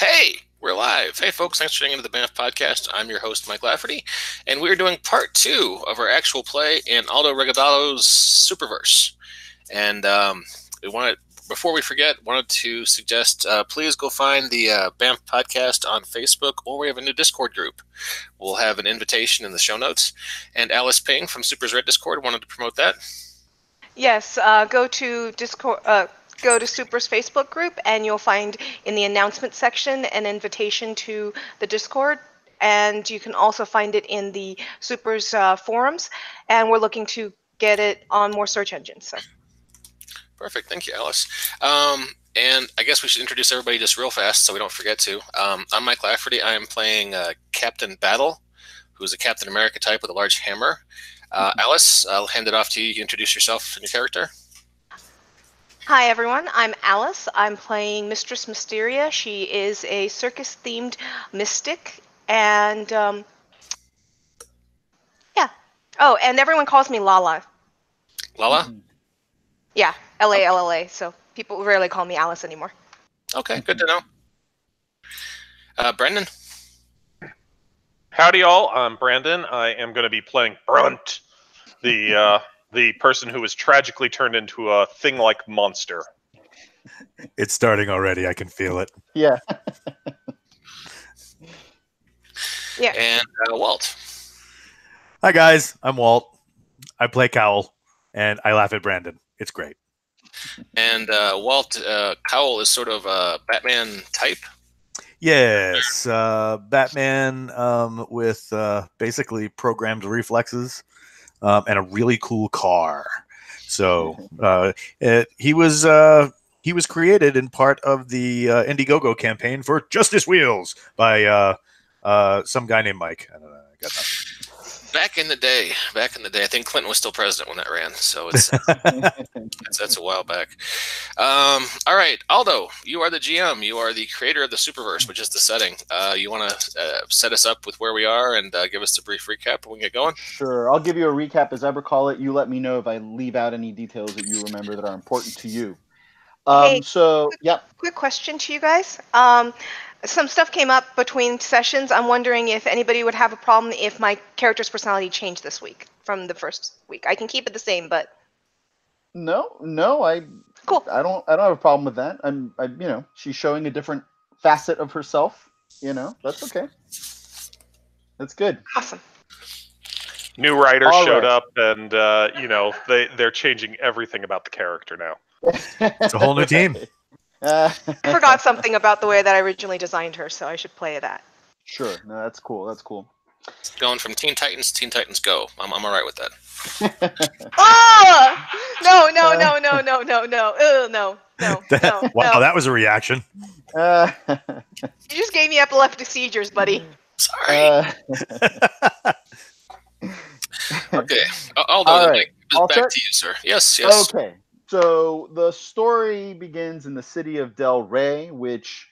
Hey, we're live. Hey, folks, thanks for tuning into the Banff Podcast. I'm your host, Mike Lafferty, and we're doing part 2 of our actual play in Aldo Regalato's Superverse. And we wanted, before we forget, wanted to suggest please go find the Banff Podcast on Facebook, or we have a new Discord group. We'll have an invitation in the show notes. And Alice Ping from Super's Red Discord wanted to promote that. Yes, go to Discord. Go to Super's Facebook group, and you'll find in the announcement section an invitation to the Discord. And you can also find it in the Super's forums. And we're looking to get it on more search engines. So. Perfect. Thank you, Alice. And I guess we should introduce everybody just real fast so we don't forget to. I'm Mike Lafferty. I am playing Captain Battle, who's a Captain America type with a large hammer. Alice, I'll hand it off to you. You can introduce yourself and your character. Hi, everyone. I'm Alice. I'm playing Mistress Mysteria. She is a circus-themed mystic. And, yeah. Oh, and everyone calls me Lala. Lala? Yeah, L-A-L-L-A. So people rarely call me Alice anymore. Okay, good to know. Brendan? Howdy, y'all. I'm Brandon. I am going to be playing Brunt, the person who was tragically turned into a thing-like monster. It's starting already. I can feel it. Yeah. Yeah. And Walt. Hi, guys. I'm Walt. I play Cowl, and I laugh at Brandon. It's great. And Walt, Cowl is sort of a Batman type? Yes. Batman with basically programmed reflexes and a really cool car. So he was created in part of the Indiegogo campaign for Justice Wheels by some guy named Mike. I don't know. I got nothing. Back in the day, I think Clinton was still president when that ran, so it's that's a while back. All right, Aldo, you are the GM. You are the creator of the Superverse, which is the setting. You want to set us up with where we are and give us a brief recap when we get going? Sure. I'll give you a recap as I recall it. You let me know if I leave out any details that you remember that are important to you. Hey, Yep. Quick question to you guys. Some stuff came up between sessions. I'm wondering if anybody would have a problem if my character's personality changed this week from the first week. I can keep it the same, but No, cool. I don't have a problem with that. She's showing a different facet of herself. That's okay. That's good. Awesome. New writers All showed right. up, and they're changing everything about the character now. It's a whole new team. I forgot something about the way that I originally designed her, so I should play that. Sure. No, that's cool. That's cool. Going from Teen Titans to Teen Titans Go. I'm all right with that. Oh! No. No. Wow, that was a reaction. Uh, You just gave me epileptic seizures, buddy. Sorry. Okay. Aldo, All right. All back set? to you, sir. Yes. Okay. So the story begins in the city of Del Rey, which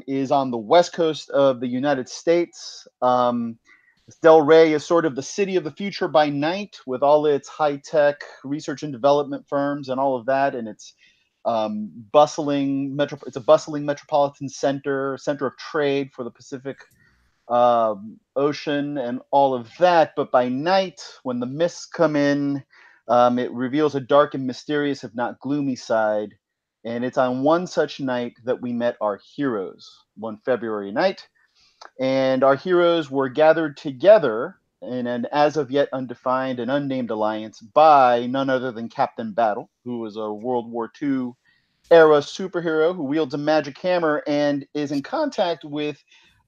is on the west coast of the United States. Del Rey is sort of the city of the future by night, with all its high-tech research and development firms and all of that, and it's bustling. It's a bustling metropolitan center of trade for the Pacific Ocean and all of that. But by night, when the mists come in, it reveals a dark and mysterious, if not gloomy side. And it's on one such night that we met our heroes, one February night. And our heroes were gathered together in an as of yet undefined and unnamed alliance by none other than Captain Battle, who was a World War II era superhero who wields a magic hammer and is in contact with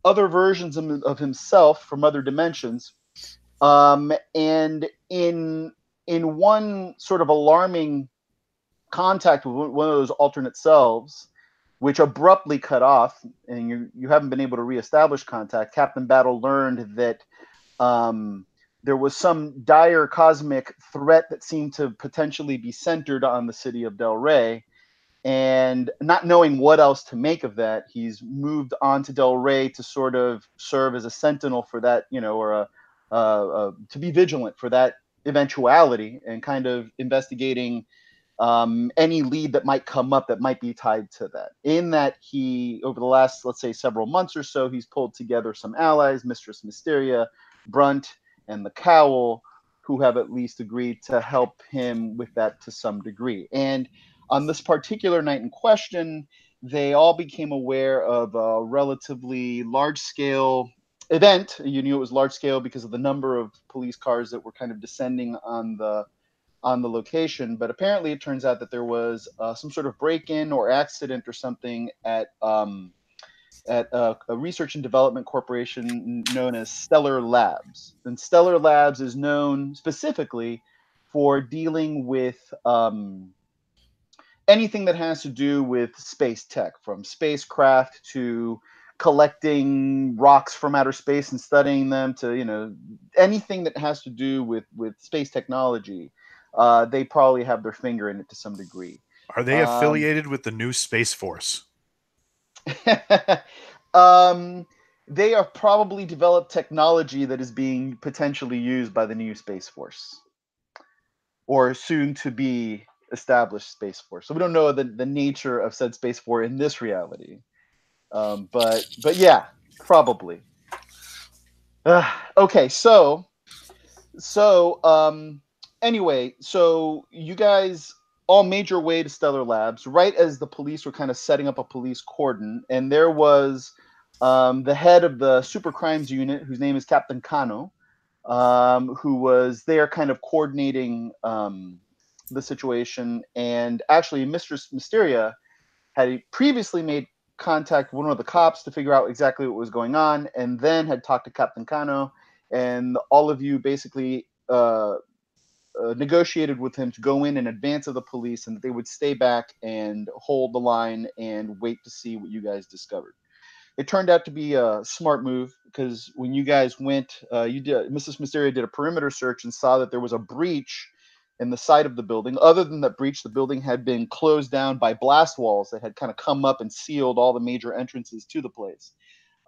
other versions of himself from other dimensions. And in one sort of alarming contact with one of those alternate selves, which abruptly cut off, and you haven't been able to reestablish contact, Captain Battle learned that there was some dire cosmic threat that seemed to potentially be centered on the city of Del Rey. And not knowing what else to make of that, he's moved on to Del Rey to sort of serve as a sentinel for that, or to be vigilant for that eventuality, and kind of investigating any lead that might come up that might be tied to that. In that he, over the last, let's say, several months or so, he's pulled together some allies, Mistress Mysteria, Brunt, and the Cowl, who have at least agreed to help him with that to some degree. And on this particular night in question, they all became aware of a relatively large scale event. You knew it was large scale because of the number of police cars that were kind of descending on the location. But apparently, it turns out that there was some sort of break-in or accident or something at a research and development corporation known as Stellar Labs. And Stellar Labs is known specifically for dealing with anything that has to do with space tech, from spacecraft to collecting rocks from outer space and studying them, to anything that has to do with space technology. They probably have their finger in it to some degree. Are they affiliated with the new Space Force? They have probably developed technology that is being potentially used by the new Space Force, or soon to be established Space Force. So we don't know the nature of said Space Force in this reality. But yeah, probably. Okay, so anyway, so you guys all made your way to Stellar Labs right as the police were kind of setting up a police cordon, and there was the head of the super crimes unit, whose name is Captain Kano, who was there kind of coordinating the situation. And actually, Mistress Mysteria had previously made contact with one of the cops to figure out exactly what was going on, and then had talked to Captain Kano, and all of you basically negotiated with him to go in advance of the police, and that they would stay back and hold the line and wait to see what you guys discovered. It turned out to be a smart move, because when you guys went, Mrs. Mysteria did a perimeter search and saw that there was a breach in the side of the building. Other than that breach, the building had been closed down by blast walls that had kind of come up and sealed all the major entrances to the place.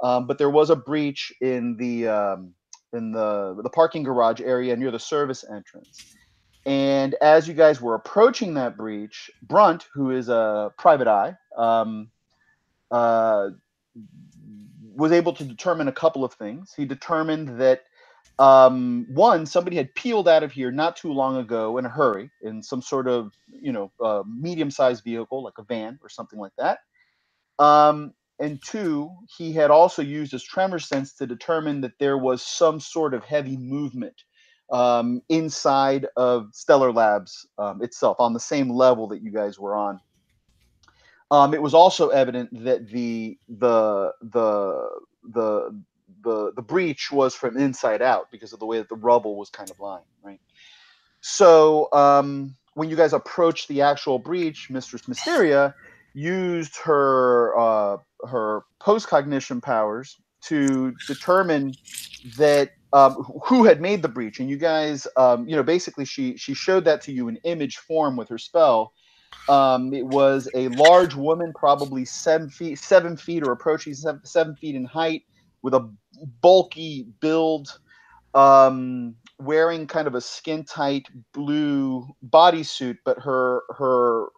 But there was a breach in the parking garage area near the service entrance. And as you guys were approaching that breach, Brunt, who is a private eye, was able to determine a couple of things. He determined that one, somebody had peeled out of here not too long ago in a hurry in some sort of medium-sized vehicle, like a van or something like that. And two, he had also used his tremor sense to determine that there was some sort of heavy movement inside of Stellar Labs itself, on the same level that you guys were on. It was also evident that the breach was from inside out because of the way that the rubble was kind of lying, right? So when you guys approached the actual breach, Mistress Mysteria used her post-cognition powers to determine that who had made the breach. And you guys, basically she showed that to you in image form with her spell. It was a large woman, probably 7 feet or approaching 7 feet in height, with a bulky build, wearing kind of a skin tight blue bodysuit, but her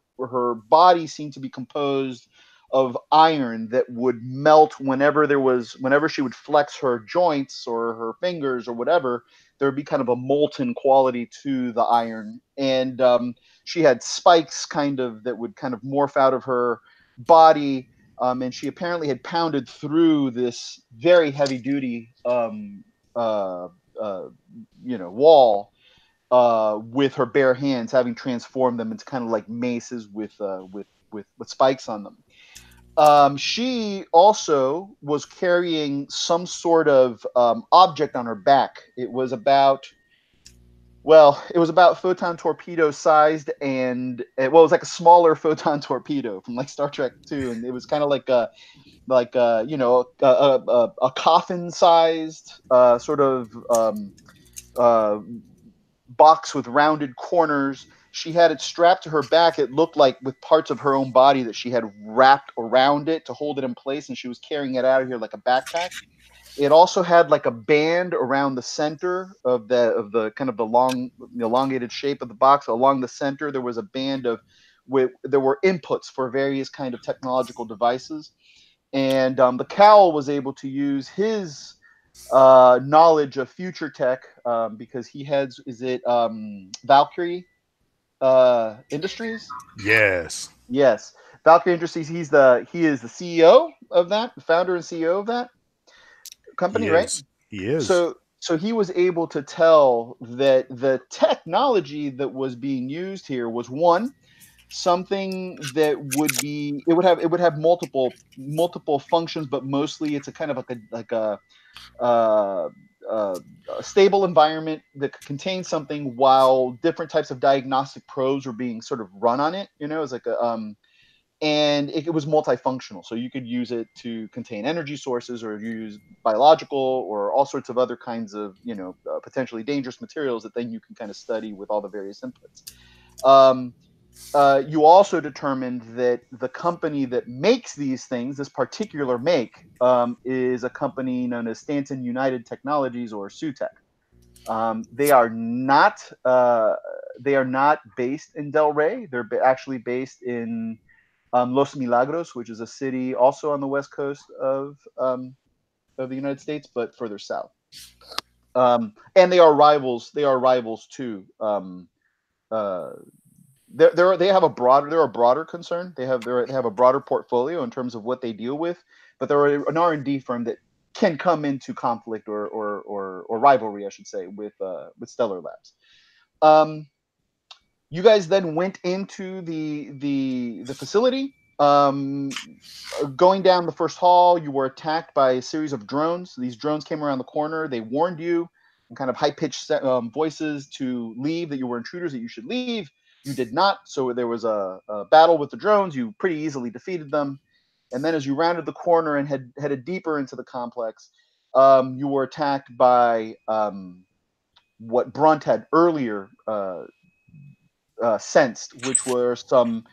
body seemed to be composed of iron that would melt whenever she would flex her joints or her fingers or whatever. There would be kind of a molten quality to the iron. And she had spikes that would kind of morph out of her body. And she apparently had pounded through this very heavy duty wall with her bare hands, having transformed them into kind of like maces with spikes on them. She also was carrying some sort of object on her back. It was about photon torpedo sized, and it was like a smaller photon torpedo from like Star Trek 2, and it was kind of like a coffin sized sort of box with rounded corners, She had it strapped to her back. It looked like with parts of her own body that she had wrapped around it to hold it in place, and she was carrying it out of here like a backpack. It also had like a band around the center of the kind of the long, the elongated shape of the box. Along the center, there was a band of there were inputs for various kind of technological devices, and the cowl was able to use his knowledge of future tech because he heads, is it Valkyrie Industries? Yes. Yes, Valkyrie Industries. He is the CEO of that, the founder and CEO of that company, He right? is. He is. So he was able to tell that the technology that was being used here was one, something that would be, it would have multiple functions, but mostly it's a kind of like uh, a stable environment that could contain something while different types of diagnostic probes were being sort of run on it. It's like a and it was multifunctional, so you could use it to contain energy sources or use biological or all sorts of other kinds of potentially dangerous materials that then you can kind of study with all the various inputs. You also determined that the company that makes these things, this particular make, is a company known as Stanton United Technologies, or SUTEC. They are not based in Del Rey. They're actually based in Los Milagros, which is a city also on the west coast of the United States, but further south. And they are rivals. They are rivals too. They have a broader concern. They have a broader portfolio in terms of what they deal with, but they're an R&D firm that can come into conflict or rivalry, I should say, with Stellar Labs. You guys then went into the facility. Going down the first hall, you were attacked by a series of drones. These drones came around the corner. They warned you in kind of high-pitched voices to leave, that you were intruders, that you should leave. You did not, so there was a battle with the drones. You pretty easily defeated them. And then as you rounded the corner and headed deeper into the complex, you were attacked by what Brunt had earlier sensed, which were some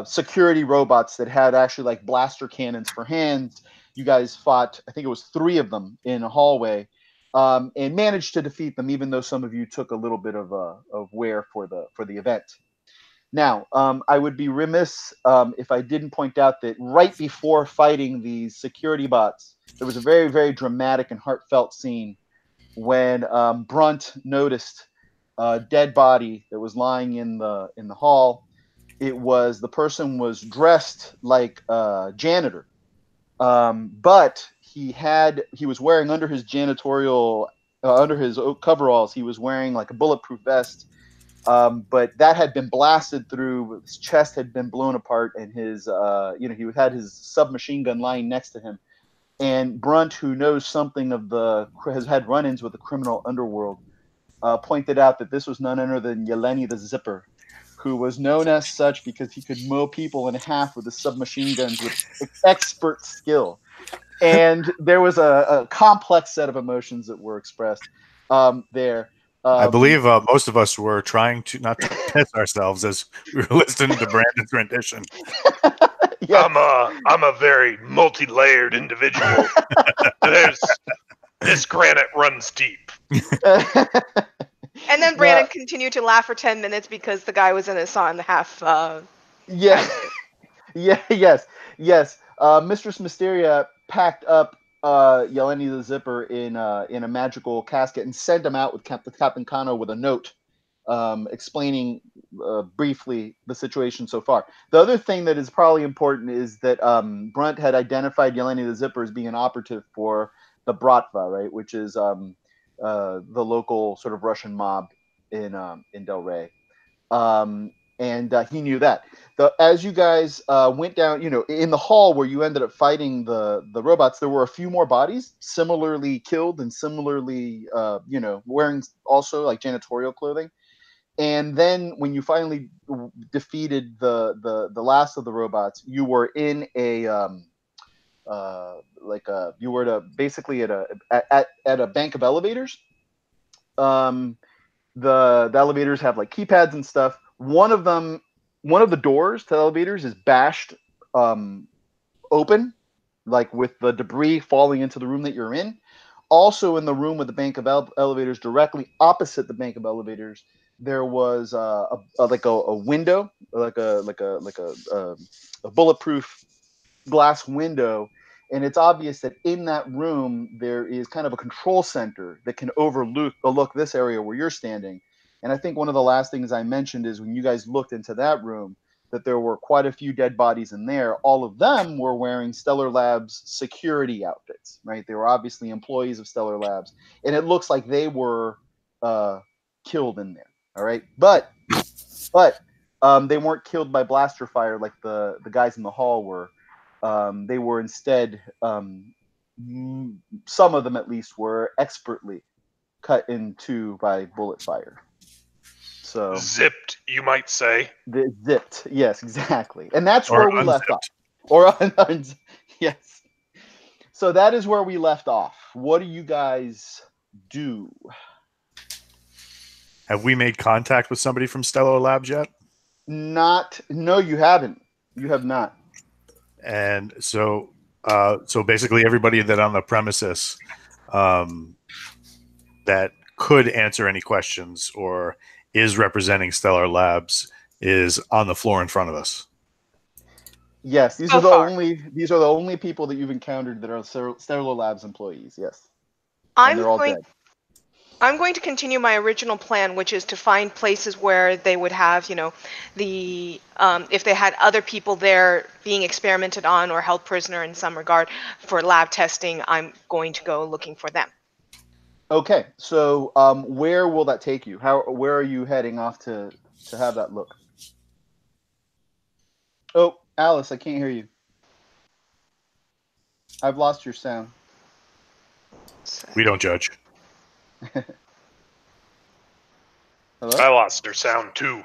security robots that had actually like blaster cannons for hands. You guys fought, I think it was 3 of them in a hallway, and managed to defeat them, even though some of you took a little bit of wear for the event. Now, I would be remiss if I didn't point out that right before fighting these security bots, there was a very, very dramatic and heartfelt scene when Brunt noticed a dead body that was lying in the hall. The person was dressed like a janitor, but he was wearing under his janitorial under his coveralls, he was wearing like a bulletproof vest. But that had been blasted through. His chest had been blown apart, and his he had his submachine gun lying next to him. And Brunt, who knows something has had run-ins with the criminal underworld, pointed out that this was none other than Yeleni the Zipper, who was known as such because he could mow people in half with his submachine guns with expert skill. And there was a complex set of emotions that were expressed there. I believe most of us were trying to not to piss ourselves as we were listening to Brandon's rendition. Yeah. I'm a very multi-layered individual. This granite runs deep. And then Brandon continued to laugh for 10 minutes because the guy was in a saw and a half. Yeah. Yes. Mistress Mysteria packed up Yeleni the Zipper in a magical casket and sent him out with Captain Kano with a note explaining briefly the situation so far. The other thing that is probably important is that Brunt had identified Yeleni the Zipper as being an operative for the Bratva, right, which is the local sort of Russian mob in Del Rey. And he knew that. As you guys went down, in the hall where you ended up fighting the robots, there were a few more bodies similarly killed and similarly, wearing also like janitorial clothing. And then when you finally defeated the last of the robots, you were in a you were basically at a bank of elevators. The elevators have like keypads and stuff. One of the doors to the elevators is bashed open, like with the debris falling into the room that you're in. Also, in the room with the bank of elevators, directly opposite the bank of elevators, there was a window, a bulletproof glass window, and it's obvious that in that room there is kind of a control center that can overlook this area where you're standing. And I think one of the last things I mentioned is when you guys looked into that room, that there were quite a few dead bodies in there. All of them were wearing Stellar Labs security outfits, right? They were obviously employees of Stellar Labs, and it looks like they were killed in there. All right, but they weren't killed by blaster fire like the guys in the hall were. They were instead, some of them at least, were expertly cut in two by bullet fire. So zipped, you might say. Zipped, yes, exactly, and that's Or where we left off. Or yes. So that is where we left off. What do you guys do? Have we made contact with somebody from Stellar Labs yet? No, you haven't. You have not. And so basically everybody that on the premises that could answer any questions or is representing Stellar Labs is on the floor in front of us. Yes, these So are the far. only people that you've encountered that are Stellar Labs employees. Yes, and they're all dead. I'm going to continue my original plan, which is to find places where they would have, the if they had other people there being experimented on or held prisoner in some regard for lab testing, I'm going to go looking for them. Okay, so where will that take you? Where are you heading off to have that look? Oh, Alice, I can't hear you. I've lost your sound. We don't judge. Hello? I lost her sound too.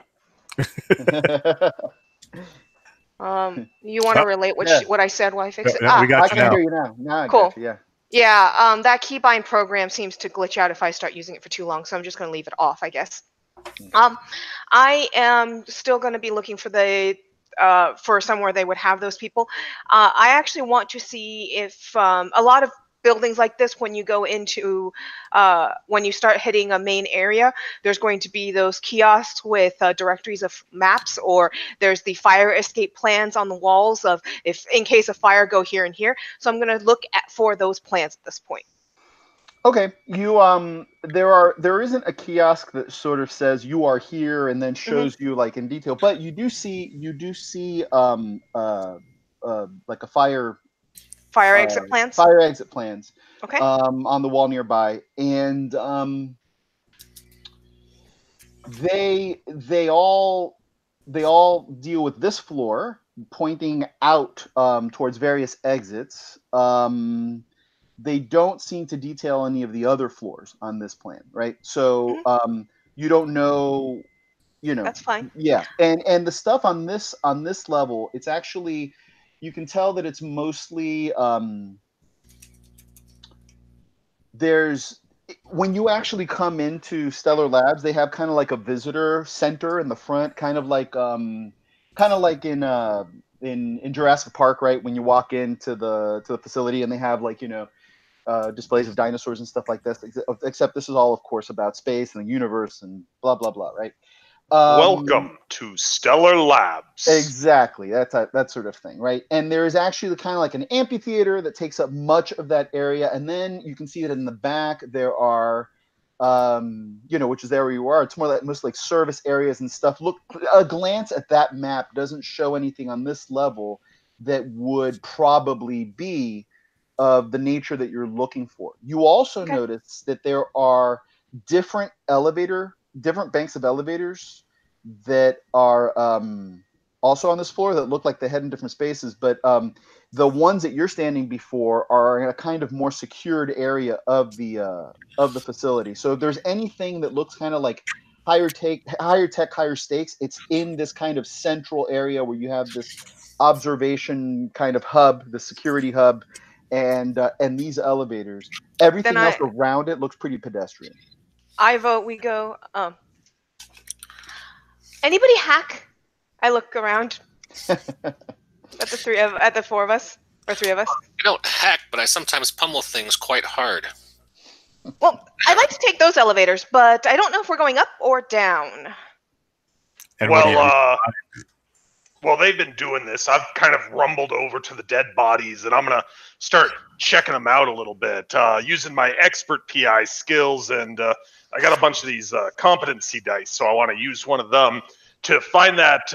You want to relate what I said while I fix it? We got I you can now. hear you now. Now I Cool. got you, yeah. Yeah, that keybind program seems to glitch out if I start using it for too long, so I'm just going to leave it off, I guess. I am still going to be looking for for somewhere they would have those people. I actually want to see if a lot of buildings like this, when you go into, when you start hitting a main area, there's going to be those kiosks with directories of maps, or there's the fire escape plans on the walls of if in case of fire, go here and here. So I'm going to look for those plans at this point. Okay, there isn't a kiosk that sort of says you are here and then shows you like in detail, but you do see like a fire exit plans. Fire exit plans. Okay. On the wall nearby, and they all deal with this floor, pointing out towards various exits. They don't seem to detail any of the other floors on this plan, right? So you don't know, That's fine. Yeah, and the stuff on this level, it's actually, you can tell that it's mostly there's when you actually come into Stellar Labs, they have kind of like a visitor center in the front, kind of like in Jurassic Park, right? When you walk into the facility and they have like displays of dinosaurs and stuff like this. Except this is all, of course, about space and the universe and blah blah blah, right? Welcome to Stellar Labs. Exactly, that sort of thing, right? And there is actually kind of like an amphitheater that takes up much of that area, and then you can see that in the back there are, which is there where you are. It's more like most like service areas and stuff. Look, a glance at that map doesn't show anything on this level that would probably be of the nature that you're looking for. You also notice that there are different banks of elevators that are also on this floor that look like they head in different spaces, but the ones that you're standing before are in a kind of more secured area of the facility. So if there's anything that looks kind of like higher tech, higher stakes, it's in this kind of central area where you have this observation kind of hub, the security hub, and these elevators. Everything else around it looks pretty pedestrian. I vote we go. Anybody hack? I look around at the four of us, or three of us. I don't hack, but I sometimes pummel things quite hard. Well, I'd like to take those elevators, but I don't know if we're going up or down. And what do Well, you well, they've been doing this. I've kind of rumbled over to the dead bodies, and I'm gonna start checking them out a little bit, using my expert PI skills, and I got a bunch of these competency dice, so I want to use one of them to find that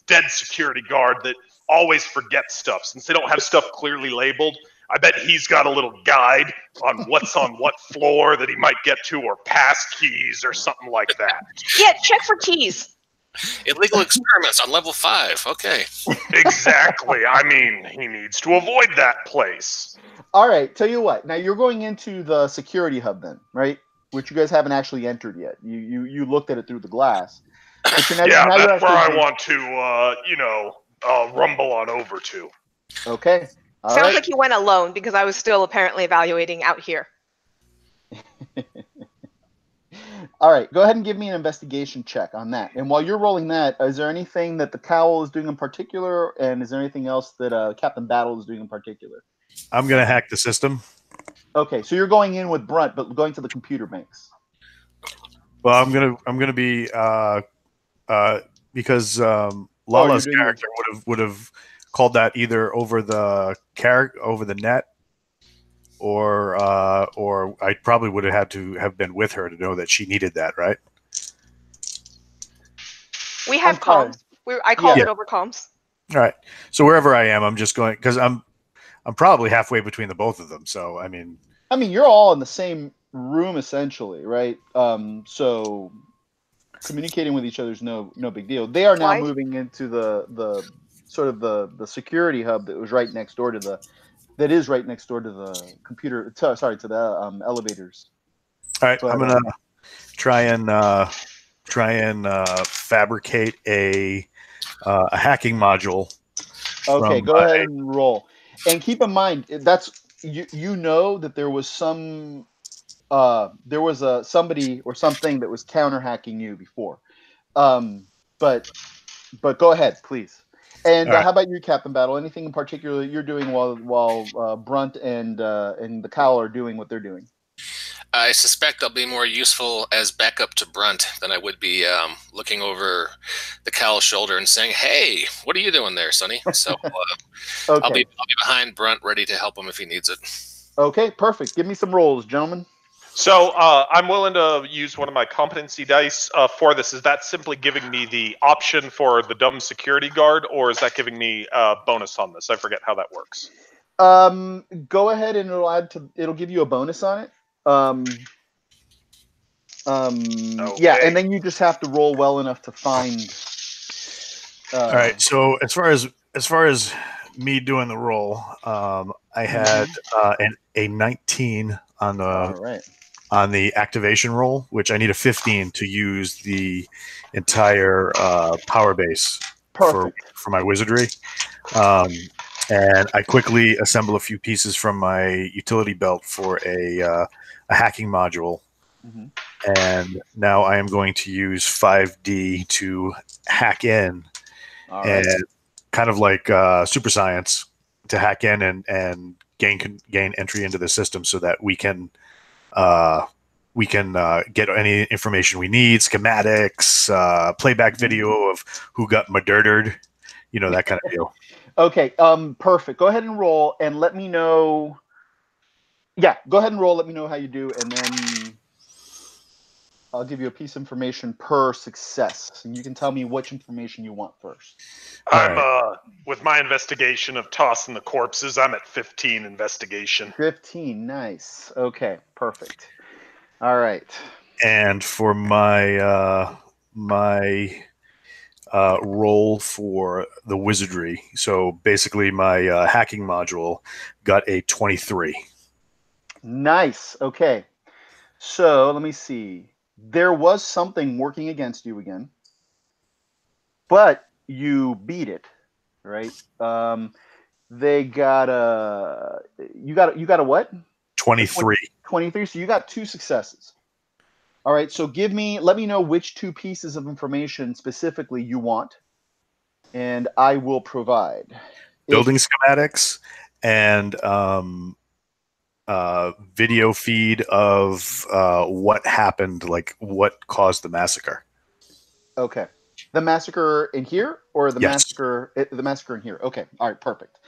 dead security guard that always forgets stuff. Since they don't have stuff clearly labeled, I bet he's got a little guide on what's on what floor that he might get to, or pass keys or something like that. Yeah, check for keys. Illegal experiments on level 5. Okay. Exactly. I mean, he needs to avoid that place. All right, tell you what. Now you're going into the security hub then, right? Which you guys haven't actually entered yet. You looked at it through the glass. But now Yeah, you're that's where actually I want to, rumble on over to. Okay. All Sounds right. like you went alone because I was still apparently evaluating out here. All right, go ahead and give me an investigation check on that. And while you're rolling that, is there anything that the cowl is doing in particular, and is there anything else that Captain Battle is doing in particular? I'm going to hack the system. Okay, so you're going in with Brunt, but going to the computer banks. Well, I'm gonna be because Lala's doing character would have called that either over the net, or I probably would have had to have been with her to know that she needed that, right? We have I'm sorry. comms. I called Yeah. it over comms. All right. So wherever I am, I'm just going because I'm probably halfway between the both of them. So I mean, you're all in the same room essentially, right? So communicating with each other is no big deal. They are now Why? moving into the sort of the security hub that was right next door to the computer. Sorry, to the elevators. all right. But, I'm gonna try and fabricate a hacking module. Okay, from, go ahead and roll. And keep in mind that's you know that there was some somebody or something that was counter hacking you before. But go ahead, please. And All right. how about you, Captain Battle? Anything in particular that you're doing while Brunt and the Cowl are doing what they're doing? I suspect I'll be more useful as backup to Brunt than I would be looking over the cowl's shoulder and saying, "Hey, what are you doing there, Sonny?" So Okay. I'll be behind Brunt, ready to help him if he needs it. Okay, perfect. Give me some rolls, gentlemen. So I'm willing to use one of my competency dice for this. Is that simply giving me the option for the dumb security guard, or is that giving me a bonus on this? I forget how that works. Go ahead and it'll give you a bonus on it. Okay. Yeah, and then you just have to roll well enough to find. All right. So as far as me doing the roll, I had a 19 on the All right. on the activation roll, which I need a 15 to use the entire power base for my wizardry. And I quickly assemble a few pieces from my utility belt for a hacking module. Mm-hmm. And now I am going to use 5D to hack in, All right. and kind of like super science, to hack in and gain entry into the system so that we can get any information we need, schematics, playback video of who got murdered, that kind of deal. Okay, perfect. Go ahead and roll and let me know. Yeah, go ahead and roll. Let me know how you do, and then I'll give you a piece of information per success, and you can tell me which information you want first. I'm with my investigation of tossing the corpses. I'm at 15 investigation. 15, nice. Okay, perfect. All right. And for my role for the wizardry, so basically my hacking module got a 23. Nice. Okay. So let me see. There was something working against you again, but you beat it, right? They got you got a what? 23. 23. So you got 2 successes. All right, so let me know which two pieces of information specifically you want, and I will provide. Building schematics and video feed of what happened, like what caused the massacre. Okay. The massacre in here, or the Yes. the massacre in here? Okay. All right. Perfect.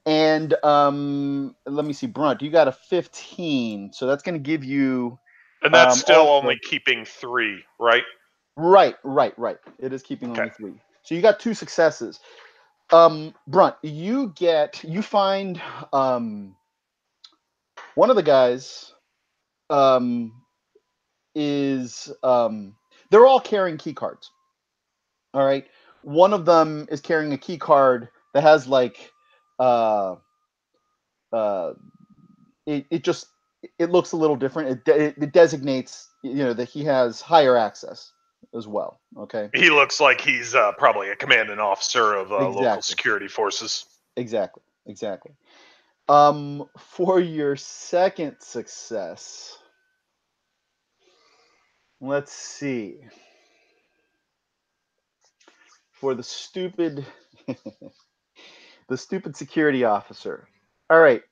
And let me see, Brunt, you got a 15, so that's going to give you. And that's still also, only keeping 3, right? right. It is keeping Okay. only 3. So you got 2 successes. Brunt, you find one of the guys is they're all carrying key cards. All right. One of them is carrying a key card that has like uh uh it just it looks a little different. It designates that he has higher access as well. Okay. He looks like he's probably a commanding officer of local Exactly. security forces. Exactly. For your second success, let's see. For the stupid the stupid security officer. All right.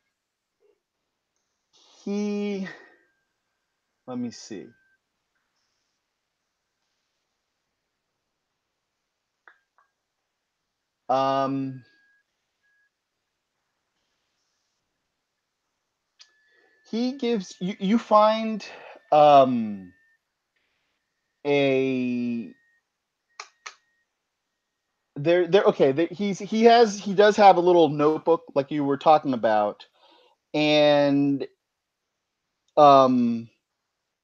He Let me see. Um he gives you find um a there okay he does have a little notebook like you were talking about, and um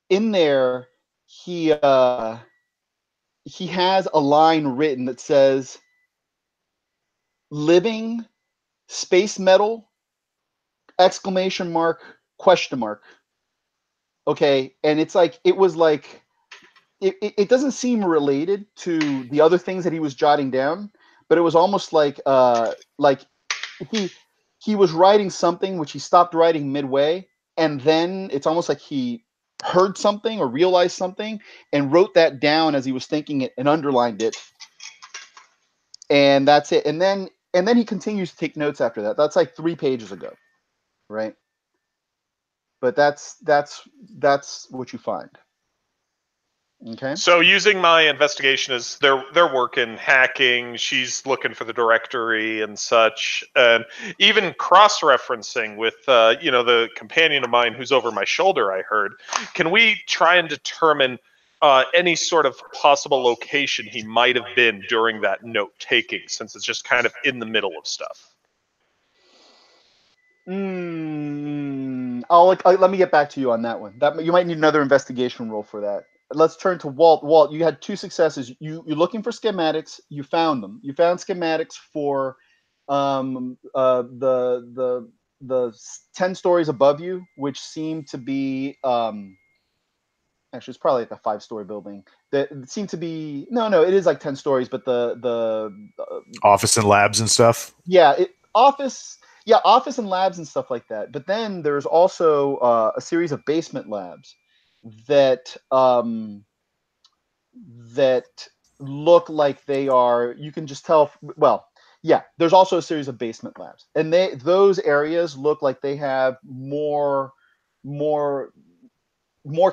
in there he he has a line written that says living space metal exclamation mark question mark. Okay, and it's like it was like it doesn't seem related to the other things that he was jotting down, but it was almost like he he was writing something which he stopped writing midway, and then it's almost like he heard something or realized something and wrote that down as he was thinking it and underlined it, and that's it. And then he continues to take notes after that. That's like 3 pages ago, right? But that's what you find. Okay. So using my investigation as they're working hacking, she's looking for the directory and such, and even cross-referencing with the companion of mine who's over my shoulder. I heard. Can we try and determine any sort of possible location he might have been during that note taking, since it's just kind of in the middle of stuff? Let me get back to you on that one. That you might need another investigation roll for that. Let's turn to Walt. Walt, you had 2 successes. You're looking for schematics. You found them. You found schematics for the 10 stories above you, which seem to be actually it's probably like a 5-story building. That seem to be no, it is like 10 stories, but the Office and labs and stuff. yeah, office and labs and stuff like that. But then there's also a series of basement labs that that look like they are. You can just tell. Well, yeah, there's also a series of basement labs, and those areas look like they have more more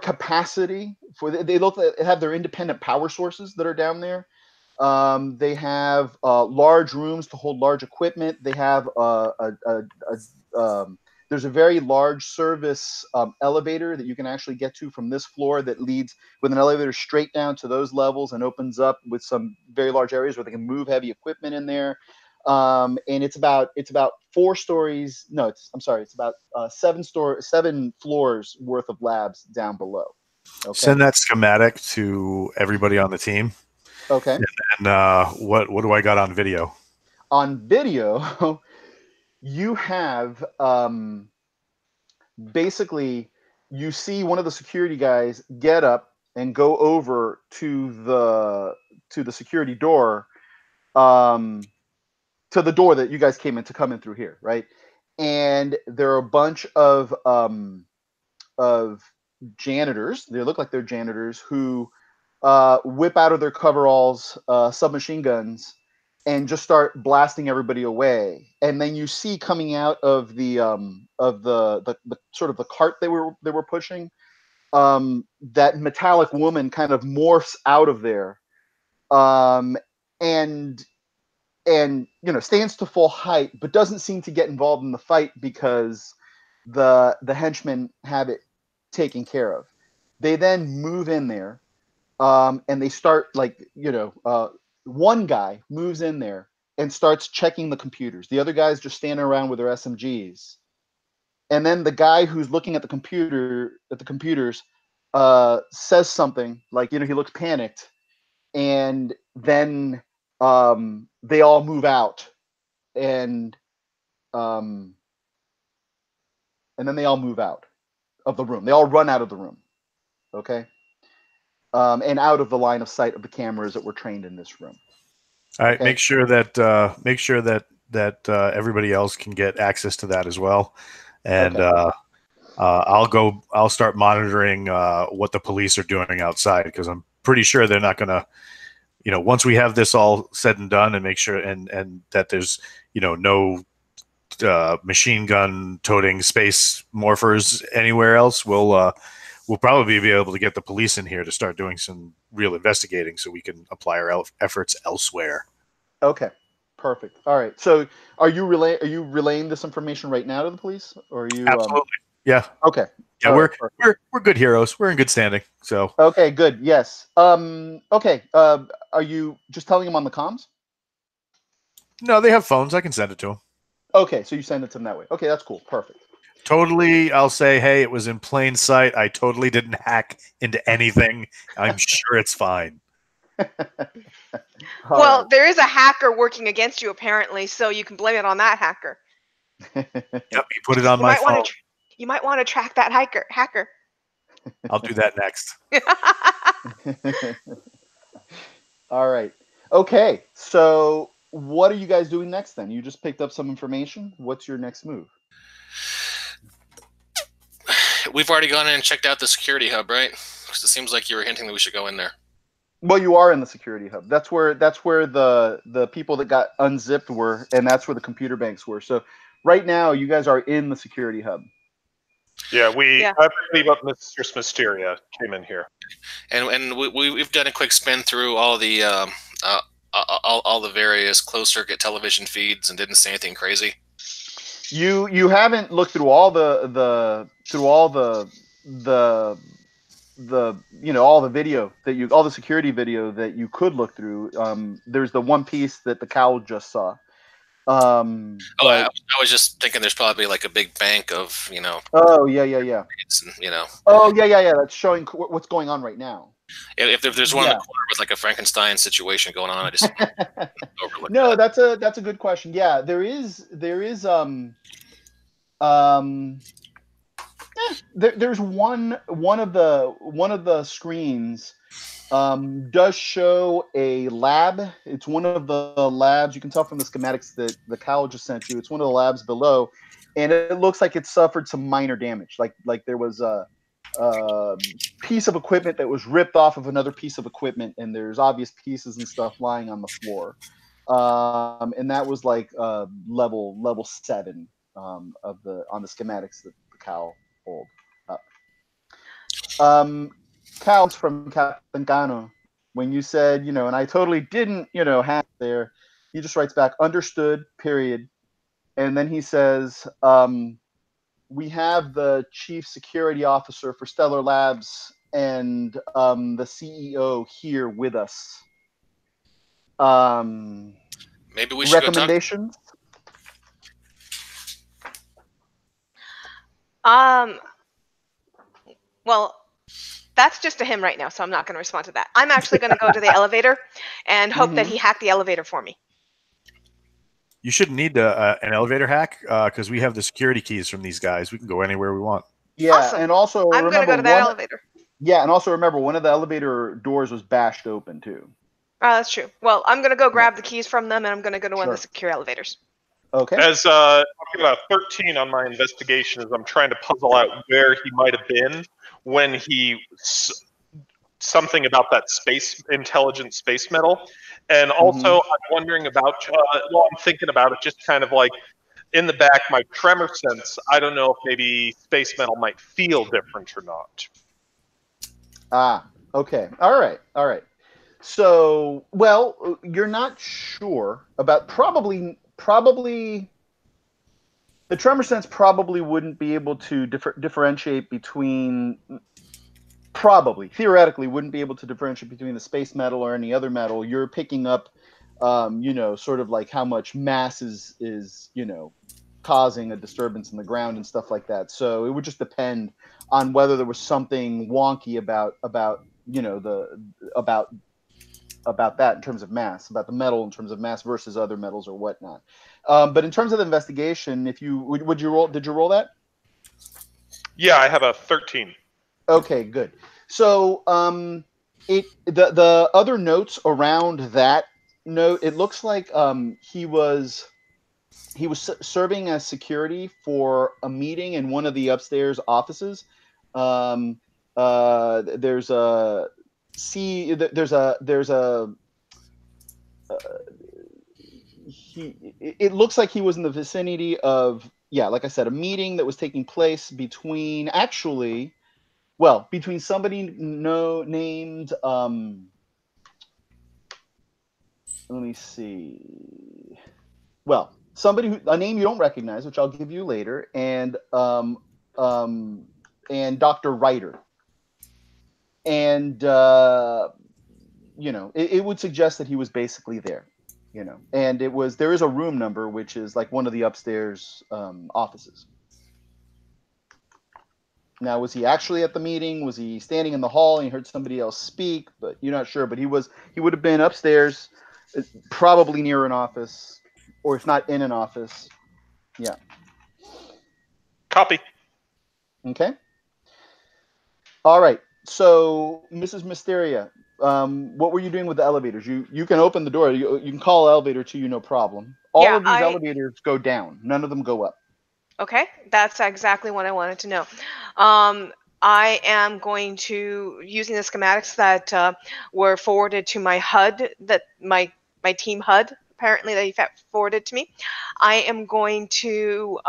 capacity for. They look like they have their independent power sources that are down there. They have large rooms to hold large equipment. They have there's a very large service elevator that you can actually get to from this floor that leads with an elevator straight down to those levels and opens up with some very large areas where they can move heavy equipment in there. And it's about 4 stories. No, I'm sorry. It's about 7 floors worth of labs down below. Okay. Send that schematic to everybody on the team. Okay. And what do I got on video? On video, you have basically you see one of the security guys get up and go over to the security door, to the door that you guys came in to come in through here, right? And there are a bunch of janitors. They look like they're janitors who whip out of their coveralls submachine guns and just start blasting everybody away. And then you see coming out of the sort of the cart they were pushing, that metallic woman kind of morphs out of there, and stands to full height, but doesn't seem to get involved in the fight because the henchmen have it taken care of. They then move in there, and they start one guy moves in there and starts checking the computers. The other guy's just standing around with their SMGs. And then the guy who's looking at the computers says something like, he looks panicked, and then they all move out, and then they all move out of the room. They all run out of the room, okay, and out of the line of sight of the cameras that were trained in this room. All right, Okay. make sure that everybody else can get access to that as well, and Okay. I'll start monitoring what the police are doing outside, because I'm pretty sure they're not going to, once we have this all said and done, and make sure and that there's no machine gun toting space morphers anywhere else, we'll probably be able to get the police in here to start doing some real investigating, so we can apply our efforts elsewhere. Okay. Perfect. All right. So, are you relaying this information right now to the police, or are you? Absolutely. Yeah. Okay. Yeah, All we're right, we're good heroes. We're in good standing. So okay. Good. Yes. Okay. Are you just telling them on the comms? no, they have phones. I can send it to them. Okay. So you send it to them that way. Okay. That's cool. Perfect. Totally. I'll say, hey, it was in plain sight. I totally didn't hack into anything. I'm sure it's fine. Well, right. there is a hacker working against you apparently, so you can blame it on that hacker. Yep, you put it on my phone. You might want to track that hacker. I'll do that next. All right. Okay. So what are you guys doing next then? You just picked up some information. What's your next move? We've already gone in and checked out the security hub, right? Because it seems like you were hinting that we should go in there. Well, you are in the security hub. That's where the people that got unzipped were, and that's where the computer banks were. So right now, you guys are in the security hub. Yeah, I believe up Mistress Mysteria came in here, and we've done a quick spin through all the all the various closed circuit television feeds and didn't see anything crazy. You haven't looked through all the video that all the security video that you could look through. There's the one piece that the cowl just saw. I was just thinking there's probably like a big bank of Oh yeah. and, Oh yeah. That's showing what's going on right now. If there's one in the corner with like a Frankenstein situation going on, I just overlook. No, that's a good question. Yeah, there is there's one of the screens does show a lab. It's one of the labs. You can tell from the schematics that the cowl just sent you. It's one of the labs below, and it looks like it suffered some minor damage. Like there was a piece of equipment that was ripped off of another piece of equipment, and there's obvious pieces and stuff lying on the floor. And that was like level 7 on the schematics that the cowl pulled up. Cal's from Captain Cano. When you said, and I totally didn't, have there, he just writes back, understood, period. And then he says, we have the chief security officer for Stellar Labs and the CEO here with us. Maybe we should recommendations? Well, that's just to him right now, so I'm not going to respond to that. I'm actually going to go to the elevator and hope that he hacked the elevator for me. You shouldn't need an elevator hack because we have the security keys from these guys. We can go anywhere we want. Yeah, awesome. And also I'm going to go to that elevator. Yeah, and also remember, one of the elevator doors was bashed open too. Oh, that's true. Well, I'm going to go grab the keys from them, and I'm going to go to one of the secure elevators. Okay. As I've got a 13 on my investigation, as I'm trying to puzzle out where he might have been when something about that intelligent space metal, and also I'm wondering about. Well, I'm thinking about it, just kind of like in the back, my tremor sense. I don't know if maybe space metal might feel different or not. Ah, okay. All right. So, well, you're not sure about probably the tremor sense probably wouldn't be able to differentiate between probably theoretically wouldn't be able to differentiate between the space metal or any other metal. You're picking up sort of like how much mass is causing a disturbance in the ground and stuff like that. So it would just depend on whether there was something wonky about about that in terms of mass, about the metal in terms of mass versus other metals or whatnot. But in terms of the investigation, if you would you roll? Did you roll that? Yeah, I have a 13. Okay, good. So the other notes around that note, it looks like he was serving as security for a meeting in one of the upstairs offices. There's a it looks like he was in the vicinity of, yeah, like I said, a meeting that was taking place between between somebody named let me see. Well, a name you don't recognize, which I'll give you later, and Dr. Ryder. And it would suggest that he was basically there, and there is a room number which is like one of the upstairs offices. Now, was he actually at the meeting? Was he standing in the hall and he heard somebody else speak? But you're not sure. But he would have been upstairs, probably near an office, or if not in an office. Yeah. Copy. Okay. All right. So, Mrs. Mysteria, what were you doing with the elevators? You can open the door. You can call elevator to you, no problem. All of these elevators go down. None of them go up. Okay, that's exactly what I wanted to know. I am going to, using the schematics that were forwarded to my HUD, that my team HUD, apparently they forwarded to me. I am going to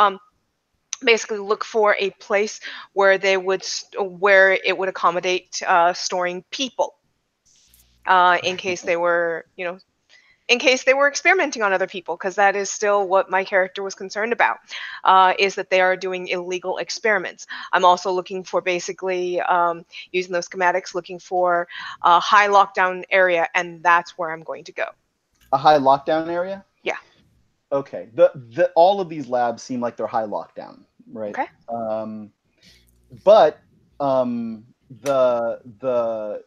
basically look for a place where where it would accommodate storing people in case they were, in case they were experimenting on other people, because that is still what my character was concerned about, is that they are doing illegal experiments. I'm also looking for basically, using those schematics, looking for a high lockdown area, and that's where I'm going to go. A high lockdown area? Yeah. Okay. All of these labs seem like they're high lockdown, right? Okay. But the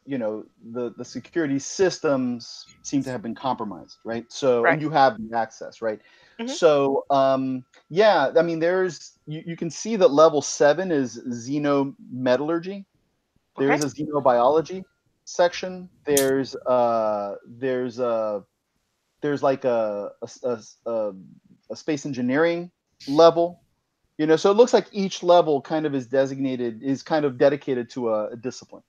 security systems seem to have been compromised, right? So Right. And you have the access, right? Mhm. So yeah, I mean, you can see that level 7 is xenometallurgy. There is a xenobiology section. There's like a space engineering level. So it looks like each level kind of is kind of dedicated to a discipline.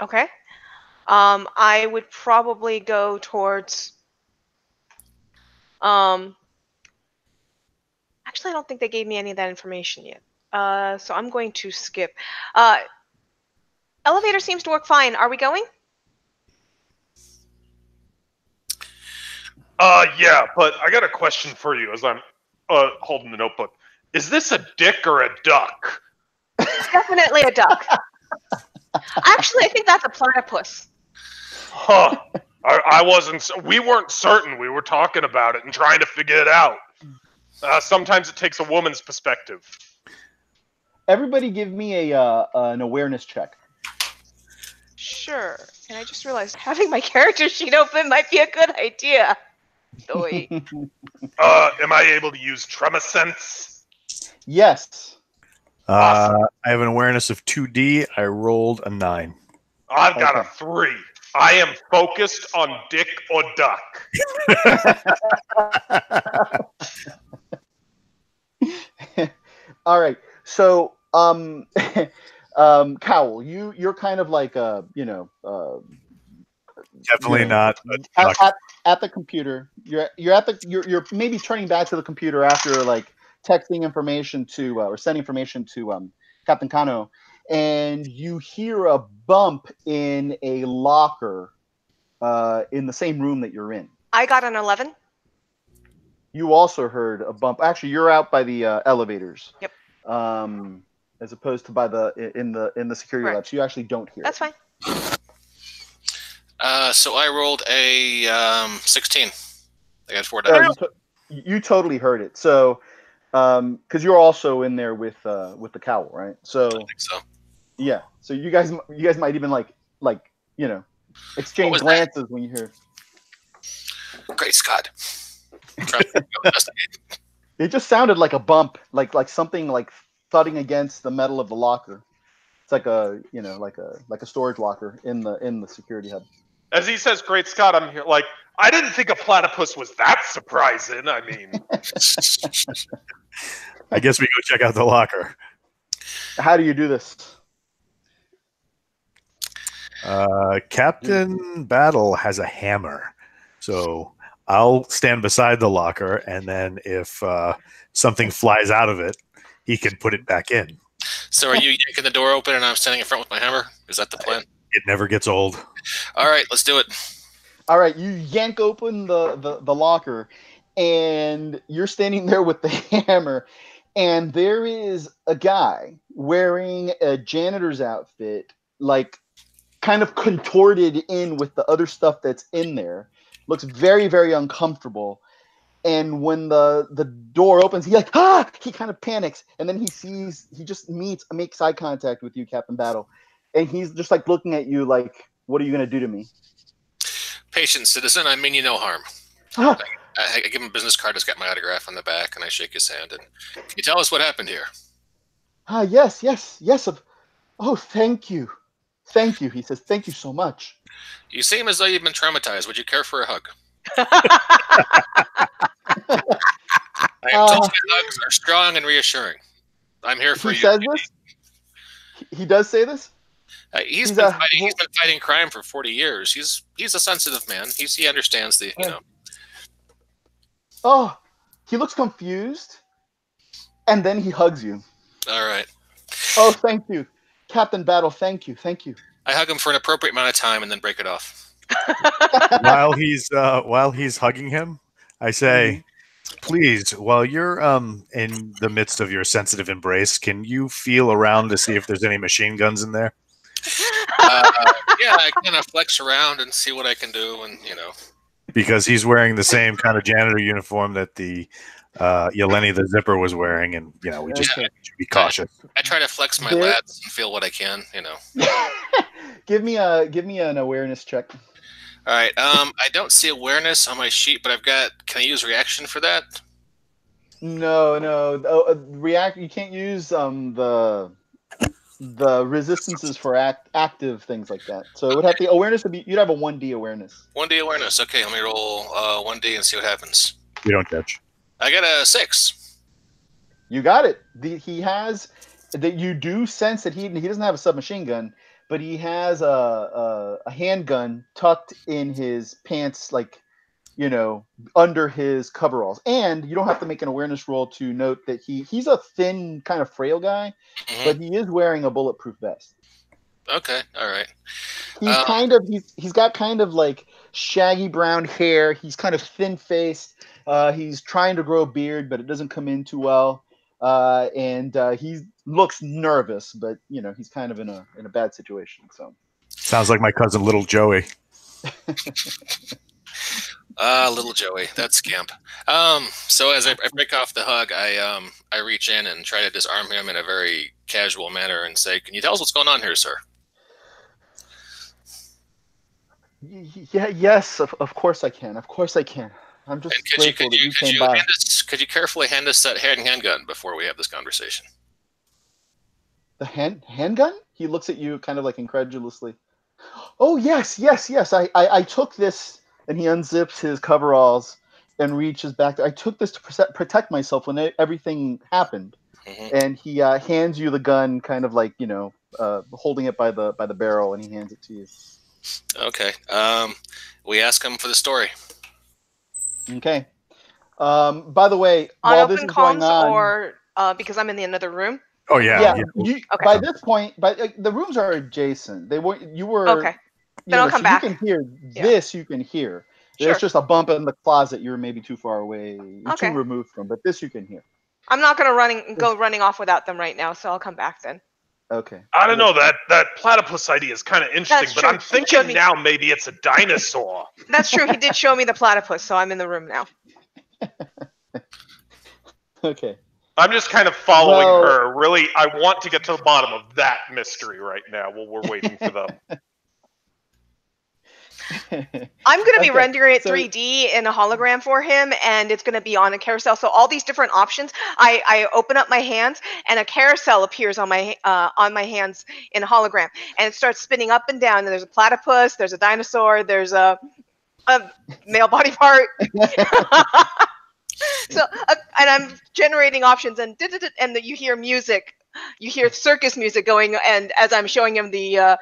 Okay. I would probably go towards. Actually, I don't think they gave me any of that information yet. So I'm going to skip. Elevator seems to work fine. Are we going? Yeah, but I got a question for you as I'm holding the notebook. Is this a dick or a duck? It's definitely a duck. Actually, I think that's a platypus. Huh. We weren't certain. We were talking about it and trying to figure it out. Sometimes it takes a woman's perspective. Everybody give me an awareness check. Sure. And I just realized having my character sheet open might be a good idea. Am I able to use tremor sense? Yes. Awesome. I have an awareness of 2D. I rolled a 9. I've got a 3. I am focused on dick or duck. All right. So, Cowell, you're kind of like Definitely not a at, duck. at the computer. You're maybe turning back to the computer after like texting information to or sending information to Captain Kano, and you hear a bump in a locker in the same room that you're in. I got an 11. You also heard a bump. Actually, you're out by the elevators. Yep. As opposed to by the in the security Right. lab, so you actually don't hear. That's fine. So I rolled a 16. I got 4 dice. You totally heard it. So, because you're also in there with the Cowl, right? So, I think so. yeah. So you guys might even like exchange glances when you hear. Great Scott. It just sounded like a bump, like something like thudding against the metal of the locker. It's like a like a storage locker in the security hub. As he says, "Great Scott," I'm here like, I didn't think a platypus was that surprising. I mean, I guess we go check out the locker. How do you do this? Captain Battle has a hammer, so I'll stand beside the locker, and then if something flies out of it, he can put it back in. So are you yanking the door open and I'm standing in front with my hammer? Is that the plan? It never gets old. All right, let's do it. All right, you yank open the locker, and you're standing there with the hammer, and there is a guy wearing a janitor's outfit, like kind of contorted in with the other stuff that's in there. Looks very, very uncomfortable. And when the door opens, he kind of panics, and then he just makes eye contact with you, Captain Battle, and he's just like looking at you like, what are you gonna do to me? Patient citizen, I mean you no harm. I give him a business card that's got my autograph on the back, and I shake his hand. And can you tell us what happened here? Yes. Oh, thank you. He says, thank you so much. You seem as though you've been traumatized. Would you care for a hug? I am told my hugs are strong and reassuring. I'm here for you. He says this? He does say this? He's been fighting crime for 40 years. He's a sensitive man. He understands the, you know. Oh, he looks confused, and then he hugs you. All right. Oh, thank you. Captain Battle, thank you. I hug him for an appropriate amount of time and then break it off. While he's hugging him, I say, please, while you're in the midst of your sensitive embrace, can you feel around to see if there's any machine guns in there? Yeah, I kind of flex around and see what I can do, and you know. Because he's wearing the same kind of janitor uniform that the Yeleni the Zipper was wearing, and you know we just should be cautious. I try to flex my lats and feel what I can, you know. Give me an awareness check. All right. I don't see awareness on my sheet, but I've got. Can I use reaction for that? No. React. You can't use the resistances for active things like that. So it would have the awareness would be. You'd have a 1D awareness. 1D awareness. Okay, let me roll 1D and see what happens. We don't judge. I got a 6. You got it. He has that. You do sense that he doesn't have a submachine gun, but he has a handgun tucked in his pants, like, you know, under his coveralls. And you don't have to make an awareness roll to note that he's a thin, kind of frail guy, but he is wearing a bulletproof vest. Okay, all right. He's got kind of like shaggy brown hair. He's kind of thin faced. He's trying to grow a beard, but it doesn't come in too well. And he looks nervous, but you know he's kind of in a bad situation. So sounds like my cousin Little Joey. Little Joey, that scamp. So as I break off the hug, I reach in and try to disarm him in a very casual manner and say, "Can you tell us what's going on here, sir?" Yeah, yes, of course I can. Of course I can. I'm just grateful that you came by. Could you carefully hand us that handgun before we have this conversation? The handgun? He looks at you kind of like incredulously. Oh, yes. I took this, and he unzips his coveralls, and reaches back. I took this to protect myself when everything happened. Mm-hmm. And he hands you the gun, kind of like holding it by the barrel, and he hands it to you. Okay. We ask him for the story. Okay. By the way, On while this open is going comms on, or because I'm in the another room? Oh yeah. yeah, Okay. by this point, the rooms are adjacent. You were Okay. Then I'll come so back. you can hear Yeah. this. You can hear. There's Sure. just a bump in the closet. You're maybe too far away, Okay. too removed from. But this you can hear. I'm not gonna go running off without them right now, so I'll come back then. Okay. I don't know, that platypus idea is kind of interesting, That's but true. I'm He thinking showed me- now maybe it's a dinosaur. That's true. He did show me the platypus, so I'm in the room now. Okay. I'm just kind of following Well- her. Really, I want to get to the bottom of that mystery right now while we're waiting for them. I'm going to be Okay, rendering it so- 3D in a hologram for him, and it's going to be on a carousel. So all these different options, I open up my hands, and a carousel appears on my hands in a hologram, and it starts spinning up and down. And there's a platypus, there's a dinosaur, there's a male body part. So and I'm generating options, and you hear music, you hear circus music going, and as I'm showing him the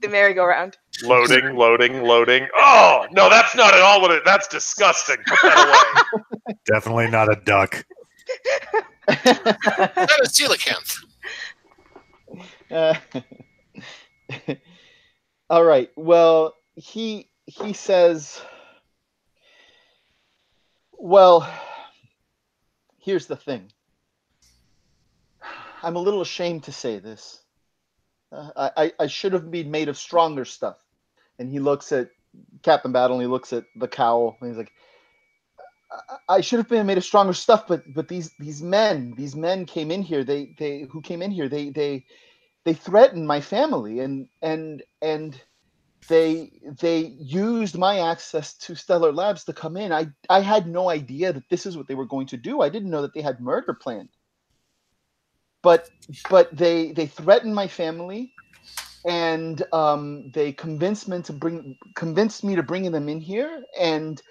merry-go-round. Loading. Oh, no, that's not at all what it... That's disgusting. Put that away. Definitely not a duck. That is coelacanth. All right. Well, he says, well, here's the thing. I'm a little ashamed to say this. I should have been made of stronger stuff. And he looks at Captain Battle, and he looks at the cowl, and he's like, I should have been made of stronger stuff, but these men came in here. They threatened my family, and they used my access to Stellar Labs to come in. I had no idea that this is what they were going to do. I didn't know that they had murder planned. But they threatened my family, and they convinced me to bring them in here, and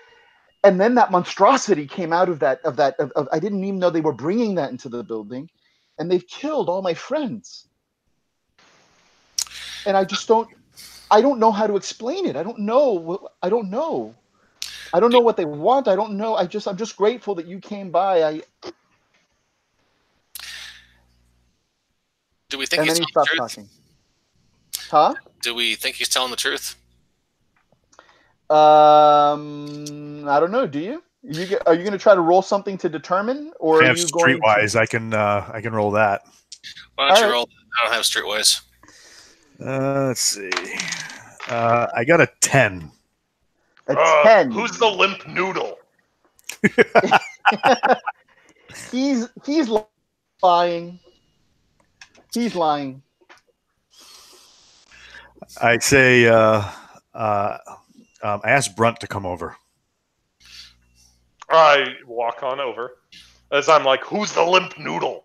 then that monstrosity came out of that. I didn't even know they were bringing that into the building, and they've killed all my friends. And I don't know how to explain it. I don't know what they want. I don't know. I'm just grateful that you came by. Do we think And he's then he telling the stopped truth? talking. Huh? Do we think he's telling the truth? I don't know. Do you? Are you going to try to roll something to determine, or I are have you going streetwise. I can roll that. Why don't you All right. roll? I don't have streetwise. Let's see. I got a 10. a 10? Who's the limp noodle? He's lying. He's lying. I say, I asked Brunt to come over. I walk on over as I'm like, who's the limp noodle?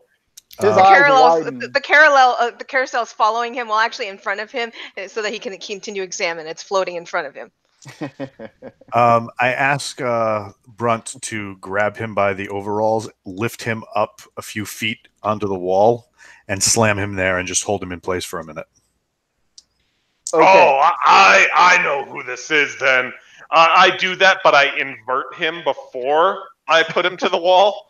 His Uh, eyes widen. The carousel's following him, well, actually in front of him, so that he can continue to examine. It's floating in front of him. I ask Brunt to grab him by the overalls, lift him up a few feet onto the wall, and slam him there and just hold him in place for a minute. Okay. Oh, I know who this is then. I do that, but I invert him before I put him to the wall.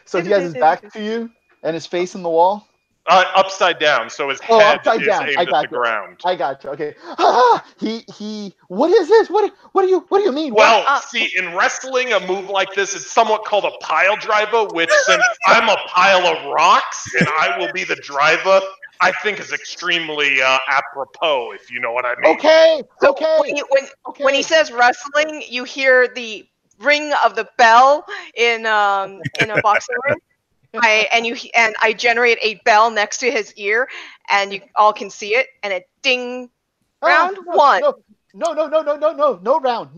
So he has his back to you and his face in the wall? Upside down, so his head upside is down. aimed I at got the you. ground. I got you. Okay. What is this? What do you mean? Well, see, in wrestling, a move like this is somewhat called a pile driver, which since I'm a pile of rocks and I will be the driver, I think is extremely apropos, if you know what I mean. Okay. So Okay. when he says wrestling, you hear the ring of the bell in a boxing ring. I generate a bell next to his ear, and you all can see it, and it ding. Round one. No round.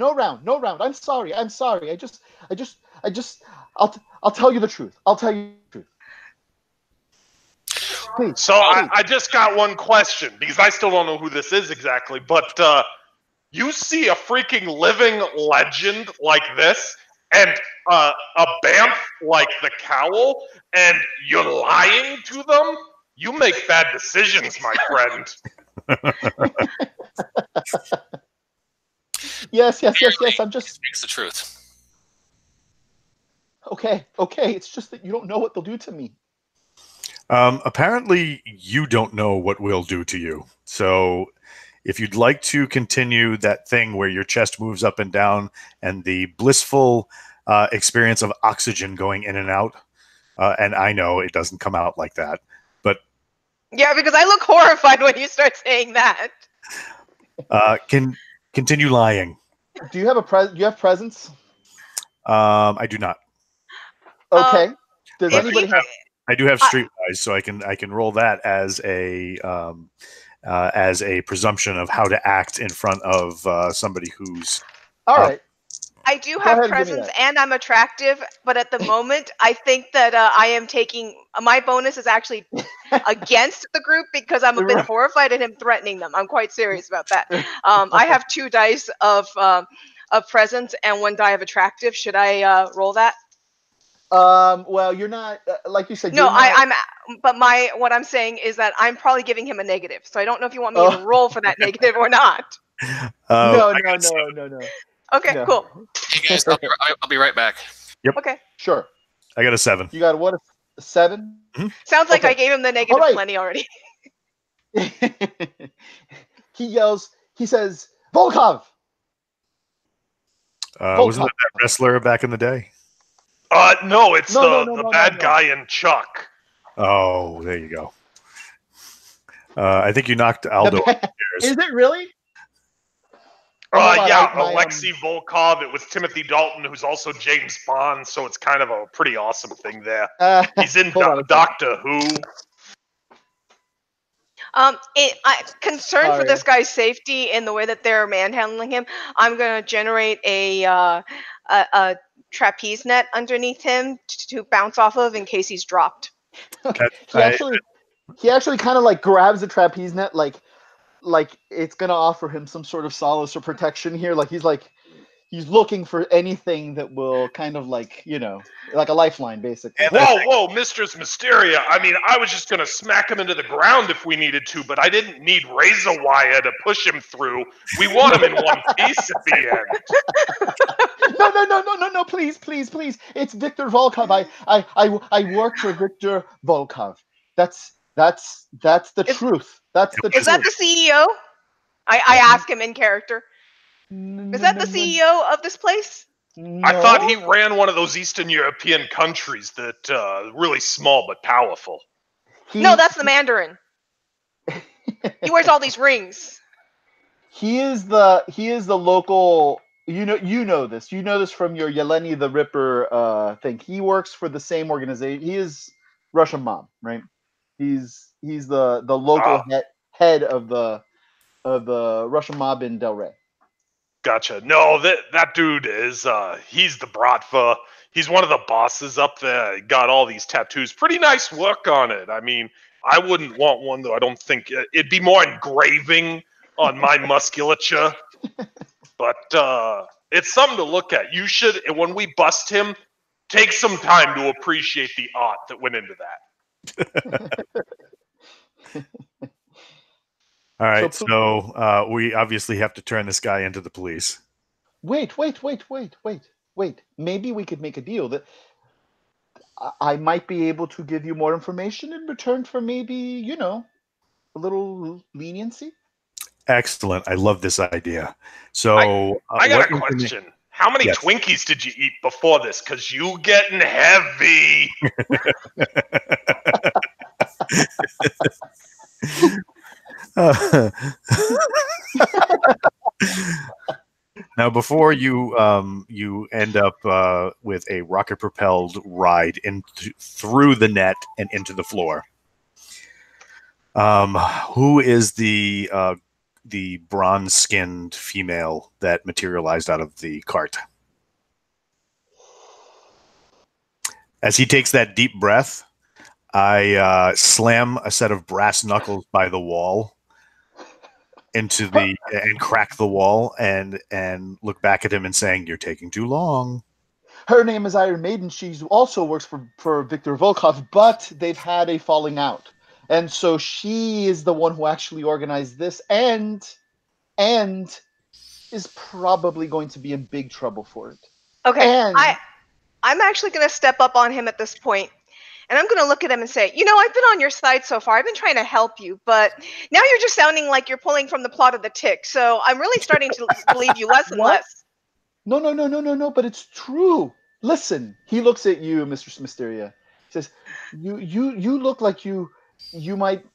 I'm sorry. I'll tell you the truth. Please. So I just got one question, because I still don't know who this is exactly, but You see a freaking living legend like this, and a bamf like the cowl, and you're lying to them? You make bad decisions, my friend. Yes. I'm just Speaks the truth. okay. It's just that you don't know what they'll do to me. Apparently, you don't know what we'll do to you. So, if you'd like to continue that thing where your chest moves up and down and the blissful experience of oxygen going in and out, and I know it doesn't come out like that, but Yeah, because I look horrified when you start saying that. can continue lying. Do you have do you have presence? I do not. Okay. Does if anybody you- have? I do have streetwise, so I can roll that as a presumption of how to act in front of somebody who's. All right. I do Go have ahead and give me presence that. and I'm attractive, but at the moment, I think that I am taking my bonus is actually against the group because I'm a bit horrified at him threatening them. I'm quite serious about that. I have 2 dice of presence and 1 die of attractive. Should I roll that? Well, you're not like you said. No, you're not, I'm. But what I'm saying is that I'm probably giving him a negative. So I don't know if you want me to roll for that negative or not. No. Okay, No. cool. Hey guys, I'll be right back. Yep. Okay. Sure. I got a 7. You got what? A 7? Sounds like Okay. I gave him the negative right. plenty already. He yells. He says, "Volkov!" Wasn't that wrestler back in the day? No, it's the No, bad guy in Chuck. Oh, there you go. I think you knocked Aldo upstairs. Is it really? Alexei Volkov. It was Timothy Dalton, who's also James Bond, so it's kind of a pretty awesome thing there. He's in Doctor Who. Concerned for this guy's safety in the way that they're manhandling him, I'm gonna generate a trapeze net underneath him to bounce off of in case he's dropped. Okay. He actually kind of like grabs the trapeze net, like it's gonna offer him some sort of solace or protection here. Like he's looking for anything that will kind of like like a lifeline, basically. Whoa, Mistress Mysteria. I mean, I was just gonna smack him into the ground if we needed to, but I didn't need razor wire to push him through. We want him in one piece at the end. No, please. It's Victor Volkov. I work for Victor Volkov. That's the truth. That's the truth. Is that the CEO? I ask him in character. Is that the CEO of this place? No. I thought he ran one of those Eastern European countries that really small but powerful. No, that's the Mandarin. He wears all these rings. He is the local. You know this. You know this from your Yeleni the Ripper thing. He works for the same organization. He is Russian mob, right? He's the local head of the Russian mob in Del Rey. Gotcha. No, that dude is he's the Bratva. He's one of the bosses up there. He got all these tattoos. Pretty nice work on it. I mean, I wouldn't want one though. I don't think it'd be more engraving on my musculature. But it's something to look at. You should, when we bust him, take some time to appreciate the art that went into that. All right, so we obviously have to turn this guy into the police. Wait. Maybe we could make a deal that I might be able to give you more information in return for maybe, a little leniency. Excellent. I love this idea. So I got a question. How many Twinkies did you eat before this? Because you getting heavy. Now, before you end up with a rocket-propelled ride through the net and into the floor, who is the bronze-skinned female that materialized out of the cart? As he takes that deep breath, I slam a set of brass knuckles by the wall into the and crack the wall and look back at him and saying, "You're taking too long." Her name is Iron Maiden. She also works for Viktor Volkov, but they've had a falling out. And so she is the one who actually organized this and is probably going to be in big trouble for it. Okay, And I'm actually going to step up on him at this point, and I'm going to look at him and say, I've been on your side so far. I've been trying to help you, but now you're just sounding like you're pulling from the plot of The Tick. So I'm really starting to believe you less and What? less. No, but it's true. Listen, he looks at you, Mr. Mysteria. He says, you look like you might,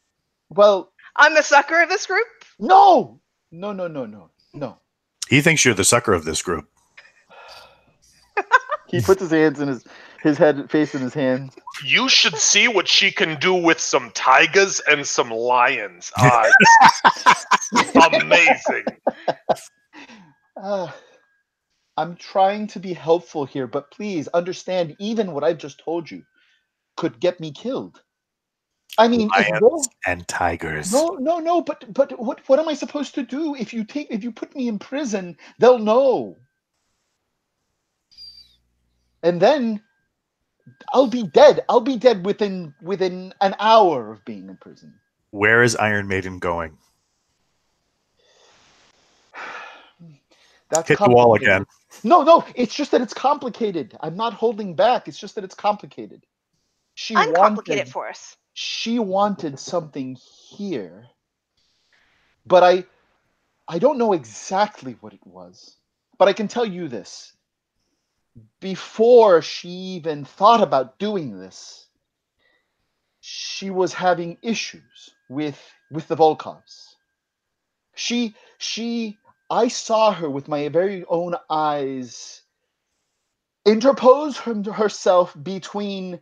well, I'm the sucker of this group? no. He thinks you're the sucker of this group. He puts his hands in his face in his hands. You should see what she can do with some tigers and some lions. Amazing. I'm trying to be helpful here, but please understand, even what I've just told you could get me killed. I mean, Lions and tigers. No, but what am I supposed to do if you put me in prison? They'll know. And then I'll be dead. I'll be dead within an hour of being in prison. Where is Iron Maiden going? That's hit the wall again. No, it's just that it's complicated. I'm not holding back. It's just that it's complicated. Uncomplicate it for us. She wanted something here, but I don't know exactly what it was. But I can tell you this. Before she even thought about doing this, she was having issues with the Volkovs. I saw her with my very own eyes interpose herself between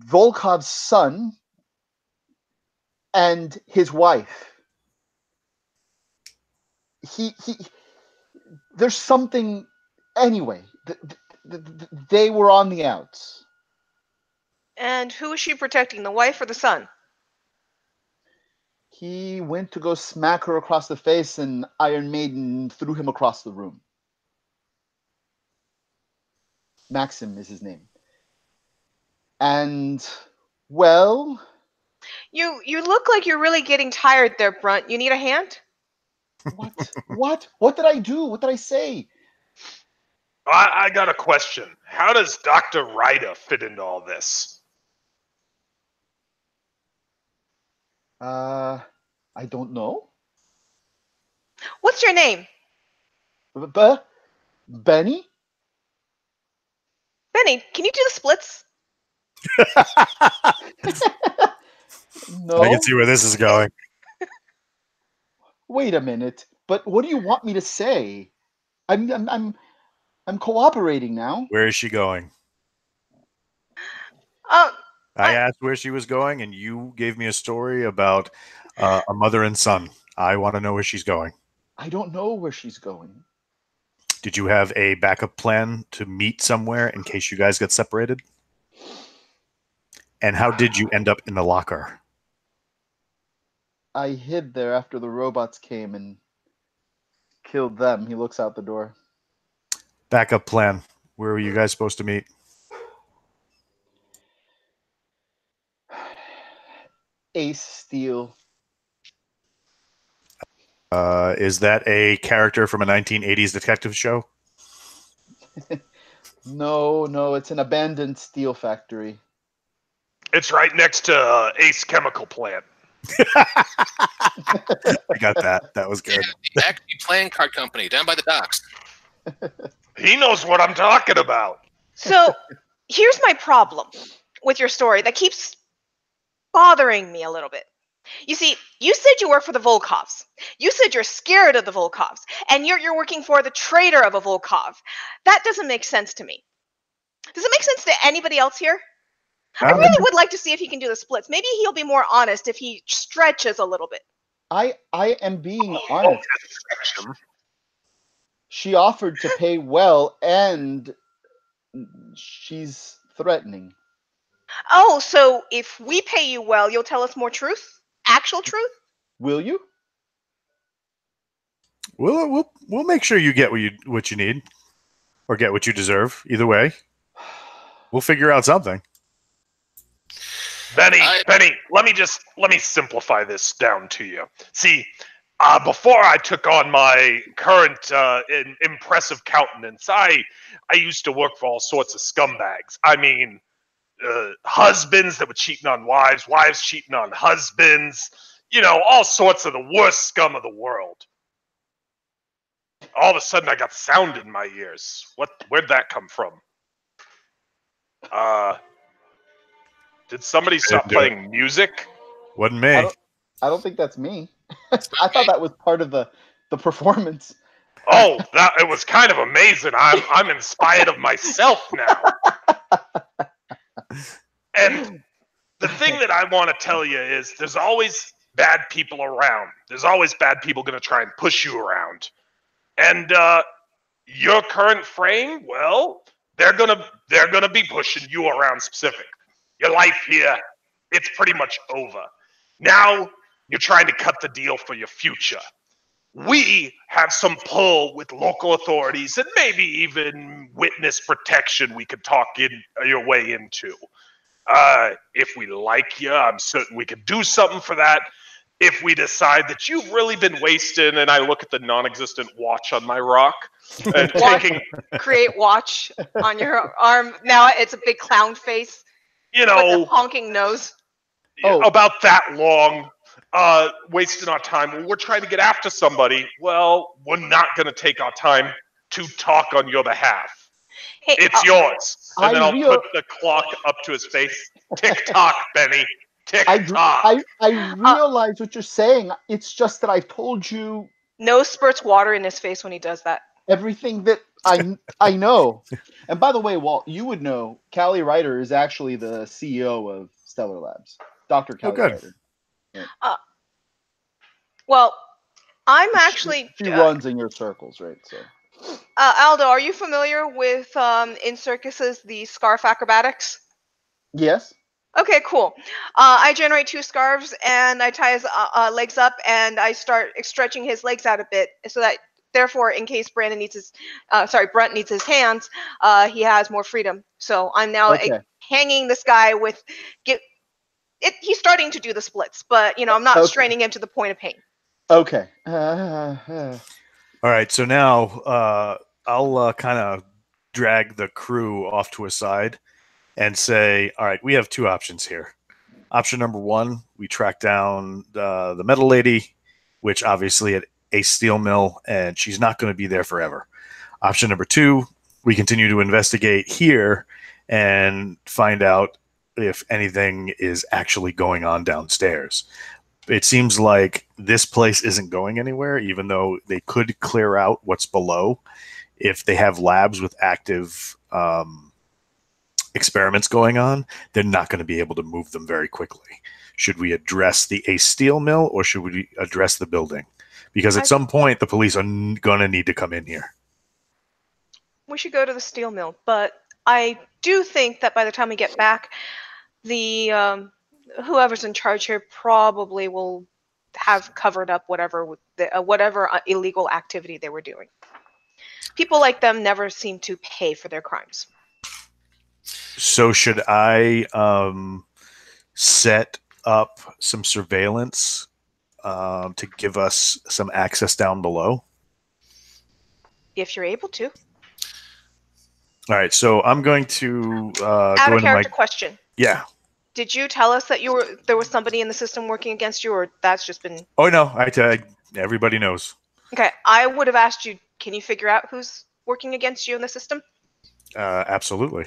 Volkov's son and his wife. There's something. Anyway, they were on the outs. And who is she protecting, the wife or the son? He went to go smack her across the face, and Iron Maiden threw him across the room. Maxim is his name. And, well... You look like you're really getting tired there, Brunt. You need a hand? What? What did I do? What did I say? I got a question. How does Dr. Ryda fit into all this? I don't know. What's your name? Benny? Benny, can you do the splits? No. I can see where this is going. Wait a minute. But what do you want me to say? I'm cooperating now. Where is she going? I asked where she was going, and you gave me a story about a mother and son. I want to know where she's going. I don't know where she's going. Did you have a backup plan to meet somewhere in case you guys got separated? And how did you end up in the locker? I hid there after the robots came and killed them. He looks out the door. Backup plan. Where were you guys supposed to meet? Ace Steel. Is that a character from a 1980s detective show? No, it's an abandoned steel factory. It's right next to Ace Chemical Plant. I got that. That was good. Yeah, the Acme Playing Card Company down by the docks. He knows what I'm talking about. So, here's my problem with your story that keeps bothering me a little bit. You see, you said you work for the Volkovs. You said you're scared of the Volkovs, and you're working for the traitor of a Volkov. That doesn't make sense to me. Does it make sense to anybody else here? I really would like to see if he can do the splits. Maybe he'll be more honest if he stretches a little bit. I am being honest. She offered to pay well, and she's threatening. Oh, so if we pay you well, you'll tell us more truth? Actual truth? Will you? We'll make sure you get what you need, or get what you deserve. Either way, we'll figure out something. Benny, let me simplify this down to you. See, before I took on my current impressive countenance, I used to work for all sorts of scumbags. I mean, husbands that were cheating on wives, wives cheating on husbands, all sorts of the worst scum of the world. All of a sudden, I got sound in my ears. Where'd that come from? Did somebody stop playing music? Wasn't me. I don't think that's me. I thought that was part of the performance. Oh, it was kind of amazing. I'm inspired of myself now. And the thing that I want to tell you is there's always bad people around. There's always bad people going to try and push you around. And your current frame, well, they're gonna be pushing you around specific. Your life here, it's pretty much over. Now you're trying to cut the deal for your future. We have some pull with local authorities and maybe even witness protection we could talk your way into. If we like you, I'm certain we could do something for that. If we decide that you've really been wasting, and I look at the non-existent watch on my rock, and create watch on your arm. Now it's a big clown face. With a honking nose. About that long, wasting our time. When we're trying to get after somebody, well, we're not going to take our time to talk on your behalf. Hey, it's yours. And then I'll put the clock up to his face. Tick-tock, Benny. Tick-tock. I realize what you're saying. It's just that I've told you... No spurts water in his face when he does that. Everything that I know. And by the way, Walt, you would know, Callie Ryder is actually the CEO of Stellar Labs. Dr. Callie Ryder. Yeah. Well, I'm actually... She runs in your circles, right? So. Aldo, are you familiar with, in circuses, the scarf acrobatics? Yes. Okay, cool. I generate 2 scarves, and I tie his legs up, and I start stretching his legs out a bit, so that, therefore, in case Brent needs his hands, he has more freedom. So I'm now hanging this guy with... he's starting to do the splits, but, I'm not straining him to the point of pain. Okay. All right, so now I'll kind of drag the crew off to a side and say, all right, we have 2 options here. Option number 1, we track down the metal lady, which obviously at a steel mill, and she's not going to be there forever. Option number 2, we continue to investigate here and find out if anything is actually going on downstairs. It seems like this place isn't going anywhere, even though they could clear out what's below. If they have labs with active experiments going on, they're not going to be able to move them very quickly. Should we address the A steel mill, or should we address the building? Because at some point, the police are going to need to come in here. We should go to the steel mill, but I do think that by the time we get back, the whoever's in charge here probably will have covered up whatever illegal activity they were doing. People like them never seem to pay for their crimes. So should I set up some surveillance to give us some access down below? If you're able to. All right, so I'm going to out of character question. Yeah. Did you tell us that there was somebody in the system working against you, or that's just been... Oh, no, everybody knows. Okay, I would have asked you, can you figure out who's working against you in the system? Absolutely.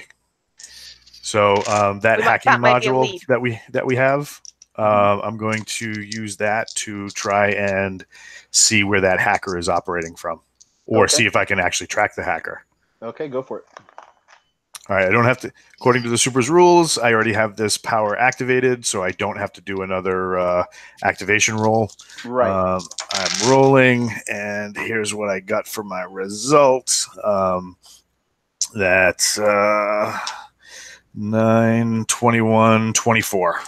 So that hacking module that we have, I'm going to use that to try and see where that hacker is operating from, or see if I can actually track the hacker. Okay, go for it. All right, I don't have to, according to the Supers rules, I already have this power activated, so I don't have to do another activation roll. Right. I'm rolling, and here's what I got for my result. That's 9, 21, 24.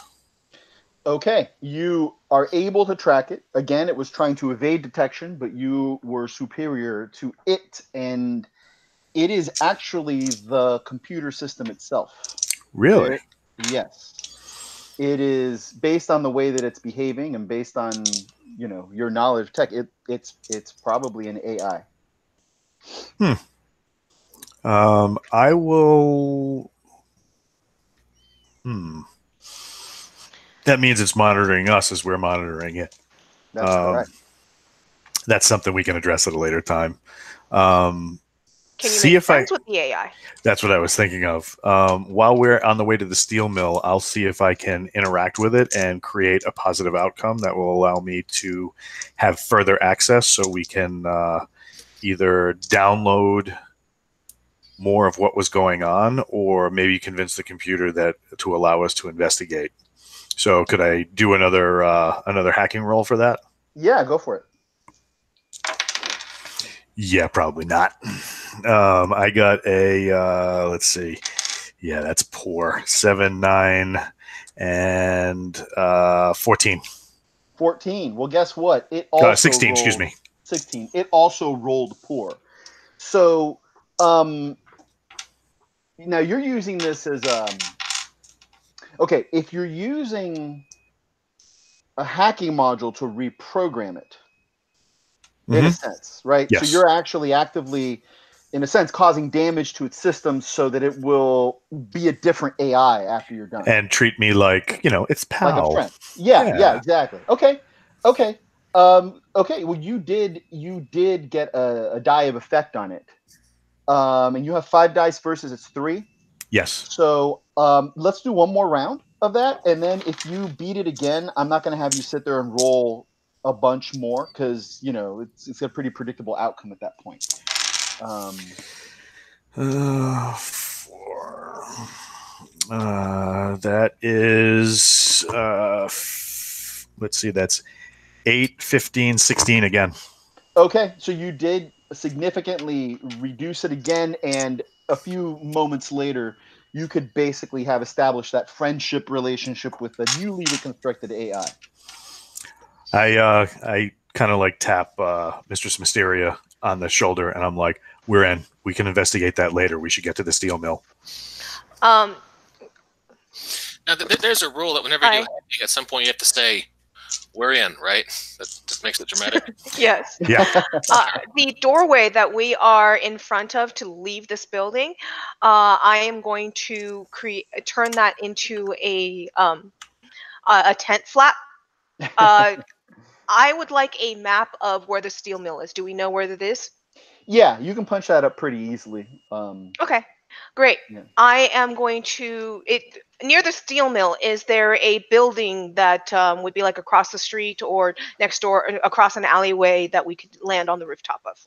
Okay, you are able to track it. Again, it was trying to evade detection, but you were superior to it, and it is actually the computer system itself. Really? Yes. It is based on the way that it's behaving and based on, your knowledge of tech. It's probably an AI. I will. That means it's monitoring us as we're monitoring it. That's correct. That's something we can address at a later time. Can you see make if friends with the AI? That's what I was thinking of. While we're on the way to the steel mill, I'll see if I can interact with it and create a positive outcome that will allow me to have further access, so we can either download more of what was going on, or maybe convince the computer that to allow us to investigate. So, could I do another hacking roll for that? Yeah, go for it. Yeah, probably not. I got a let's see. Yeah, that's poor. 7, 9, and 14. 14. Well, guess what? It also 16. rolled, Excuse me. 16. It also rolled poor. So, now you're using this as okay. If you're using a hacking module to reprogram it, in a sense, right? Yes. So you're actually actively, in a sense, causing damage to its system so that it will be a different AI after you're done. And treat me like, its pal. Like a friend. Yeah, exactly. Okay. Okay. Well, you did get a die of effect on it. And you have 5 dice versus its 3. Yes. So let's do one more round of that, and then if you beat it again, I'm not going to have you sit there and roll a bunch more, because it's a pretty predictable outcome at that point. 4. That is let's see, that's 8, 15, 16 again. Okay, so you did significantly reduce it again, and a few moments later, you could basically have established that friendship relationship with the newly reconstructed AI. I kind of like tap Mistress Mysteria on the shoulder, and I'm like, "We're in. We can investigate that later. We should get to the steel mill." Now, there's a rule that whenever you do hacking, at some point you have to say, "We're in," right? That just makes it dramatic. Yes. Yeah. The doorway that we are in front of to leave this building, I am going to turn that into a tent flap. I would like a map of where the steel mill is. Do we know where it is? Yeah, you can punch that up pretty easily. Okay, great. Yeah. I am going to near the steel mill. Is there a building that would be like across the street or next door, across an alleyway, that we could land on the rooftop of?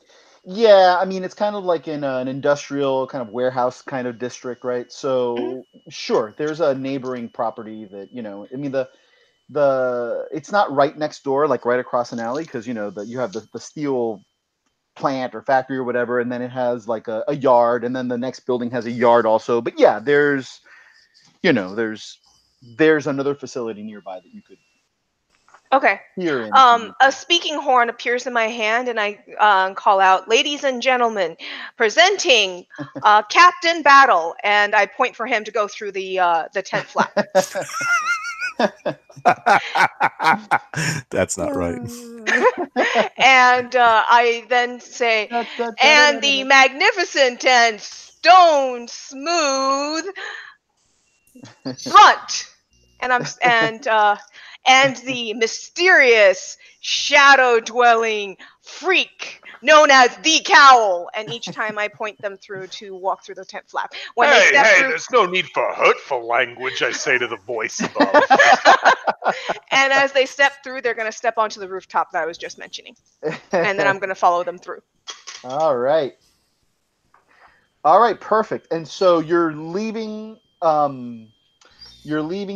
Yeah, I mean, it's kind of like in an industrial kind of warehouse kind of district, right? So sure, there's a neighboring property that, I mean, the it's not right next door, like right across an alley, because you have the steel plant or factory or whatever, and then it has like a yard, and then the next building has a yard also. But yeah, there's another facility nearby that you could Okay. hear in. A speaking horn appears in my hand, and I call out, "Ladies and gentlemen, presenting Captain Battle," and I point for him to go through the tent flap. That's not right. And I then say, "And the magnificent and stone smooth front," and the mysterious shadow dwelling freak known as the Cowl. And each time I point them through to walk through the tent flap. When they step through, there's no need for hurtful language, I say to the voice above. and as they step through, they're going to step onto the rooftop that I was just mentioning. And then I'm going to follow them through. All right, perfect. And so you're leaving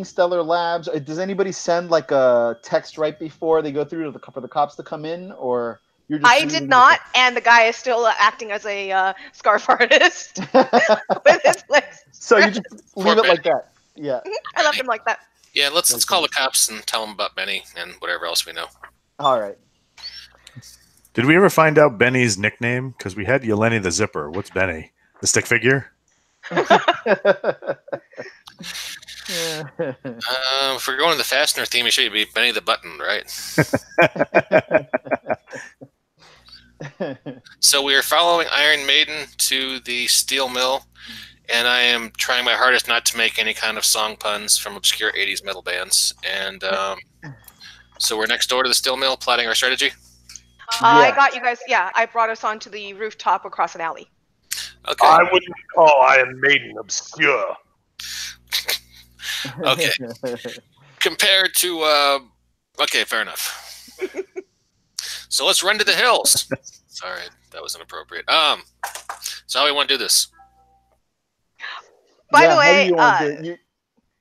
Stellar Labs. Does anybody send like a text right before they go through for the cops to come in, or you're just? I did not, and the guy is still acting as a scarf artist with his legs. So you just leave it like that. Yeah. I left him like that. Yeah, let's call the cops and tell them about Benny and whatever else we know. All right. Did we ever find out Benny's nickname? Because we had Yeleni the Zipper. What's Benny? The stick figure? If we're going to the fastener theme, it should be Benny the Button, right? So we are following Iron Maiden to the steel mill, and I am trying my hardest not to make any kind of song puns from obscure 80s metal bands. And so we're next door to the steel mill, plotting our strategy. I got you guys. Yeah, I brought us onto the rooftop across an alley. Okay. I wouldn't call Iron Maiden obscure. Okay. Compared to okay, fair enough. So let's run to the hills. Sorry, that was inappropriate. So how do we want to do this? By the way, how do you want to do it?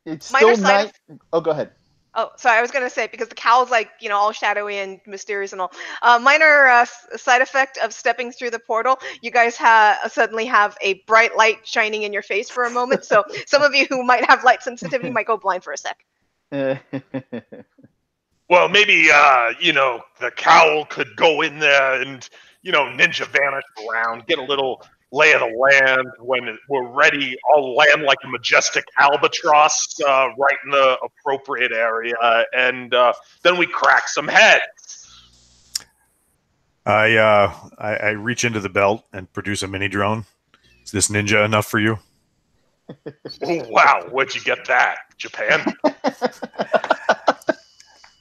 It's minor still side night. Oh, go ahead. Oh, sorry, I was gonna say, because the cowl's like, all shadowy and mysterious and all. Minor side effect of stepping through the portal, you guys suddenly have a bright light shining in your face for a moment. So some of you who might have light sensitivity might go blind for a sec. Well, maybe the cowl could go in there and ninja vanish around, get a little lay of the land. When we're ready, I'll land like a majestic albatross right in the appropriate area, and then we crack some heads. I reach into the belt and produce a mini drone. Is this ninja enough for you? Oh, wow, where'd you get that? Japan?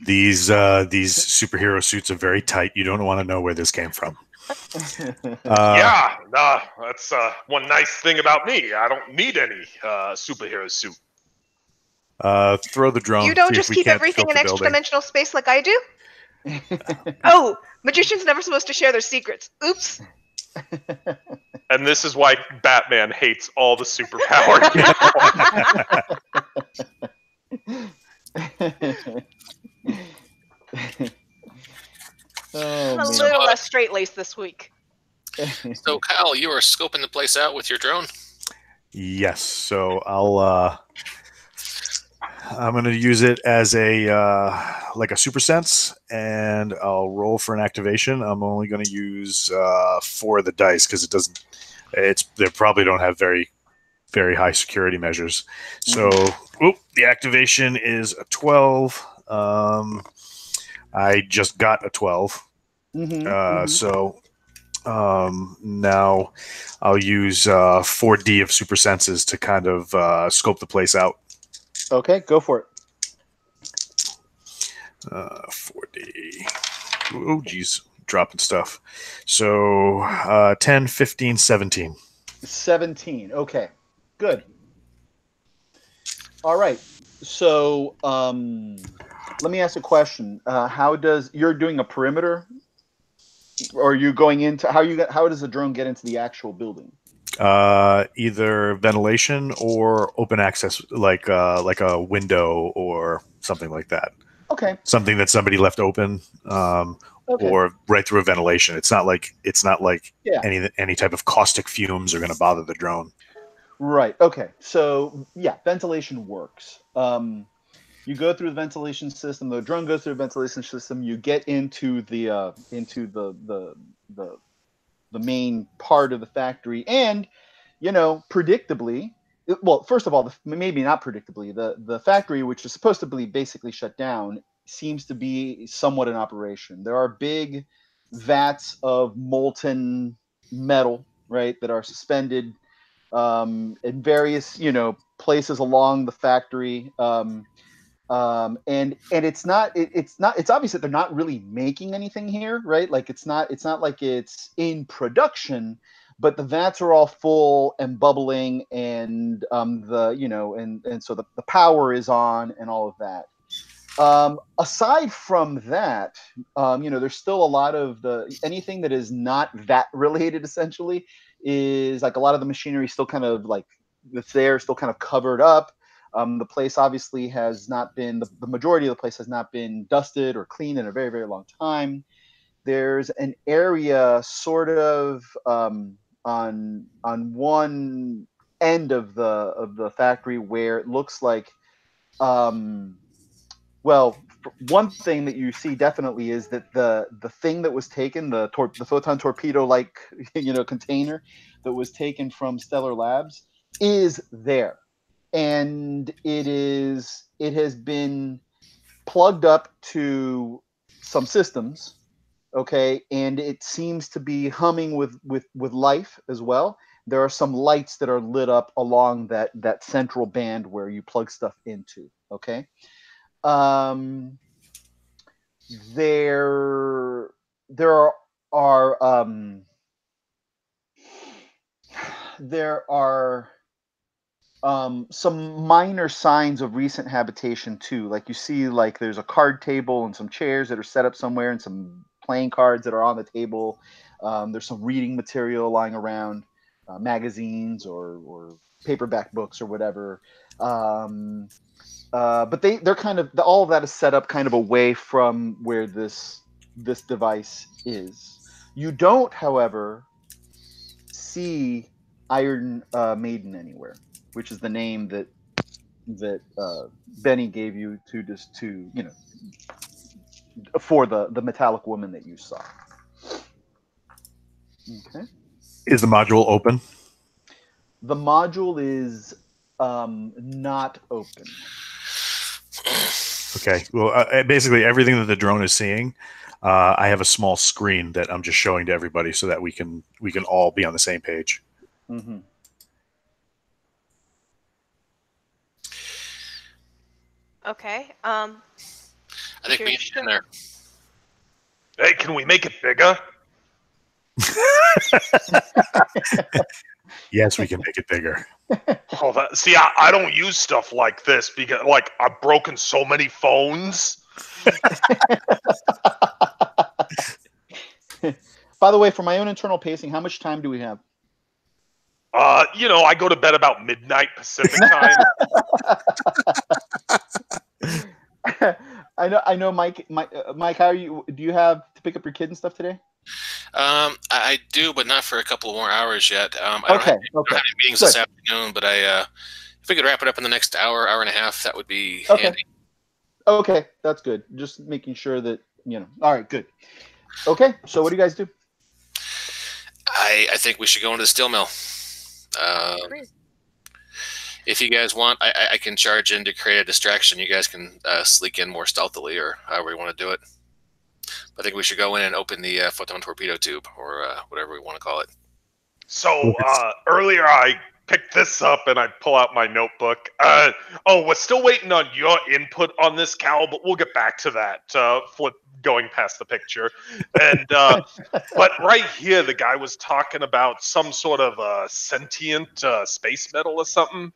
These superhero suits are very tight. You don't want to know where this came from. That's one nice thing about me. I don't need any superhero suit. Throw the drone. You don't just keep everything in extra-dimensional space like I do? Oh, magicians never supposed to share their secrets. Oops. And this is why Batman hates all the superpower I'm a little less straight-laced this week. So, Kyle, you are scoping the place out with your drone? Yes. So I'm going to use it as a like a super sense, and I'll roll for an activation. I'm only going to use 4 of the dice because they probably don't have very high security measures. So the activation is a 12. I just got a 12. So now I'll use 4D of super senses to kind of scope the place out. Okay, go for it. 4D. Oh, geez. Dropping stuff. So 10, 15, 17. 17. Okay, good. All right. So let me ask a question. You're doing a perimeter? Or are you going into how does the drone get into the actual building? Either ventilation or open access, like a window or something like that. Okay. Something that somebody left open, or right through a ventilation. It's not like any type of caustic fumes are going to bother the drone. Right. Okay. So yeah, ventilation works. You go through the ventilation system. The drone goes through the ventilation system. You get into the main part of the factory, and predictably, well, first of all, maybe not predictably, the factory, which is supposed to be basically shut down, seems to be somewhat in operation. There are big vats of molten metal, right, that are suspended in various places along the factory. And it's obvious that they're not really making anything here, right? Like it's not like it's in production, but the vats are all full and bubbling, and so the power is on and all of that. Aside from that, there's still a lot of anything that is not that related, essentially, is like a lot of the machinery still kind of like it's there, still kind of covered up. The place obviously has not been, the majority of the place has not been dusted or cleaned in a very, very long time. There's an area sort of on one end of the factory where it looks like, well, one thing that you see definitely is that the thing that was taken, the photon torpedo like container that was taken from Stellar Labs is there, and it has been plugged up to some systems, okay, and it seems to be humming with life as well. There are some lights that are lit up along that central band where you plug stuff into, okay. um there are there are some minor signs of recent habitation too. Like you see, like there's a card table and some chairs that are set up somewhere, and some playing cards that are on the table. There's some reading material lying around, magazines or paperback books or whatever. But they're kind of all of that is set up kind of away from where this device is. You don't, however, see Iron Maiden anywhere, which is the name that Benny gave you to for the metallic woman that you saw. Okay. Is the module open? The module is not open. Okay. Well, basically everything that the drone is seeing, I have a small screen that I'm just showing to everybody so that we can all be on the same page. Mm-hmm. Okay. I think we need to get in there. Hey, can we make it bigger? Yes, we can make it bigger. Oh, see, I don't use stuff like this because, like, I've broken so many phones. By the way, for my own internal pacing, how much time do we have? I go to bed about midnight Pacific time. I know, Mike. Mike, how are you? Do you have to pick up your kid and stuff today? I do, but not for a couple more hours yet. I Okay, don't have okay. any meetings Good. this afternoon, but if we could wrap it up in the next hour and a half, that would be Okay. handy. Okay, that's good. Just making sure that All right, good. Okay, so what do you guys do? I think we should go into the steel mill. If you guys want, I can charge in to create a distraction. You guys can sneak in more stealthily or however you want to do it. I think we should go in and open the photon torpedo tube or whatever we want to call it. So earlier I picked this up and I pull out my notebook. We're still waiting on your input on this, Cal, but we'll get back to that. Going past the picture. And but right here, the guy was talking about some sort of sentient space metal or something.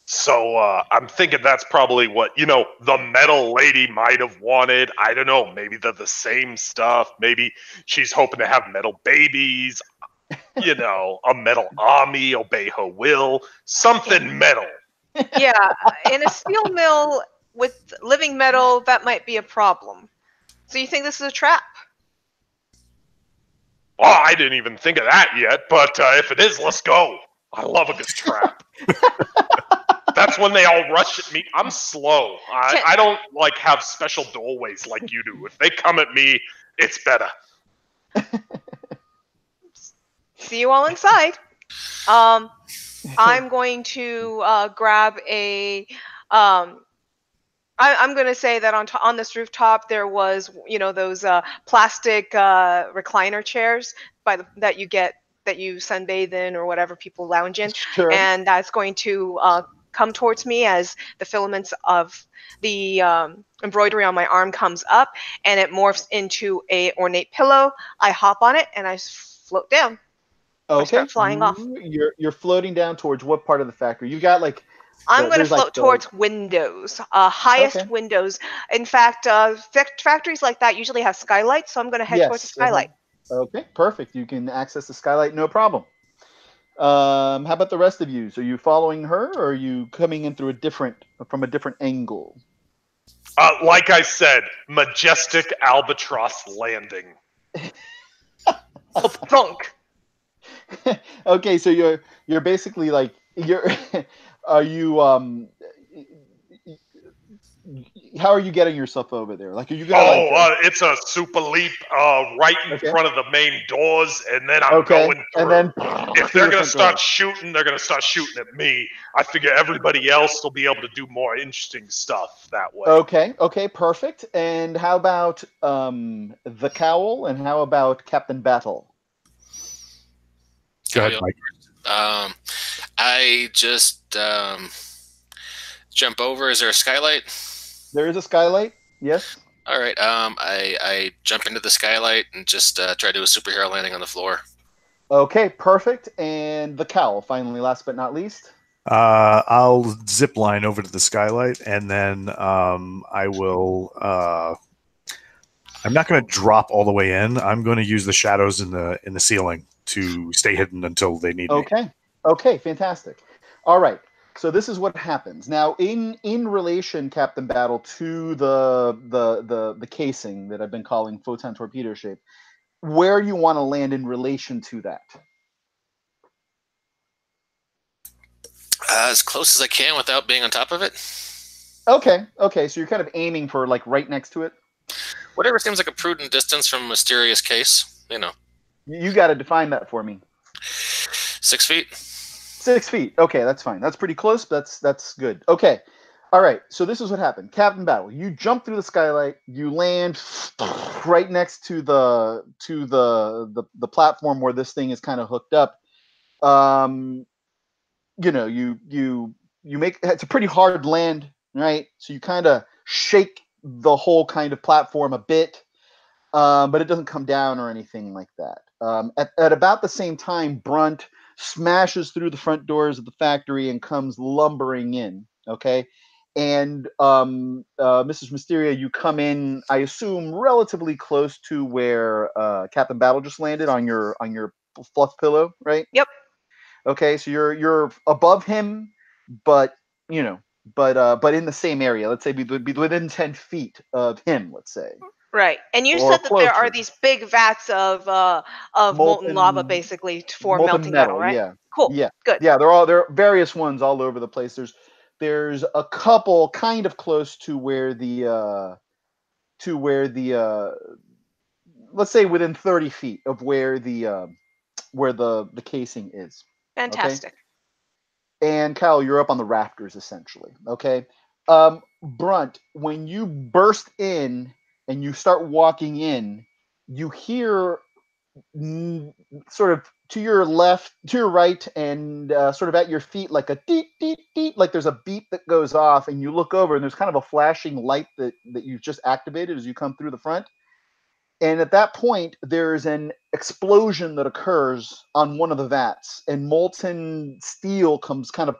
So I'm thinking that's probably what, the metal lady might have wanted. I don't know. Maybe they're the same stuff. Maybe she's hoping to have metal babies, a metal army, obey her will, something metal. Yeah, in a steel mill with living metal, that might be a problem. So you think this is a trap? Oh, I didn't even think of that yet, but if it is, let's go. I love a good trap. That's when they all rush at me. I'm slow. I don't have special doorways like you do. If they come at me, it's better. See you all inside. I'm going to grab a. I'm going to say that on this rooftop there was, those plastic recliner chairs that you sunbathe in or whatever people lounge in, Sure. and that's going to come towards me as the filaments of the embroidery on my arm comes up, and it morphs into a ornate pillow. I hop on it and I float down. Okay. I start flying off. You're floating down towards what part of the factory? You got I'm going to float towards windows, highest windows. In fact, factories like that usually have skylights, so I'm going to head towards the skylight. Okay, perfect. You can access the skylight, no problem. How about the rest of you? So are you following her, or are you coming in from a different angle? Like I said, majestic albatross landing. Thunk. Okay, so you're basically like you're are you how are you getting yourself over there? Like, are you gonna like It's a super leap right in okay, front of the main doors, and then I'm okay, going and through. then If through they're the gonna front door. start shooting, they're gonna start shooting at me. I figure everybody else will be able to do more interesting stuff that way. Okay, okay, perfect. And how about the cowl? And how about Captain Battle? Go ahead, Go. Mike. I just jump over. Is there a skylight? There is a skylight. Yes. All right. I jump into the skylight and just try to do a superhero landing on the floor. Okay, perfect. And the cowl, finally, last but not least. I'll zip line over to the skylight, and then I will. I'm not going to drop all the way in. I'm going to use the shadows in the ceiling to stay hidden until they need me. Okay. Okay, fantastic. All right. So this is what happens. Now in relation, Captain Battle, to the casing that I've been calling photon torpedo shape, where you want to land in relation to that. As close as I can without being on top of it. Okay. Okay, so you're kind of aiming for like right next to it. Whatever seems like a prudent distance from a mysterious case. You know. You got to define that for me. 6 feet. 6 feet. Okay, that's fine. That's pretty close, but that's good. Okay. All right. So this is what happened. Captain Battle, you jump through the skylight, you land right next to the platform where this thing is kind of hooked up. You know, you make it's a pretty hard land, right? So you kind of shake the whole kind of platform a bit, but it doesn't come down or anything like that. At about the same time, Brunt smashes through the front doors of the factory and comes lumbering in. Okay, and Mrs. Mysteria, you come in, I assume, relatively close to where Captain Battle just landed on your fluff pillow, right? Yep. Okay, so you're above him, but you know, but in the same area. Let's say be within 10 feet of him. Let's say, Right. And you or said that there are closer. these big vats of molten lava molten basically for molten melting metal, metal. right? Yeah, Cool. yeah, Good. yeah. There are various ones all over the place. There's a couple kind of close to where the let's say within 30 feet of where the casing is. Okay, Fantastic. and Kyle, you're up on the rafters essentially. Okay, Brunt, when you burst in and you start walking in, you hear sort of to your left, to your right, and sort of at your feet, like a deet deet deet, like there's a beep that goes off, and you look over, and there's kind of a flashing light that you've just activated as you come through the front. And at that point, there's an explosion that occurs on one of the vats, and molten steel comes kind of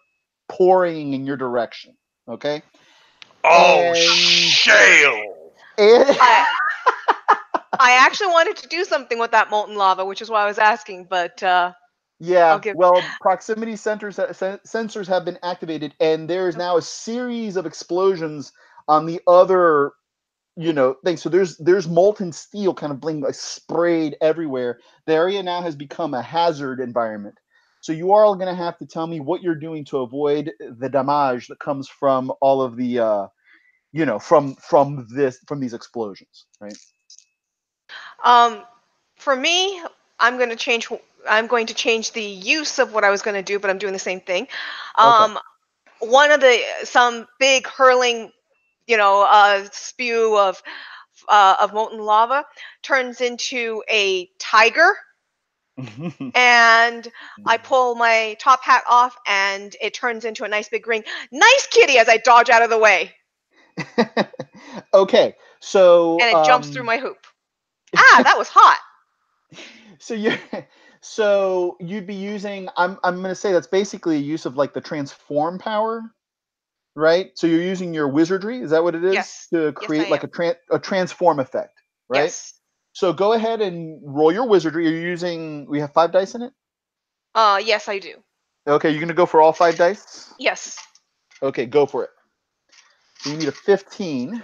pouring in your direction. Okay, Oh, and shale! and I I actually wanted to do something with that molten lava, which is why I was asking, but I'll yeah, give well, proximity sensors have been activated, and there is now a series of explosions on the other, thing. So there's molten steel kind of being like sprayed everywhere. The area now has become a hazard environment. So you are all going to have to tell me what you're doing to avoid the damage that comes from all of the, from these explosions, right? Um, for me, I'm going to change. I'm going to change the use of what I was going to do, but I'm doing the same thing. Okay. One of some big hurling, spew of molten lava turns into a tiger, and I pull my top hat off, and it turns into a nice big ring. Nice kitty, as I dodge out of the way, Okay. So and it jumps through my hoop. Ah, that was hot. so you so you'd be using, I'm going to say that's basically a use of like the transform power, right? So you're using your wizardry, is that what it is? Yes, To yes, I create like am. a transform effect, right? Yes. So go ahead and roll your wizardry. You're using, we have 5 dice in it? Yes, I do. Okay, you're going to go for all 5 dice? Yes. Okay, go for it. So you need a 15.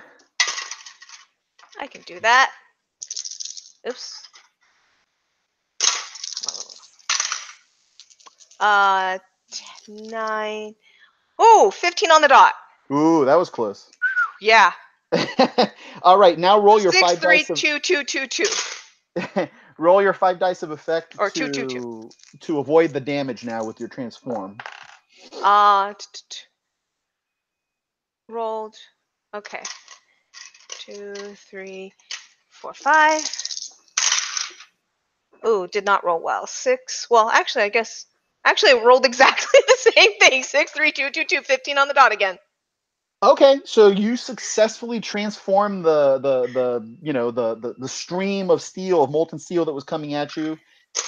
I can do that. Oops. Uh, 9. Ooh, 15 on the dot. Ooh, that was close. Yeah. All right, now roll your 6, 5 3, dice of 2, 2, 2, 2. roll your 5 dice of effect Or 2, 2, 2. to avoid the damage now with your transform. Rolled. Okay. 2, 3, 4, 5. Ooh, did not roll well. 6. Well, actually, I guess. Actually, I rolled exactly the same thing. 6, 3, 2, 2, 2. 15 on the dot again. Okay, so you successfully transform the stream of steel, of molten steel that was coming at you,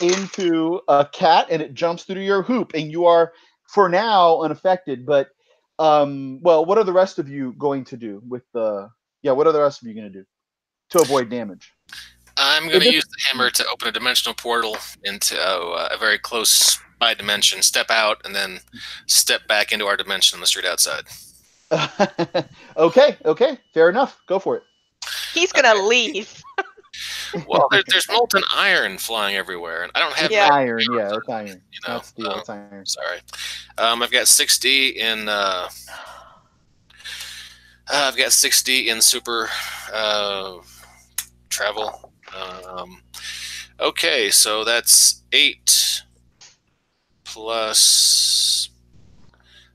into a cat, and it jumps through your hoop, and you are for now unaffected. But well, what are the rest of you going to do with the? Yeah, what are the rest of you going to do to avoid damage? I'm going to use the hammer to open a dimensional portal into a very close by dimension, step out, and then step back into our dimension on the street outside. Okay, fair enough. Go for it. He's gonna leave. Well, there's molten iron flying everywhere, and I don't have Yeah. Iron, yeah, it's iron. you know. Not steel, it's iron. Sorry, I've got 60 in. I've got 60 in super travel. Okay, so that's 8 plus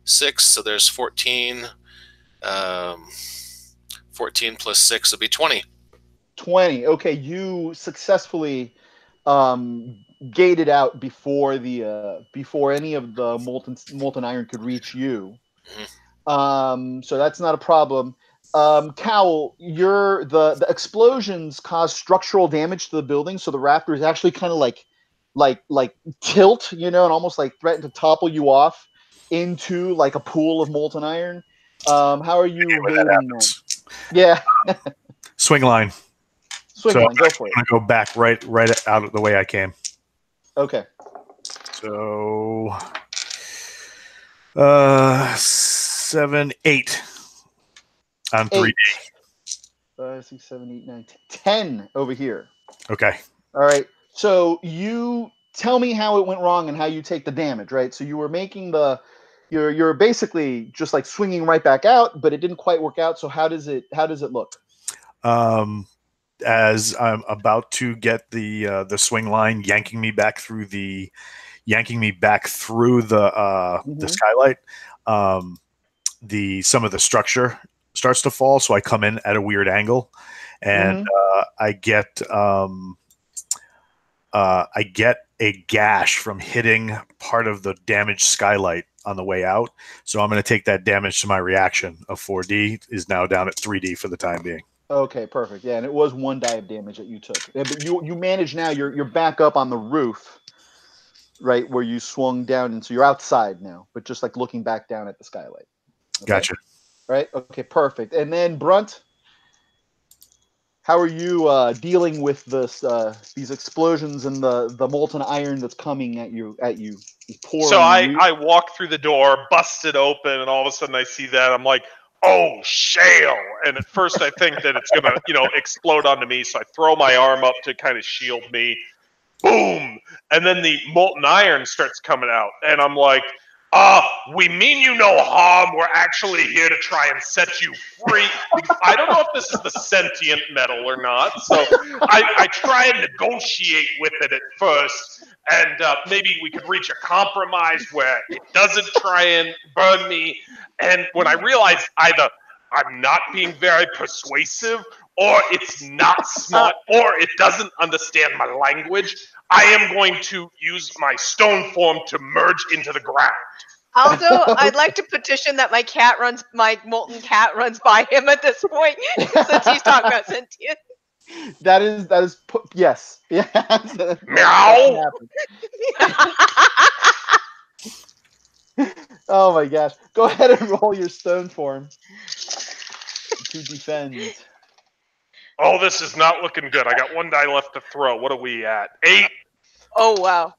6, so there's 14. 14 plus 6 would be 20. 20. Okay, you successfully gated out before any of the molten iron could reach you. So that's not a problem. Cowl, the explosions cause structural damage to the building, so the rafters actually kind of like tilt, and almost like threaten to topple you off into like a pool of molten iron. How are you evading that? Yeah. Swing line. Swing line, go for it. I'm gonna go back right out of the way I came. Okay. So 7, 8 on 3D. 5, 6, 7, 8, 9, 10 over here. Okay. All right. So you tell me how it went wrong and how you take the damage, right? So you were making you're basically just like swinging right back out, but it didn't quite work out. So how does it look? As I'm about to get the swing line yanking me back through the skylight, some of the structure starts to fall, so I come in at a weird angle, and I get a gash from hitting part of the damaged skylight on the way out. So I'm going to take that damage to my reaction of 4D is now down at 3D for the time being. Okay, perfect. Yeah, and it was 1 die of damage that you took. Yeah, but you manage now. You're back up on the roof, right where you swung down, and so you're outside now, but just like looking back down at the skylight. Okay? Gotcha. Right. Okay. Perfect. And then Brunt, how are you dealing with these explosions and the molten iron that's coming at you? Pouring. So I walk through the door, bust it open, and all of a sudden I see that. I'm like, oh, shale. And at first I think that it's going to, explode onto me. So I throw my arm up to kind of shield me. Boom. And then the molten iron starts coming out. And I'm like, we mean you no harm. We're actually here to try and set you free. I don't know if this is the sentient metal or not. So I try and negotiate with it at first. And maybe we could reach a compromise where it doesn't try and burn me. And when I realize either I'm not being very persuasive, or it's not smart, or it doesn't understand my language, I am going to use my stone form to merge into the ground. Aldo, I'd like to petition that my molten cat runs by him at this point, since he's talking about sentient. That is yes. Meow. Oh my gosh. Go ahead and roll your stone form to defend. Oh, this is not looking good. I got 1 die left to throw. What are we at? 8? Oh, wow.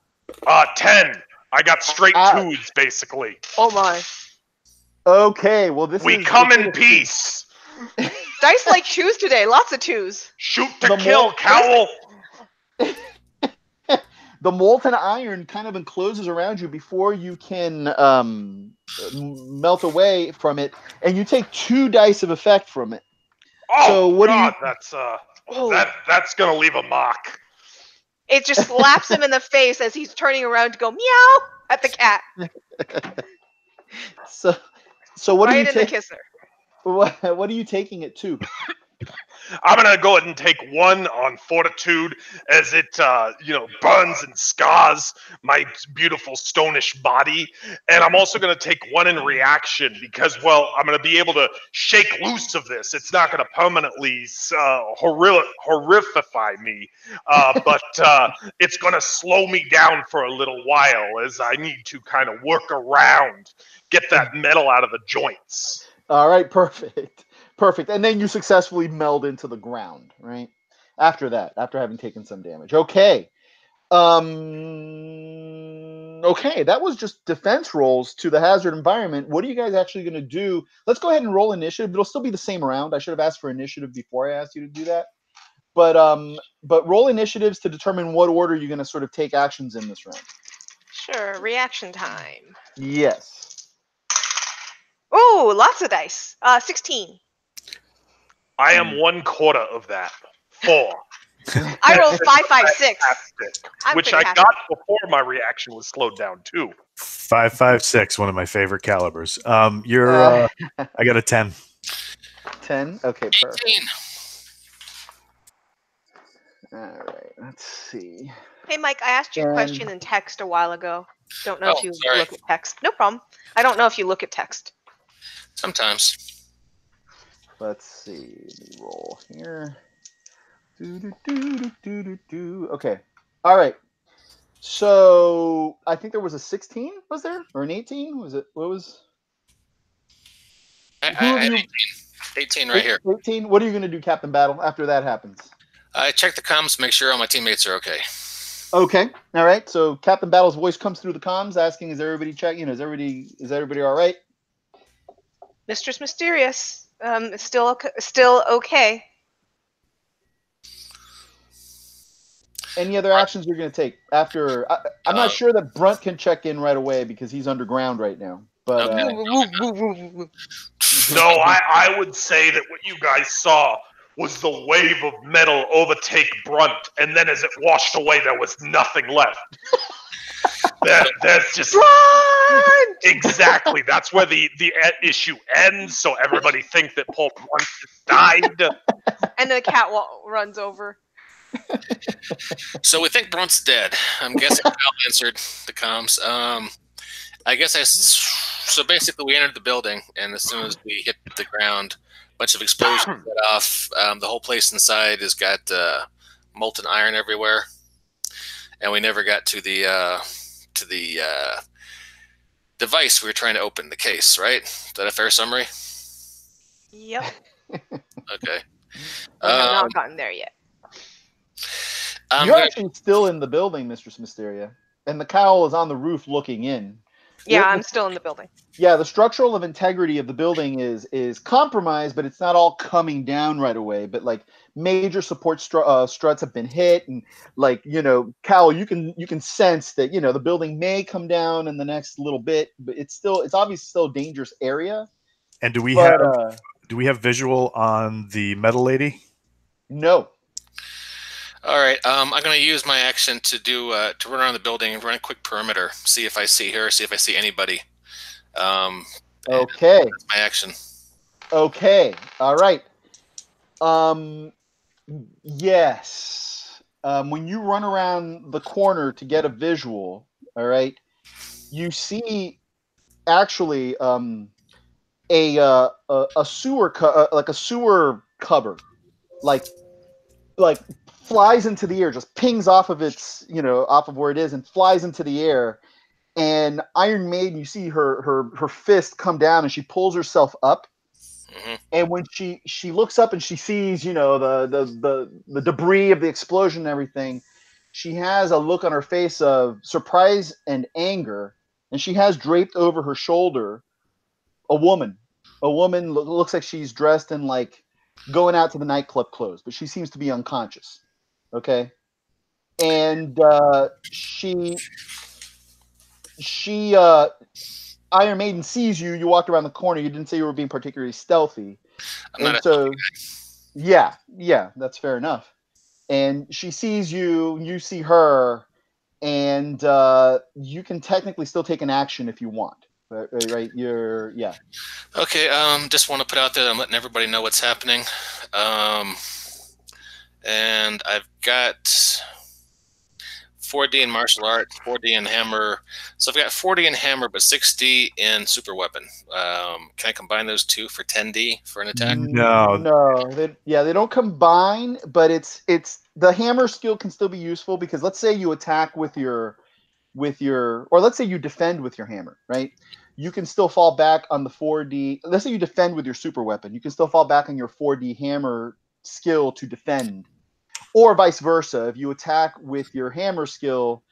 10. I got straight 2s, basically. Oh, my. Okay, well, we come in peace. Dice like 2s today. Lots of 2s. Shoot to kill, Cowl. the molten iron kind of encloses around you before you can melt away from it, and you take 2 dice of effect from it. Oh So what do God, you? that's gonna leave a mark. It just slaps him in the face as he's turning around to go meow at the cat. So what do Right you in the take? kisser. What are you taking it to? I'm gonna go ahead and take 1 on fortitude as it, burns and scars my beautiful stonish body, and I'm also gonna take 1 in reaction because, well, I'm gonna be able to shake loose of this. It's not gonna permanently horrify me, but it's gonna slow me down for a little while as I need to kind of work around, get that metal out of the joints. All right, perfect. Perfect. And then you successfully meld into the ground, right? After having taken some damage. Okay. Okay, that was just defense rolls to the hazard environment. What are you guys actually going to do? Let's go ahead and roll initiative. It'll still be the same round. I should have asked for initiative before I asked you to do that. But roll initiatives to determine what order you're going to sort of take actions in this round. Sure, reaction time. Yes. Oh, lots of dice. 16. I am 1/4 of that. 4. I rolled 5, 5, 6. I'm Which pretty I happy. got before my reaction was slowed down too. 5.56, one of my favorite calibers. I got a 10. 10. Okay, perfect. 18. All right. Let's see. Hey, Mike, I asked you a question in text a while ago. Don't know if you sorry. look at text. No problem. I don't know if you look at text. Sometimes. Let's see. Let me roll here. Okay. All right. So I think there was a 16. Was there, or an 18? Was it? What was? I Who of had you? 18 right here. 18. What are you going to do, Captain Battle, after that happens? I check the comms to make sure all my teammates are okay. Okay. All right. So Captain Battle's voice comes through the comms, asking, "Is everybody checking? Is everybody all right?" Mistress Mysterious. Still okay. Any other actions you're going to take after? I'm not sure that Brunt can check in right away because he's underground right now. But No, I would say that what you guys saw was the wave of metal overtake Brunt, and then as it washed away, there was nothing left. There's just Brunt! Exactly. That's where the issue ends. So everybody think that poor Brunt just died. And the cat runs over. So we think Brunt's dead. I'm guessing Kyle answered the comms. I guess so basically we entered the building, and as soon as we hit the ground, a bunch of explosions went off. The whole place inside has got molten iron everywhere, and we never got to the device we were trying to open, the case, right? Is that a fair summary? Yep. Okay. We have not gotten there yet. you're actually still in the building, Mistress Mysteria, and the cowl is on the roof looking in. Yeah, I'm still in the building. Yeah, the structural integrity of the building is compromised, but it's not all coming down right away. But like major support struts have been hit, and like Cal, you can sense that the building may come down in the next little bit, but it's obviously still a dangerous area. And do we have visual on the metal lady? No. All right. I'm going to use my action to run around the building and run a quick perimeter, see if I see her, see if I see anybody. Okay. That's my action. Okay. All right. Yes. When you run around the corner to get a visual, all right, you see actually a sewer like a sewer cover, like flies into the air, just pings off of its off of where it is and flies into the air. And Iron Maiden, you see her fist come down, and she pulls herself up. Mm-hmm. And when she looks up and she sees the debris of the explosion and everything, she has a look on her face of surprise and anger, and she has draped over her shoulder a woman. A woman looks like she's dressed in like going out to the nightclub clothes, but she seems to be unconscious. Okay. and she Iron Maiden sees you. You walked around the corner. You didn't say you were being particularly stealthy, I'm not and a so yeah, that's fair enough. And she sees you. You see her, and you can technically still take an action if you want. Right? You're Okay, just want to put out there I'm letting everybody know what's happening. And I've got 4D in martial arts, 4D in hammer. So I've got 4D in hammer, but 6D in super weapon. Can I combine those two for 10D for an attack? No. They don't combine, but it's the hammer skill can still be useful because let's say you attack with your or let's say you defend with your hammer, right? You can still fall back on the 4D. Let's say you defend with your super weapon. You can still fall back on your 4D hammer skill to defend. Or vice versa. If you attack with your hammer skill,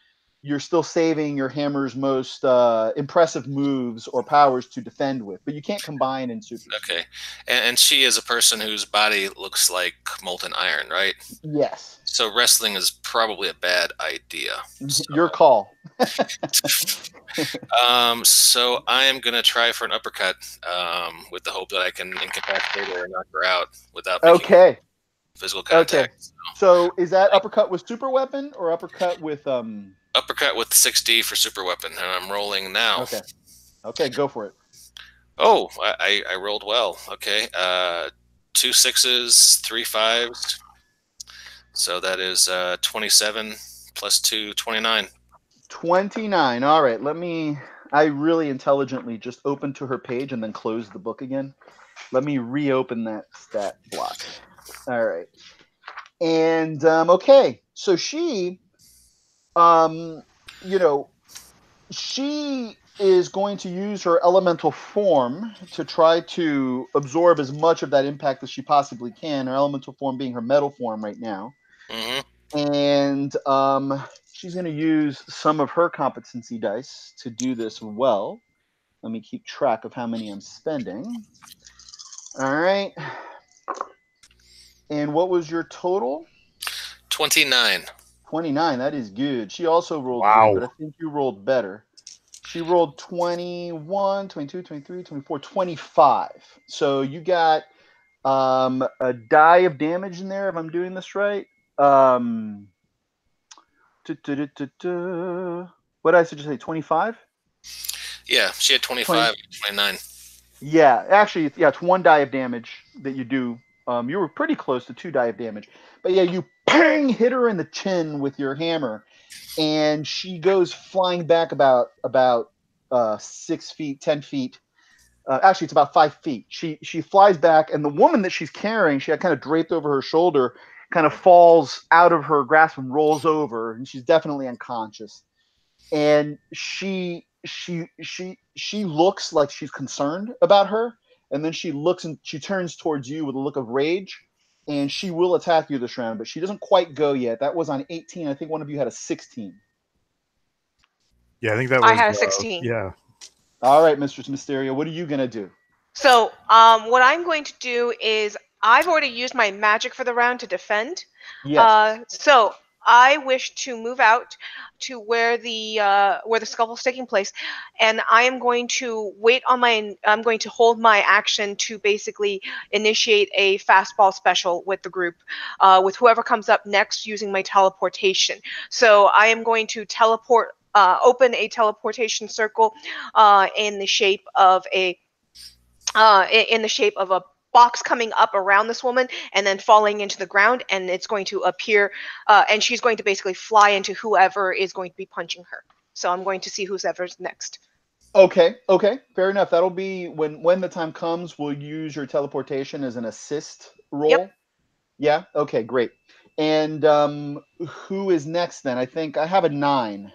you're still saving your hammer's most impressive moves or powers to defend with. But you can't combine in super. Okay. And she is a person whose body looks like molten iron, right? Yes. So wrestling is probably a bad idea. So, your call. So I am going to try for an uppercut with the hope that I can incapacitate her or knock her out without making physical contact. Okay. So is that uppercut with super weapon or uppercut with Uppercut with 6D for super weapon, and I'm rolling now. Okay, go for it. Oh, I rolled well. Okay, 2 6s, 3 5s. So that is 27 plus 2, 29. 29. All right, I really intelligently just opened to her page and then closed the book again. Let me reopen that stat block. All right. And okay, so she she is going to use her elemental form to try to absorb as much of that impact as she possibly can. Her elemental form being her metal form right now. Mm-hmm. And she's going to use some of her competency dice to do this well. Let me keep track of how many I'm spending. All right. And what was your total? 29. 29. That is good. She also rolled Wow. good, but I think you rolled better. She rolled 21, 22, 23, 24, 25. So you got a die of damage in there, if I'm doing this right. What did I suggest? Say 25? Yeah, she had 25, 29. Yeah, actually, it's 1 die of damage that you do. You were pretty close to 2 die of damage. But yeah, you bang, hit her in the chin with your hammer, and she goes flying back about 6 feet, 10 feet. Actually, it's about 5 feet. She flies back, and the woman that she's carrying, she had kind of draped over her shoulder, kind of falls out of her grasp and rolls over, and she's definitely unconscious. And she looks like she's concerned about her, and then she looks and she turns towards you with a look of rage, and she will attack you this round, but she doesn't quite go yet. That was on 18. I think one of you had a 16. Yeah, I think that was. I had a 16. Yeah. All right, Mistress Mysterio, what are you gonna do? So, what I'm going to do is I've already used my magic for the round to defend. Yes. So I wish to move out to where the scuffle is taking place, and I am going to wait on I'm going to hold my action to basically initiate a fastball special with the group, with whoever comes up next using my teleportation. So I am going to teleport, open a teleportation circle, in the shape of a box coming up around this woman and then falling into the ground, and it's going to appear, and she's going to basically fly into whoever is going to be punching her. So I'm going to see who's ever's next. Okay, fair enough. That'll be when the time comes. We'll use your teleportation as an assist roll. Yep. Yeah. Okay. Great. And who is next then? I think I have a 9.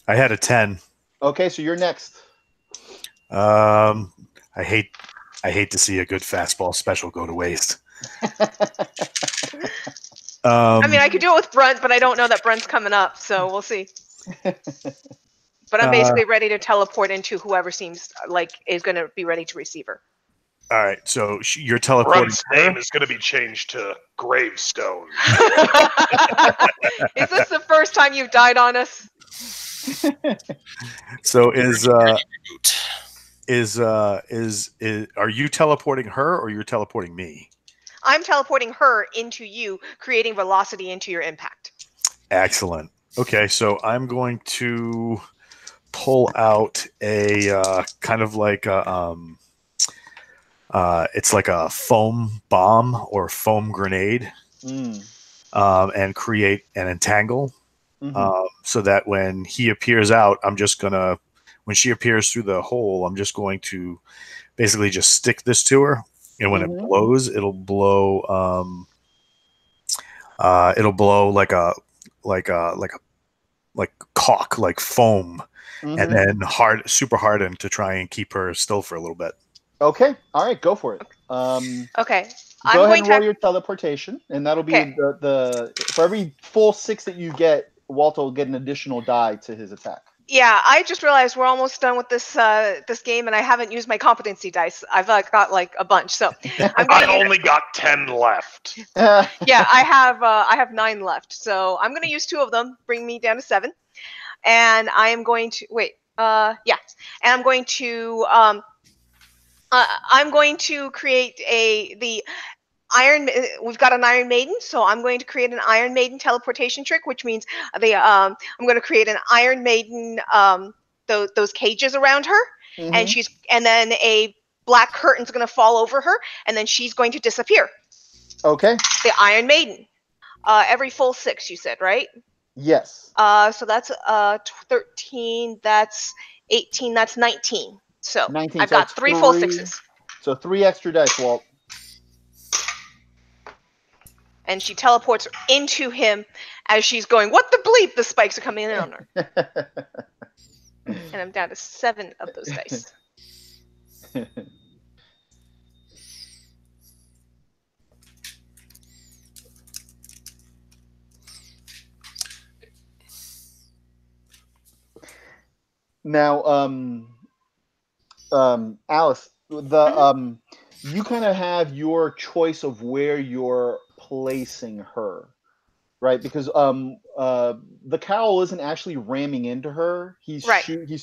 I had a 10. Okay, so you're next. I hate to see a good fastball special go to waste. I mean, I could do it with Brunt, but I don't know that Brunt's coming up, so we'll see. But I'm basically ready to teleport into whoever seems like is going to be ready to receive her. All right, so you're teleporting. Brunt's name is going to be changed to Gravestone. Is this the first time you've died on us? So are you teleporting her or you're teleporting me? I'm teleporting her into you, creating velocity into your impact. Excellent. Okay, so I'm going to pull out a kind of like a it's like a foam bomb or foam grenade, and create an entangle. So that when he appears out, when she appears through the hole, I'm just going to basically just stick this to her, and when it blows, it'll blow like caulk, like foam, and then super hardened to try and keep her still for a little bit. Okay, all right, go for it. Okay. Go ahead and roll your teleportation, and that'll be the for every full 6 that you get, Walter will get an additional die to his attack. Yeah, I just realized we're almost done with this this game, and I haven't used my competency dice. I've got like a bunch, so I only got 10 left. Yeah, I have 9 left, so I'm going to use 2 of them, bring me down to 7, and I am going to and I'm going to create the Iron. We've got an Iron Maiden, so I'm going to create an Iron Maiden teleportation trick, which means I'm going to create an Iron Maiden those cages around her, and then a black curtain's going to fall over her, and then she's going to disappear. Okay. The Iron Maiden. Every full 6, you said, right? Yes. So that's 13. That's 18. That's 19. So 19, I've so got that's 3 full 6s. So 3 extra dice, Walt. And she teleports into him as she's going, what the bleep? The spikes are coming in on her. And I'm down to 7 of those dice. Now, Alice, you kind of have your choice of where you're placing her, right? Because the cowl isn't actually ramming into her. He's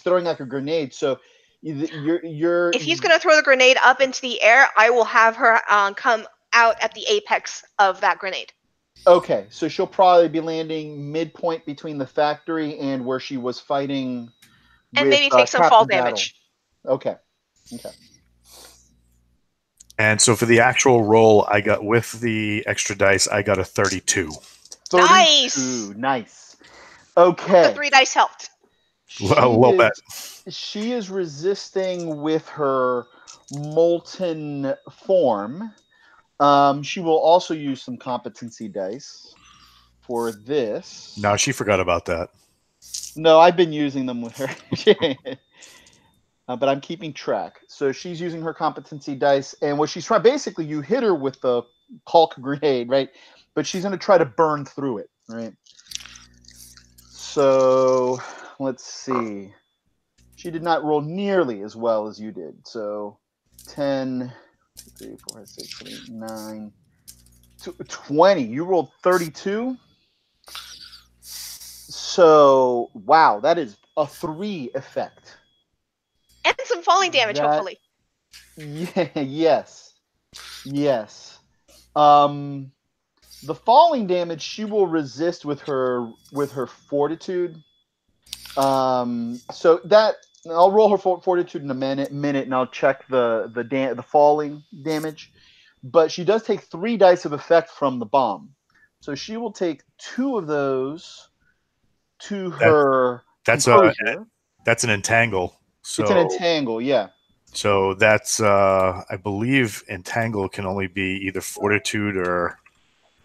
throwing like a grenade. So you're if he's going to throw the grenade up into the air, I will have her come out at the apex of that grenade. Okay, so she'll probably be landing midpoint between the factory and where she was fighting. And maybe take some fall damage. Okay. And so for the actual roll, I got with the extra dice, I got a 32. 32. Nice. Okay. The 3 dice helped. A little bit. She is resisting with her molten form. She will also use some competency dice for this. No, she forgot about that. No, I've been using them with her. But I'm keeping track. So she's using her competency dice, and what she's trying, basically, you hit her with the caulk grenade, right? But she's going to try to burn through it, right? So let's see. She did not roll nearly as well as you did. So 10, 2, 3, 4, 5, 6, 7, 8, 9, 20. You rolled 32. So, wow, that is a 3 effect. And some falling damage, hopefully. Yeah, yes. The falling damage she will resist with her fortitude. So that I'll roll her fortitude in a minute, and I'll check the falling damage. But she does take 3 dice of effect from the bomb, so she will take 2 of those to her. That's an entangle. So, it's an entangle, yeah. So that's I believe entangle can only be either fortitude or.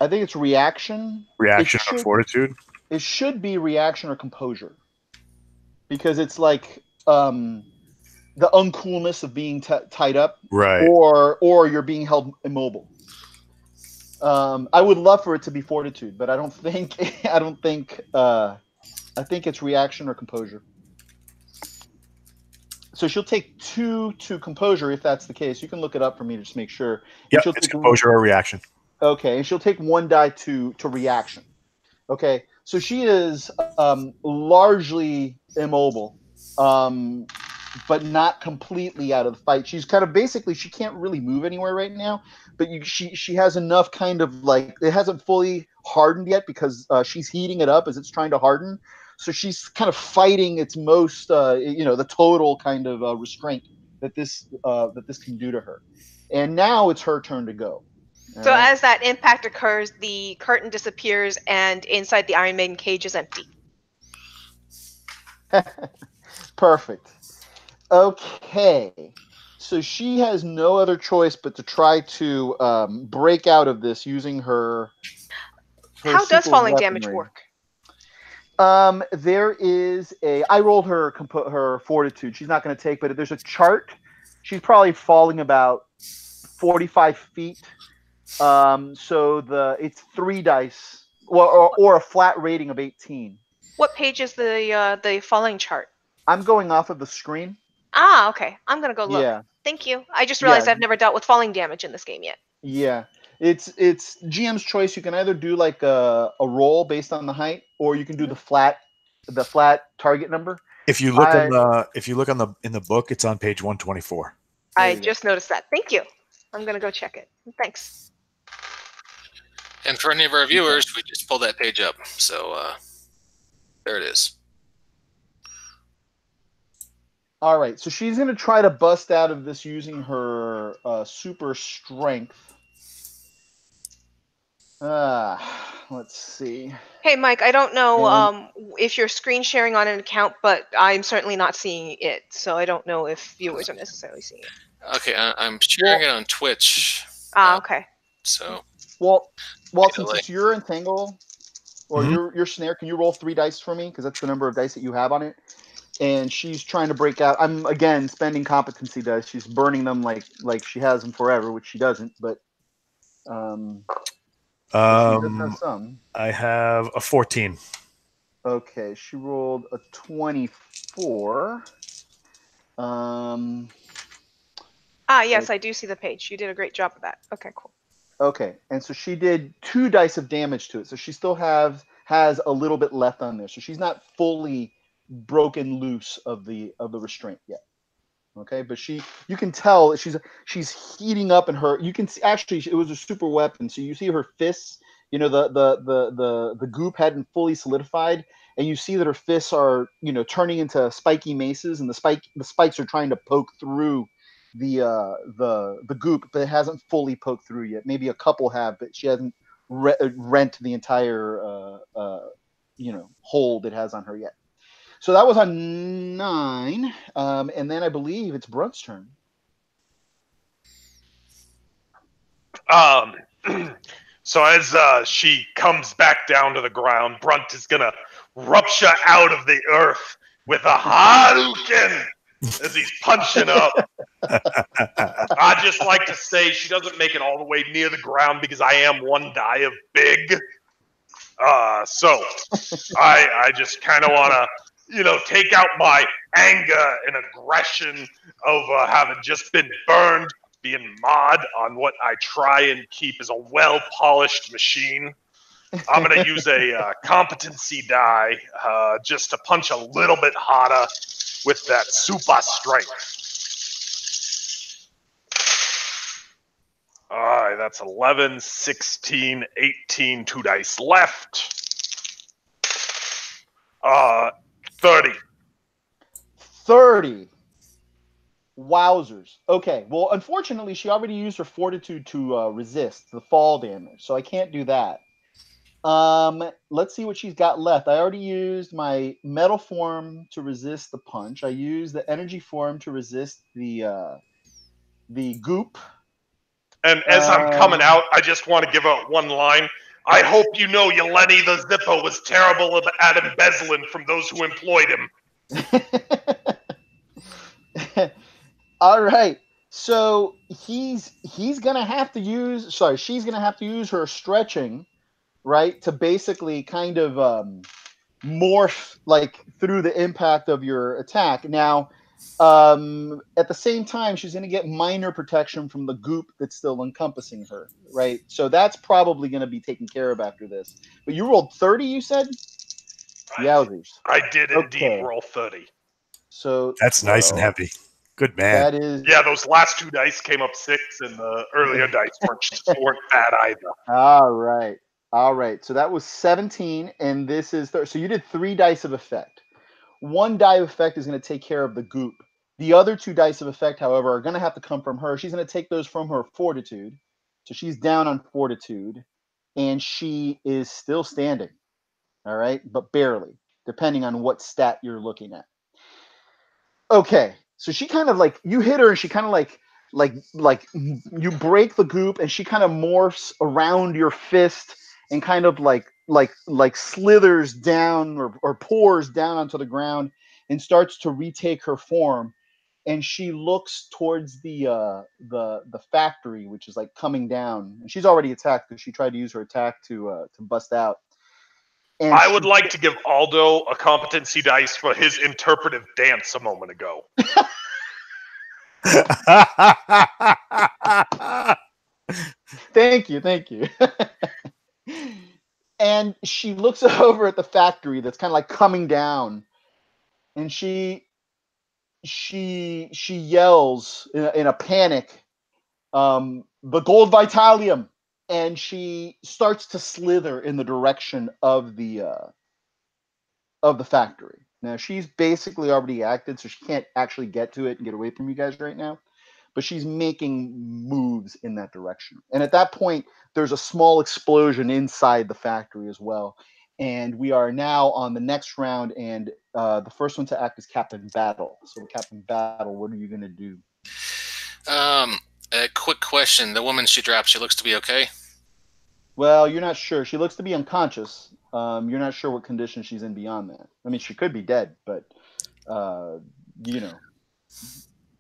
I think it's reaction. Reaction or fortitude. It should be reaction or composure, because it's like the uncoolness of being tied up, right? Or you're being held immobile. I would love for it to be fortitude, but I don't think. I think it's reaction or composure. So she'll take 2 to composure if that's the case. You can look it up for me to just make sure. Yeah, she'll it's take composure or reaction. Okay, and she'll take 1 die to reaction. Okay, so she is largely immobile, but not completely out of the fight. She's kind of basically she can't really move anywhere right now, but she has enough kind of like it hasn't fully hardened yet because she's heating it up as it's trying to harden. So she's kind of fighting its most the total kind of restraint that this can do to her. And now it's her turn to go. All So right. as that impact occurs, the curtain disappears, and inside the Iron Maiden cage is empty. Perfect. Okay. So she has no other choice but to try to break out of this using her How does super falling damage weaponry. work? There is I rolled her fortitude. She's not going to take, but there's a chart. She's probably falling about 45 feet. So it's 3 dice, or a flat rating of 18. What page is the falling chart? I'm going off of the screen. Ah, okay. I'm gonna go look. Yeah. Thank you. I just Yeah. realized I've never dealt with falling damage in this game yet. Yeah, it's GM's choice. You can either do like a roll based on the height, or you can do the flat target number. If you look in the book, it's on page 124. I just noticed that. Thank you. I'm gonna go check it. Thanks. And for any of our viewers, we just pulled that page up. So there it is. All right, so she's going to try to bust out of this using her super strength. Let's see. Hey, Mike, I don't know if you're screen sharing on an account, but I'm certainly not seeing it, so I don't know if viewers are necessarily seeing it. Okay, I'm sharing it on Twitch. Okay. So. Well, since it's your entangle or your snare, can you roll 3 dice for me? Because that's the number of dice that you have on it. And she's trying to break out. I'm again spending competency dice. She's burning them like she has them forever, which she doesn't. But she does have some. I have a 14. Okay, she rolled a 24. Yes, I do see the page. You did a great job of that. Okay, cool. Okay, and so she did 2 dice of damage to it. So she still has a little bit left on there. So she's not fully broken loose of the restraint yet. Okay, but you can tell she's heating up in her. You can see actually it was a super weapon. So you see her fists. You know the goop hadn't fully solidified, and you see that her fists are turning into spiky maces, and the spikes are trying to poke through the goop, but it hasn't fully poked through yet. Maybe a couple have, but she hasn't rent the entire hold it has on her yet. So that was on 9, and then I believe it's Brunt's turn. So as she comes back down to the ground, Brunt is gonna rupture out of the earth with a Hadouken as he's punching up. I just like to say she doesn't make it all the way near the ground because I am 1 die of big. So I just kind of want to, take out my anger and aggression of having just been burned, being mod on what I try and keep as a well-polished machine. I'm going to use a competency die just to punch a little bit harder with that super strength. All right, that's 11, 16, 18, 2 dice left. 30. 30. Wowzers. Okay, well, unfortunately, she already used her fortitude to resist the fall damage, so I can't do that. Let's see what she's got left. I already used my metal form to resist the punch. I used the energy form to resist the goop. And as I'm coming out, I just want to give out one line. I hope you know Yeleni the Zippo was terrible at embezzling from those who employed him. All right. So she's gonna have to use her stretching, right, to basically kind of morph like through the impact of your attack. Now, At the same time, she's going to get minor protection from the goop that's still encompassing her, right? So that's probably going to be taken care of after this. But you rolled 30, you said? Yowzers. I did indeed Okay. roll 30. So That's nice and 12. heavy. Good man. That is Yeah, those last two dice came up 6, and the earlier dice weren't bad either. all right. All right. So that was 17, and this is so you did 3 dice of effect. 1 die of effect is going to take care of the goop. The other 2 dice of effect, however, are going to have to come from her. She's going to take those from her fortitude. So she's down on fortitude, and she is still standing. All right, but barely, depending on what stat you're looking at. Okay, so she kind of like you hit her, and she kind of like you break the goop, and she kind of morphs around your fist and kind of like slithers down or pours down onto the ground and starts to retake her form. And she looks towards the factory, which is like coming down. And she's already attacked because she tried to use her attack to bust out. And I would like to give Aldo a competency dice for his interpretive dance a moment ago. Thank you. And she looks over at the factory that's kind of like coming down, and she yells in a panic, "The gold vitalium!" And she starts to slither in the direction of the factory. Now she's basically already acted, so she can't actually get to it and get away from you guys right now. But she's making moves in that direction. And at that point, there's a small explosion inside the factory as well. And we are now on the next round, and the first one to act is Captain Battle. So, Captain Battle, what are you going to do? A quick question. The woman she dropped, she looks to be okay? Well, you're not sure. She looks to be unconscious. You're not sure what condition she's in beyond that. I mean, she could be dead, but you know.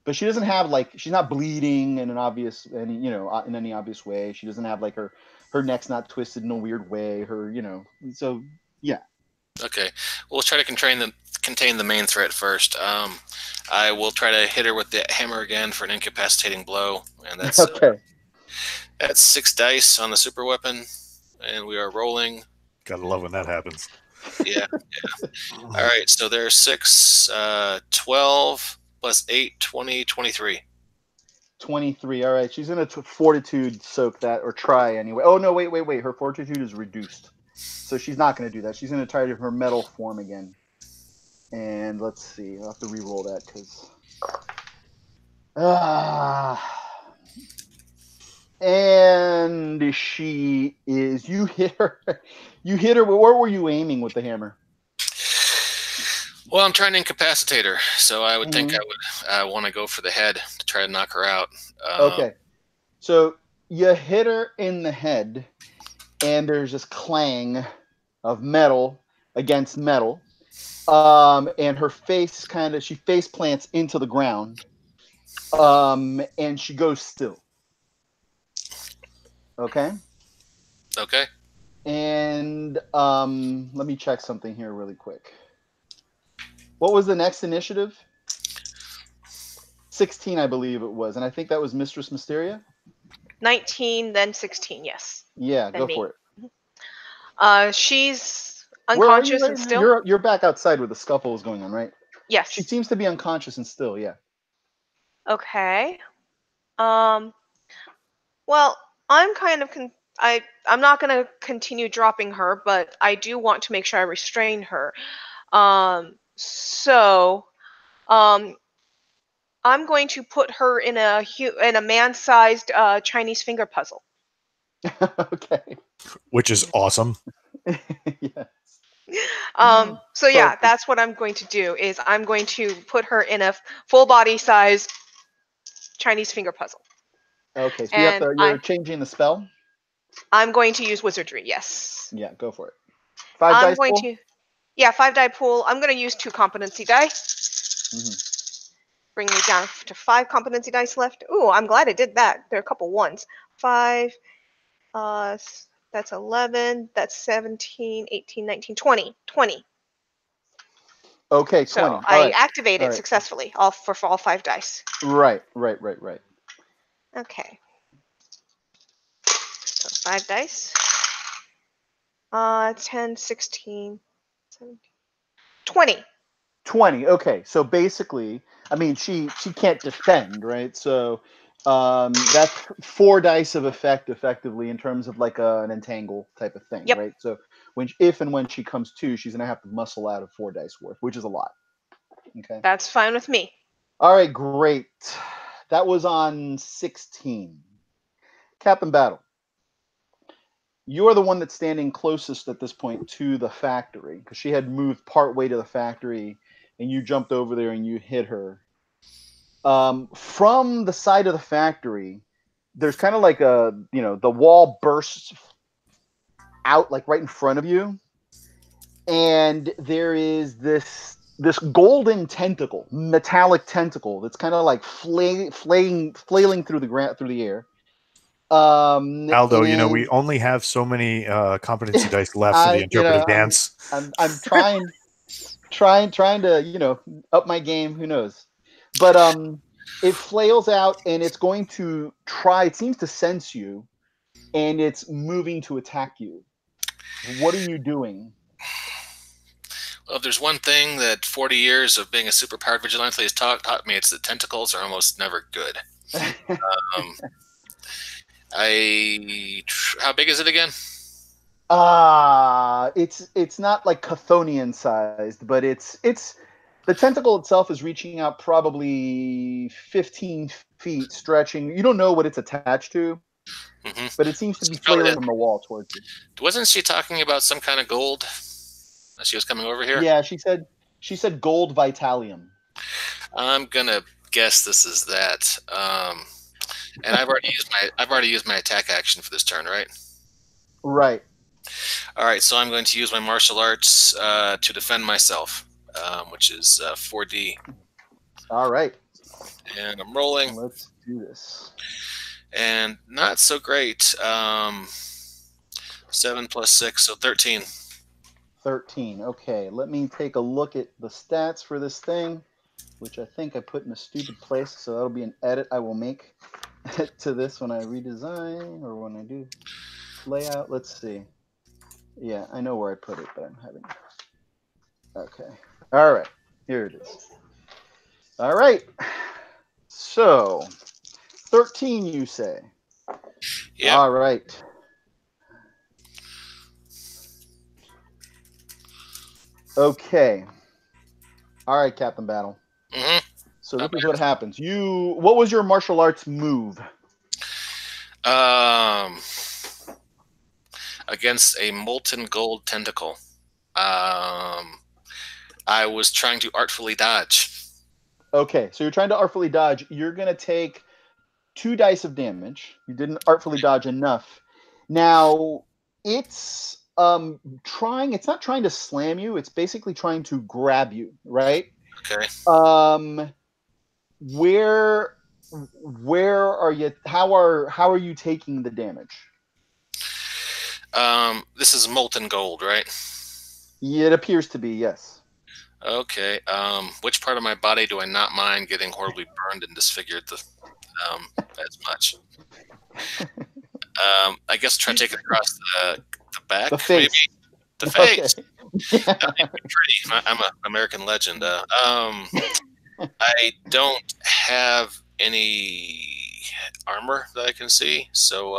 But she doesn't have she's not bleeding in an obvious in any obvious way. She doesn't have her neck's not twisted in a weird way. So yeah. Okay, we'll try to contain the main threat first. I will try to hit her with the hammer again for an incapacitating blow, and that's okay. That's 6 dice on the super weapon, and we are rolling. Gotta love when that happens. Yeah. All right, so there's 6, 12 plus 8, 20, 23. 23. All right, she's gonna fortitude soak that or try anyway. Oh no, wait. Her fortitude is reduced, so she's not gonna do that. She's gonna try to her metal form again. And let's see. I'll have to re-roll that because. And she is. You hit her. Where were you aiming with the hammer? Well, I'm trying to incapacitate her, so I would think I would want to go for the head to try to knock her out. Okay. So you hit her in the head, and there's this clang of metal against metal. And her face she face plants into the ground. And she goes still. Okay. Okay. And let me check something here really quick. What was the next initiative? 16, I believe it was, and I think that was Mistress Mysteria. 19, then 16. Yes. Yeah, then go me. for it. She's unconscious and still. You're back outside where the scuffle is going on, right? Yes. She seems to be unconscious and still. Yeah. Okay. Well, I'm kind of I'm not going to continue dropping her, but I do want to make sure I restrain her. So I'm going to put her in a man-sized Chinese finger puzzle. Okay. Which is awesome. Yes. So yeah, that's what I'm going to do. Is I'm going to put her in a full body size Chinese finger puzzle. Okay, so you're changing the spell? I'm going to use wizardry, yes. Yeah, go for it. 5 dice pool? 5 die pool. I'm going to use 2 competency die. Bring me down to 5 competency dice left. Ooh, I'm glad I did that. There are a couple ones. 5, that's 11, that's 17, 18, 19, 20. 20. Okay, 20. So All I right. activate All it right. successfully, all for all 5 dice. Right. Okay. So 5 dice. 10, 16, 17, 20. 20. Okay, so basically, I mean, she can't defend, right? So that's 4 dice of effect, effectively, in terms of like an entangle type of thing, Yep. right? So if and when she comes to, she's gonna have to muscle out of 4 dice worth, which is a lot. Okay. That's fine with me. All right, great. That was on 16. Captain Battle. You're the one that's standing closest at this point to the factory, because she had moved part way to the factory, and you jumped over there and you hit her. From the side of the factory, there's kind of like the wall bursts out like right in front of you, and there is this golden tentacle, metallic tentacle that's kind of like flailing through the air. Aldo, we And only have so many competency dice left for the I, interpretive dance. I'm trying to up my game. Who knows? But it flails out and it's going to try. It seems to sense you, and it's moving to attack you. What are you doing? Well, if there's one thing that 40 years of being a superpowered vigilante has taught me, it's that tentacles are almost never good. How big is it again? It's not like Chthonian sized, but it's the tentacle itself is reaching out probably 15 feet, stretching. You don't know what it's attached to, but it seems to be flailing from the wall towards you. Wasn't she talking about some kind of gold as she was coming over here? Yeah, she said gold vitalium. I'm gonna guess this is that. And I've already used my attack action for this turn, right? Right. All right, so I'm going to use my martial arts to defend myself, which is 4D. All right. And I'm rolling. Let's do this. And not so great. 7 plus 6, so 13. 13. Okay, let me take a look at the stats for this thing, which I think I put in a stupid place, so that'll be an edit I will make to this when I redesign or when I do layout. Let's see. Yeah, I know where I put it, but I'm having... Okay. All right. Here it is. All right. So, 13, you say? Yeah. All right. Okay. All right, Captain Battle. Mm-hmm. So this is what happens. What was your martial arts move? Against a molten gold tentacle. I was trying to artfully dodge. Okay, so you're trying to artfully dodge. You're going to take 2 dice of damage. You didn't artfully dodge enough. Now, it's it's not trying to slam you. It's basically trying to grab you, right? Okay. Where are you? How are you taking the damage? This is molten gold, right? It appears to be, yes. Okay. Which part of my body do I not mind getting horribly burned and disfigured as much? I guess try to take it across the back, the face. maybe the face. Okay. Yeah. Pretty. I'm an American legend. I don't have any armor that I can see, so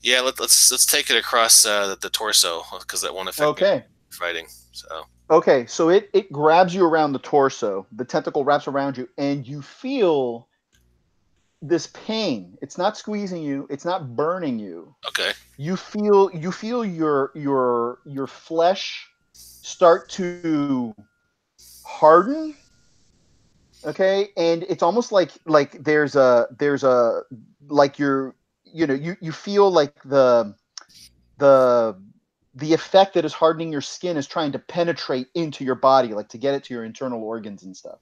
yeah, let's take it across the torso because that won't affect me fighting. Okay, so it grabs you around the torso. The tentacle wraps around you, and you feel this pain. It's not squeezing you. It's not burning you. Okay. You feel your flesh start to harden. Okay, and it's almost like there's a like you feel like the effect that is hardening your skin is trying to penetrate into your body, like to get it to your internal organs and stuff.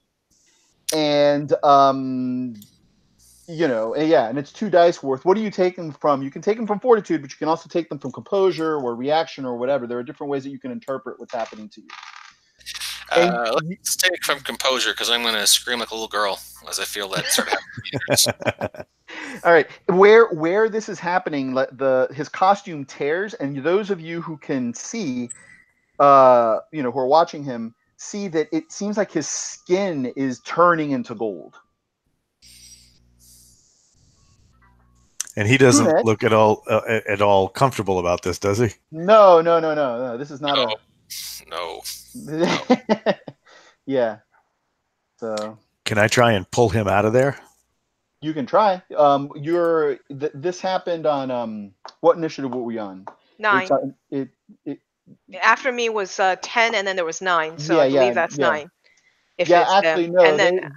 And and it's 2 dice worth. What do you take them from? You can take them from fortitude, but you can also take them from composure or reaction or whatever. There are different ways that you can interpret what's happening to you. Let's take from composure, because I'm going to scream like a little girl as I feel that start happening. All right, where this is happening, his costume tears, and those of you who can see, who are watching him, see that it seems like his skin is turning into gold. And he doesn't look at all comfortable about this, does he? No. This is not No. Yeah. So. Can I try and pull him out of there? You can try. This happened on what initiative were we on? 9. After me was 10, and then there was 9. So I believe that's 9. Actually, no. And then.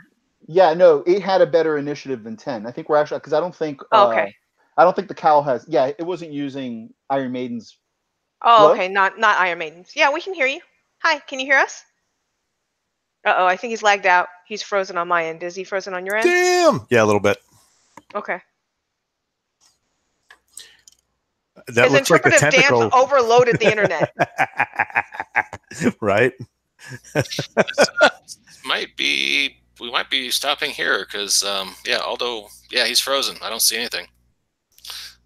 No, it had a better initiative than 10. I think we're actually, because I don't think. Okay. I don't think the cowl has. Yeah, it wasn't using Iron Maiden's. Oh, okay. Not Iron Maiden's. Yeah, we can hear you. Hi, can you hear us? Uh-oh, I think he's lagged out. He's frozen on my end. Is he frozen on your end? Damn! Yeah, a little bit. Okay. That His looks like the interpretive tentacle dance overloaded the internet. Right? We might be stopping here because, Aldo, he's frozen. I don't see anything.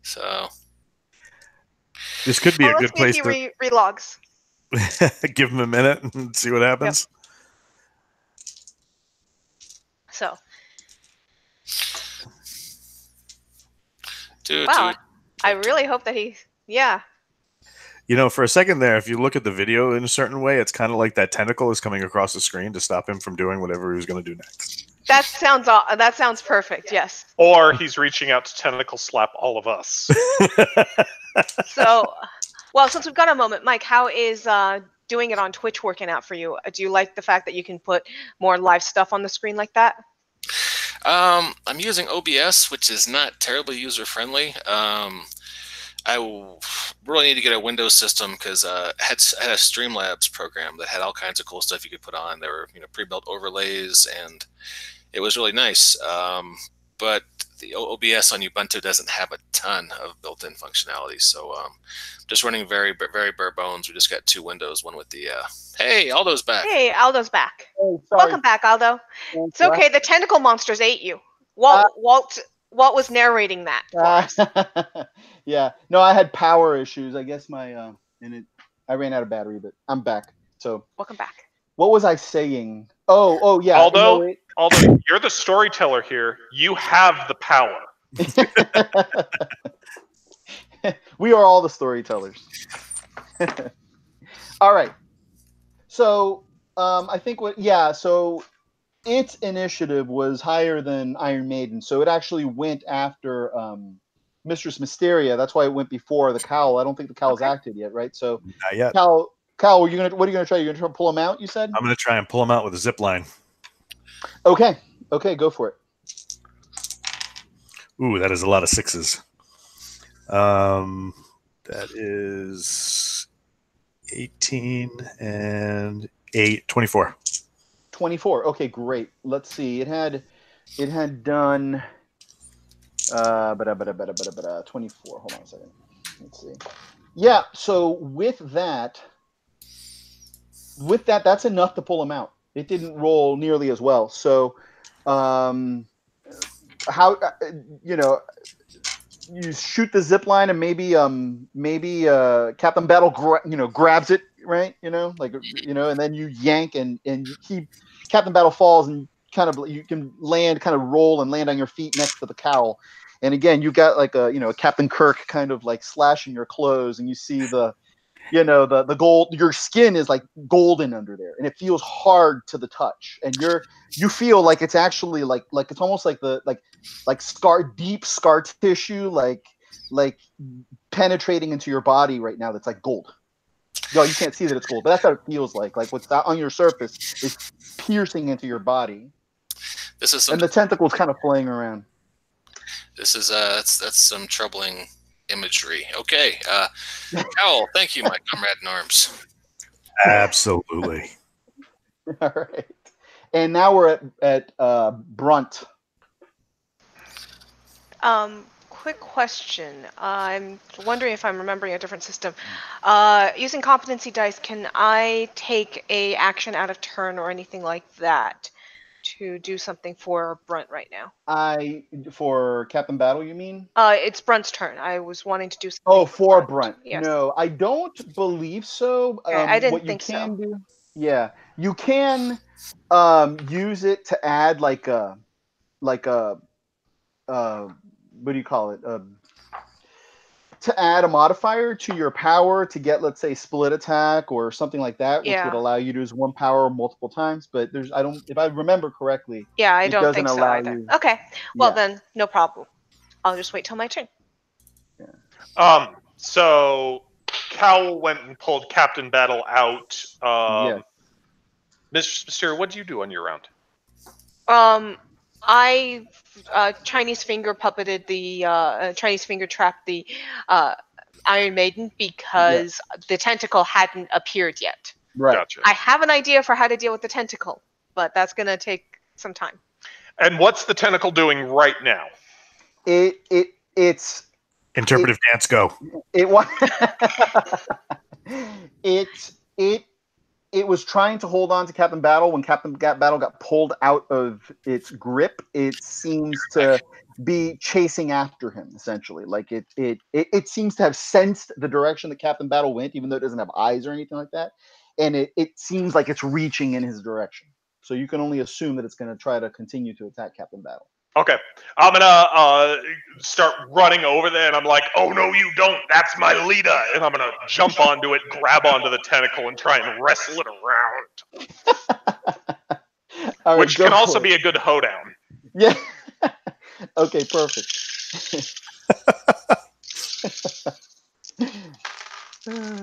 So this could be a good place to relogs. Give him a minute and see what happens. Yep. So, dude, I really hope that for a second there, if you look at the video in a certain way, it's kind of like that tentacle is coming across the screen to stop him from doing whatever he was going to do next. That sounds perfect. Yes. Or he's reaching out to tentacle slap all of us. So, well, since we've got a moment, Mike, how is doing it on Twitch working out for you? Do you like the fact that you can put more live stuff on the screen like that? I'm using OBS, which is not terribly user friendly. I really need to get a Windows system because I had a Streamlabs program that had all kinds of cool stuff you could put on. There were pre-built overlays, and it was really nice. But the OBS on Ubuntu doesn't have a ton of built-in functionality, so just running very, very bare bones. We just got 2 windows, one with the hey, Aldo's back. Hey, Aldo's back. Oh, welcome back, Aldo. It's okay. The tentacle monsters ate you. Walt was narrating that for us. Yeah. No, I had power issues. I guess I ran out of battery, but I'm back. So welcome back. What was I saying? Oh yeah. Aldo, you're the storyteller here. You have the power. We are all the storytellers. All right. So I think so its initiative was higher than Iron Maiden, so it actually went after Mistress Mysteria. That's why it went before the cowl. I don't think the cowl's acted yet, right? So not yet. Cowl, what are you gonna try? You're gonna try to pull him out, you said? I'm gonna try and pull him out with a zip line. Okay, go for it. Ooh, that is a lot of 6s. That is 18 and 8, 24. 24. Okay, great. Let's see. It had done 24. Hold on a second. Let's see. Yeah, so with that, that's enough to pull him out. It didn't roll nearly as well. So how you shoot the zip line and maybe Captain Battle grabs it, right? And then you yank and Captain Battle falls and you can land, kind of roll and land on your feet next to the cowl. And again, you've got like a Captain Kirk kind of like slashing your clothes, and you see the gold. Your skin is like golden under there, and it feels hard to the touch. And you feel like it's actually like it's almost like deep scar tissue, like penetrating into your body right now. That's like gold. You can't see that it's gold, but that's how it feels like. Like what's on your surface is piercing into your body. And the tentacles kind of flaying around. This is that's some troubling imagery. Okay, Cowl, thank you, my comrade in arms. Absolutely. All right, and now we're at Brunt. Quick question. I'm wondering if I'm remembering a different system. Using competency dice, can I take a action out of turn or anything like that to do something for Brunt right now? For Captain Battle, you mean? It's Brunt's turn. I was wanting to do something. Oh, for Brunt. Yes. No, I don't believe so. Okay, I didn't what you think can so. do, yeah, you can use it to add like a what do you call it? To add a modifier to your power to get, let's say, split attack or something like that, which would Yeah. allow you to use one power multiple times. But if I remember correctly, Yeah, I it don't doesn't think so allow either. you. Okay. Well, Yeah. then, no problem. I'll just wait till my turn. So Cal went and pulled Captain Battle out. Yes. Mr. Mysterio, what do you do on your round? I Chinese finger puppeted the Chinese finger trapped the Iron Maiden because the tentacle hadn't appeared yet. Right. Gotcha. I have an idea for how to deal with the tentacle, but that's gonna take some time. And what's the tentacle doing right now? It's Interpretive dance, go. it was it was trying to hold on to Captain Battle. When Captain Battle got pulled out of its grip, it seems to be chasing after him, essentially. Like it seems to have sensed the direction that Captain Battle went, even though it doesn't have eyes or anything like that. And it seems like it's reaching in his direction. So you can only assume that it's going to try to continue to attack Captain Battle. Okay, I'm gonna start running over there, and I'm like, "Oh no, you don't! That's my leader!" And I'm gonna jump onto it, grab onto the tentacle, and try and wrestle it around. All right, which can also be a good hoedown. Yeah. Okay, perfect.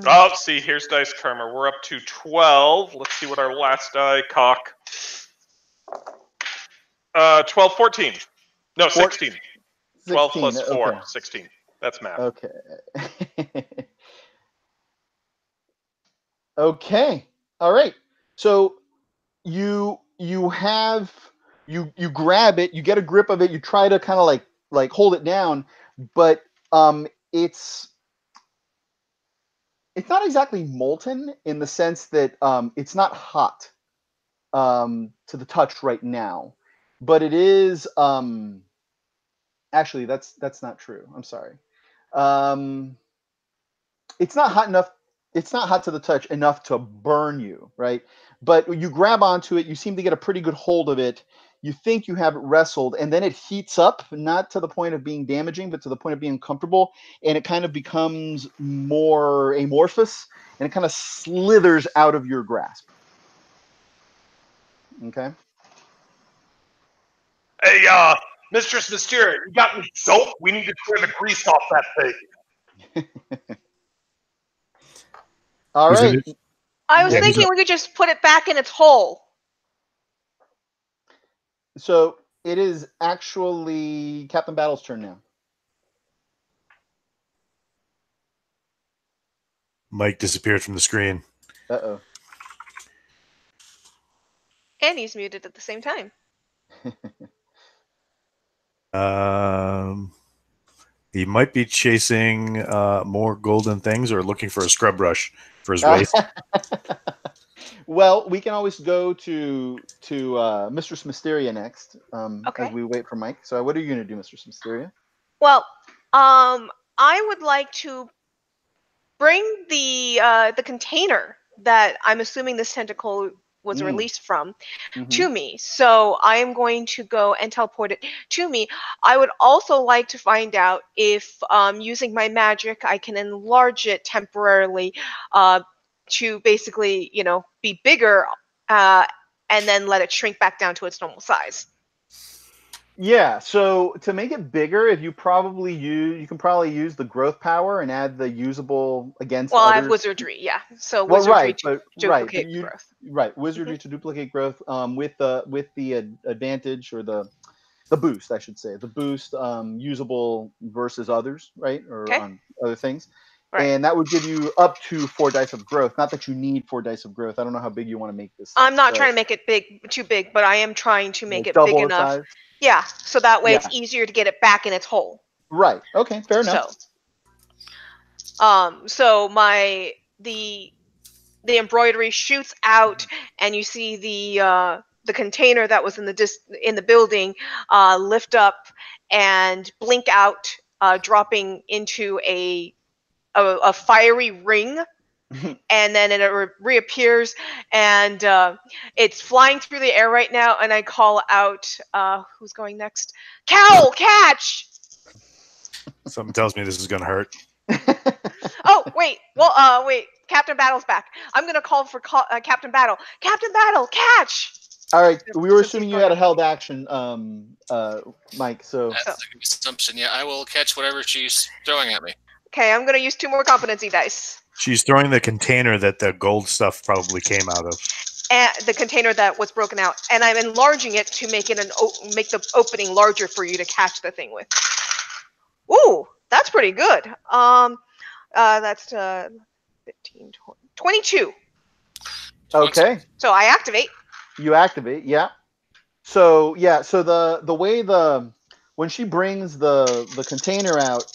Oh, see, here's Dice Karma. We're up to 12. Let's see what our last die cock. 12, 14. No, 16. 12 plus 4, okay. 16. That's math. Okay. Okay. All right. So you grab it, you get a grip of it, you try to kind of like hold it down, but it's not exactly molten in the sense that it's not hot to the touch right now, but it is actually that's not true. I'm sorry. It's not hot enough. It's not hot to the touch enough to burn you, right? But you grab onto it. You seem to get a pretty good hold of it. You think you have it wrestled, and then it heats up, not to the point of being damaging, but to the point of being uncomfortable, and it kind of becomes more amorphous, and it kind of slithers out of your grasp. Okay. Hey, Mistress Mysterio, you got any soap? We need to clear the grease off that thing. All right. I was thinking we could just put it back in its hole. So it is actually Captain Battle's turn now. Mike disappeared from the screen. Uh-oh. And he's muted at the same time. He might be chasing more golden things or looking for a scrub brush for his waist. Well, we can always go to Mistress Mysteria next Okay. as we wait for Mike. So what are you going to do, Mistress Mysteria? Well, I would like to bring the container that I'm assuming this tentacle was released from to me. So I am going to go and teleport it to me. I would also like to find out if using my magic I can enlarge it temporarily to basically, be bigger and then let it shrink back down to its normal size. Yeah, so to make it bigger, if you can probably use the growth power and add the usable against Well, others. I have wizardry, yeah. So wizardry to duplicate growth. Right, wizardry to duplicate growth with the advantage or the boost, I should say. The boost usable versus others, right? Or on other things. Right. And that would give you up to 4 dice of growth. Not that you need 4 dice of growth. I don't know how big you want to make this. I'm not trying to make it too big, but I am trying to make it big enough. Size? Yeah, so that way Yeah. it's easier to get it back in its hole. Right. Okay. Fair enough. So the embroidery shoots out, and you see the container that was in the building lift up and blink out, dropping into a fiery ring. And then it reappears, and it's flying through the air right now. And I call out, who's going next? Cowl, catch! Something tells me this is going to hurt. Oh, wait. Well, wait. Captain Battle's back. I'm gonna call for Captain Battle. Captain Battle, catch! All right. We were Since assuming he's you had a going held action, Mike. So That's a good assumption. Yeah, I will catch whatever she's throwing at me. Okay, I'm gonna use 2 more competency dice. She's throwing the container that the gold stuff probably came out of. And the container that was broken out, and I'm enlarging it to make it make the opening larger for you to catch the thing with. Ooh, that's pretty good. That's 15, 20, 22. okay. So I activate. You activate, yeah. So the way when she brings the container out,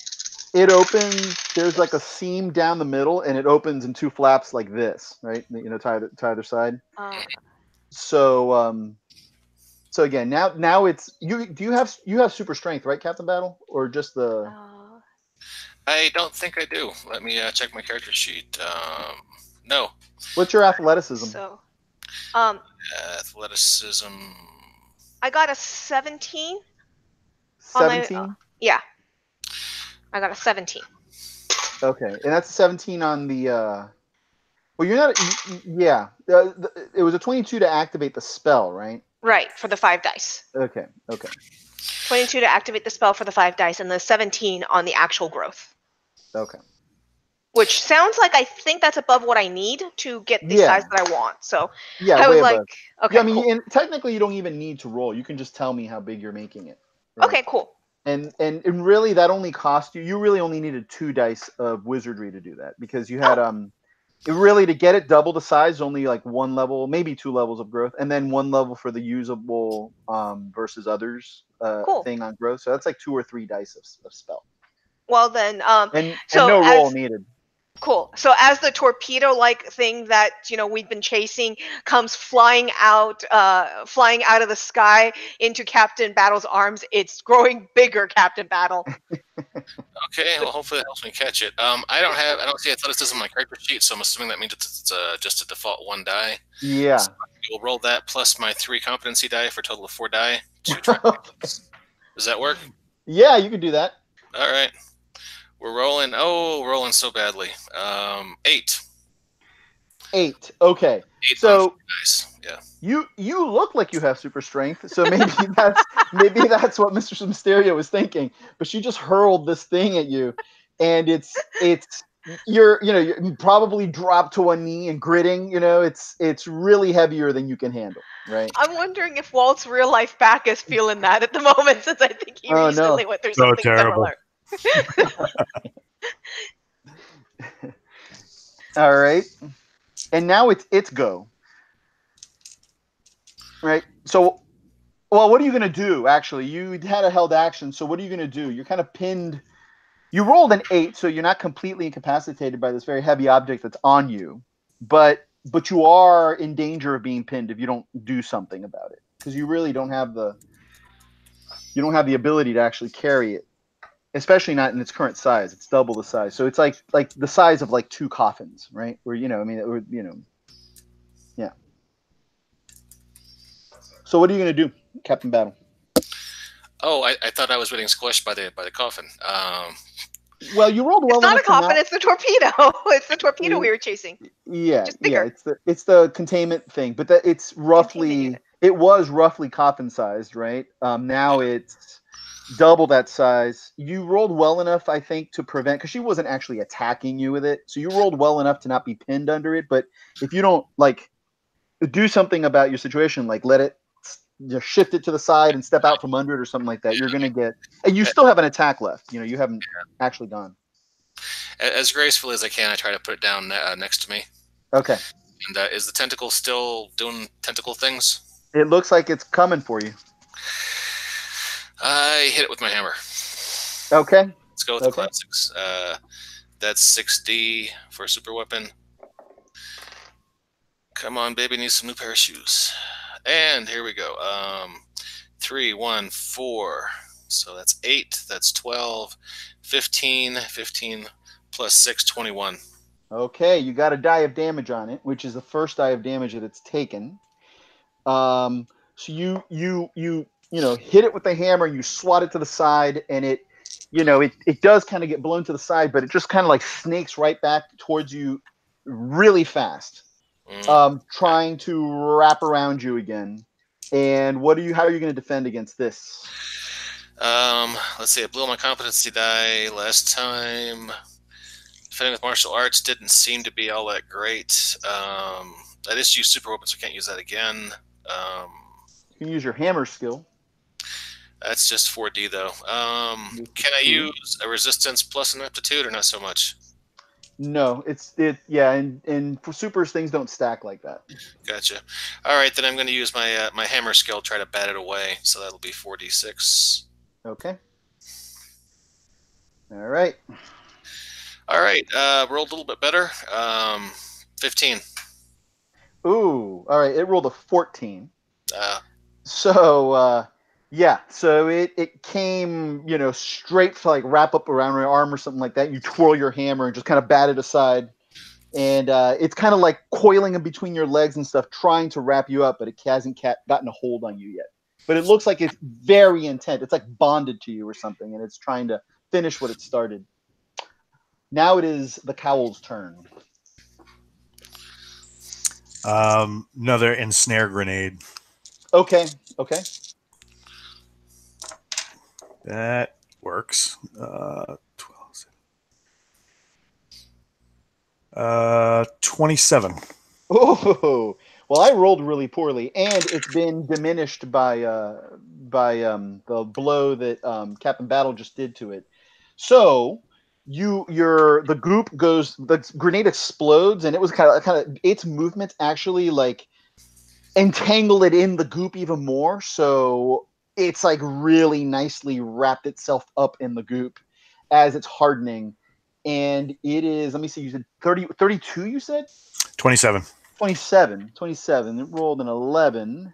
it opens. There's like a seam down the middle, and it opens in 2 flaps like this, right? To either side. So again, now it's you. Do you have super strength, right, Captain Battle, or just the? I don't think I do. Let me check my character sheet. No. What's your athleticism? So, athleticism. I got a 17. 17. Yeah, I got a 17. Okay, and that's 17 on the. Well, you're not. Yeah, it was a 22 to activate the spell, right? Right, for the 5 dice. Okay. 22 to activate the spell for the 5 dice, and the 17 on the actual growth. Okay. Which sounds like I think that's above what I need to get the size that I want. So yeah, I was way like, above. okay, Yeah, I mean, cool. and technically, you don't even need to roll. You can just tell me how big you're making it. Right? Okay, cool. And really, that only cost you. You really only needed 2 dice of wizardry to do that, because you had really, to get it double the size, only like 1 level, maybe 2 levels of growth, and then 1 level for the usable versus others Cool. thing on growth. So that's like 2 or 3 dice of spell. Well then, And so no roll needed. Cool. So as the torpedo-like thing that we've been chasing comes flying out of the sky into Captain Battle's arms, it's growing bigger. Captain Battle. Okay, well, hopefully that helps me catch it. I don't see athleticism on my character sheet, so I'm assuming that means it's just a default 1 die. Yeah. So we'll roll that plus my 3 competency die for a total of 4 die. To try Does that work? Yeah, you can do that. All right. We're rolling. Oh, rolling so badly. 8. 8. Okay. 8 so dice. Yeah. You look like you have super strength, so maybe that's what Mr. Mysterio was thinking. But she just hurled this thing at you, and you probably dropped to 1 knee and gritting. It's really heavier than you can handle, right? I'm wondering if Walt's real life back is feeling that at the moment, since I think he recently went through something terrible. similar. All right, and now it's go. Right. So, well, what are you going to do? Actually, you had a held action. So what are you going to do? You're kind of pinned. You rolled an 8, so you're not completely incapacitated by this very heavy object that's on you, but you are in danger of being pinned if you don't do something about it, because you really don't have the ability to actually carry it, especially not in its current size. It's double the size, so it's like the size of like 2 coffins, right? Where yeah. So what are you going to do, Captain Battle? Oh, I thought I was getting squished by the coffin. Well, you rolled well. It's not a coffin; it's the torpedo. It's the torpedo we were chasing. Yeah, just bigger. Yeah. It's the containment thing, but it's roughly. It was roughly coffin sized, right? Now it's double that size. You rolled well enough, I think, to prevent, because she wasn't actually attacking you with it. So you rolled well enough to not be pinned under it. But if you don't do something about your situation, like let it. Just shift it to the side and step out from under it or something like that. You're gonna get, and you still have an attack left. You haven't actually gone. As gracefully as I can, I try to put it down next to me. Okay. And is the tentacle still doing tentacle things? It looks like it's coming for you. I hit it with my hammer. Okay. Let's go with the classics. That's 6D for a super weapon. Come on, baby, need some new pair of shoes. And here we go. 3, 1, 4. So that's 8. That's 12. 15. 15 plus 6, 21. Okay, you got a die of damage on it, which is the first die of damage that it's taken. So you hit it with the hammer, you swat it to the side, and it does kind of get blown to the side, but it just kind of like snakes right back towards you really fast, trying to wrap around you again. And how are you going to defend against this? Let's see. I blew my competency die last time. Defending with martial arts didn't seem to be all that great. I just used super weapons, so I can't use that again. You can use your hammer skill. That's just 4D though. Can I use a resistance plus an aptitude or not so much? No, and for supers things don't stack like that. Gotcha. All right, then I'm going to use my my hammer skill, try to bat it away. So that'll be 4D6. Okay. All right. All right. Rolled a little bit better. 15. Ooh. All right. It rolled a 14. So it came, straight to like wrap up around your arm or something like that. You twirl your hammer and just kind of bat it aside. And it's kind of like coiling in between your legs and stuff, trying to wrap you up, but it hasn't gotten a hold on you yet. But it looks like it's very intent. It's like bonded to you or something, and it's trying to finish what it started. Now it is the cowl's turn. Another ensnare grenade. Okay. That works. 27. Oh, well, I rolled really poorly, and it's been diminished by the blow that Captain Battle just did to it. So the goop goes, the grenade explodes, and it was kind of its movements actually like entangle it in the goop even more. So it's like really nicely wrapped itself up in the goop as it's hardening. And it is, let me see, you said 32, you said? 27. 27. It rolled an 11.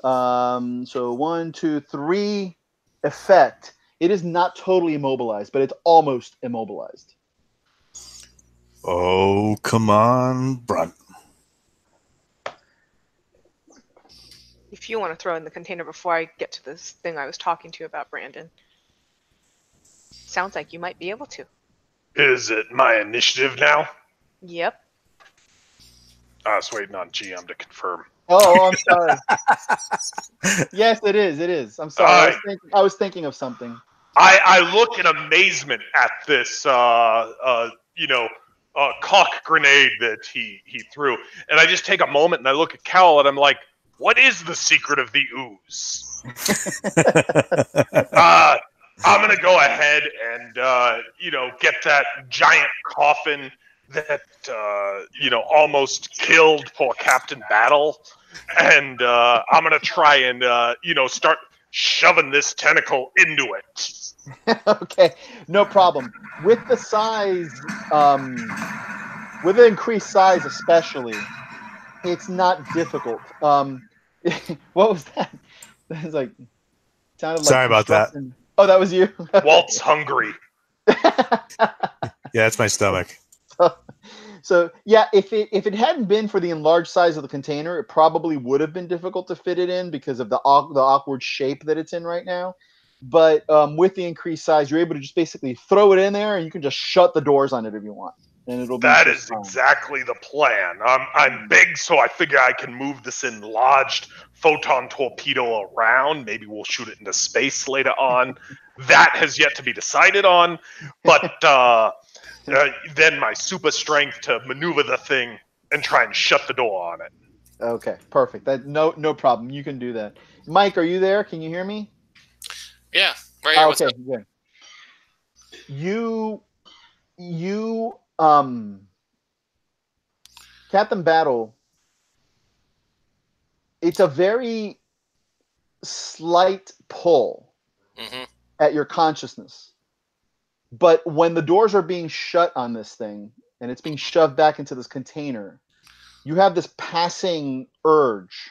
So 1, 2, 3 effect. It is not totally immobilized, but it's almost immobilized. Oh, come on, Brunt. If you want to throw in the container before I get to this thing I was talking to you about, Brandon. Sounds like you might be able to. Is it my initiative now? Yep. I was waiting on GM to confirm. Oh, I'm sorry. Yes, it is. It is. I'm sorry. I was thinking of something. I look in amazement at this, cock grenade that he threw, and I just take a moment and I look at Cal and I'm like, "What is the secret of the ooze?" I'm gonna go ahead and get that giant coffin that almost killed poor Captain Battle, and I'm gonna try and start shoving this tentacle into it. Okay, no problem. With the size, with the increased size especially, it's not difficult. What was that? That was like sounded like Sorry about that. Oh, that was you. Walt's hungry. Yeah, it's my stomach. So yeah, if it hadn't been for the enlarged size of the container, it probably would have been difficult to fit it in because of the awkward shape that it's in right now. But with the increased size, you're able to just basically throw it in there, and you can just shut the doors on it if you want, and it'll be. That is exactly the plan. I'm big, so I figure I can move this enlarged photon torpedo around. Maybe we'll shoot it into space later on. That has yet to be decided on. But then my super strength to maneuver the thing and try and shut the door on it. Okay, perfect. No problem. You can do that. Mike, are you there? Can you hear me? Yeah, right here. Okay, good. Captain Battle, it's a very slight pull, Mm-hmm. at your consciousness. But when the doors are being shut on this thing and it's being shoved back into this container, you have this passing urge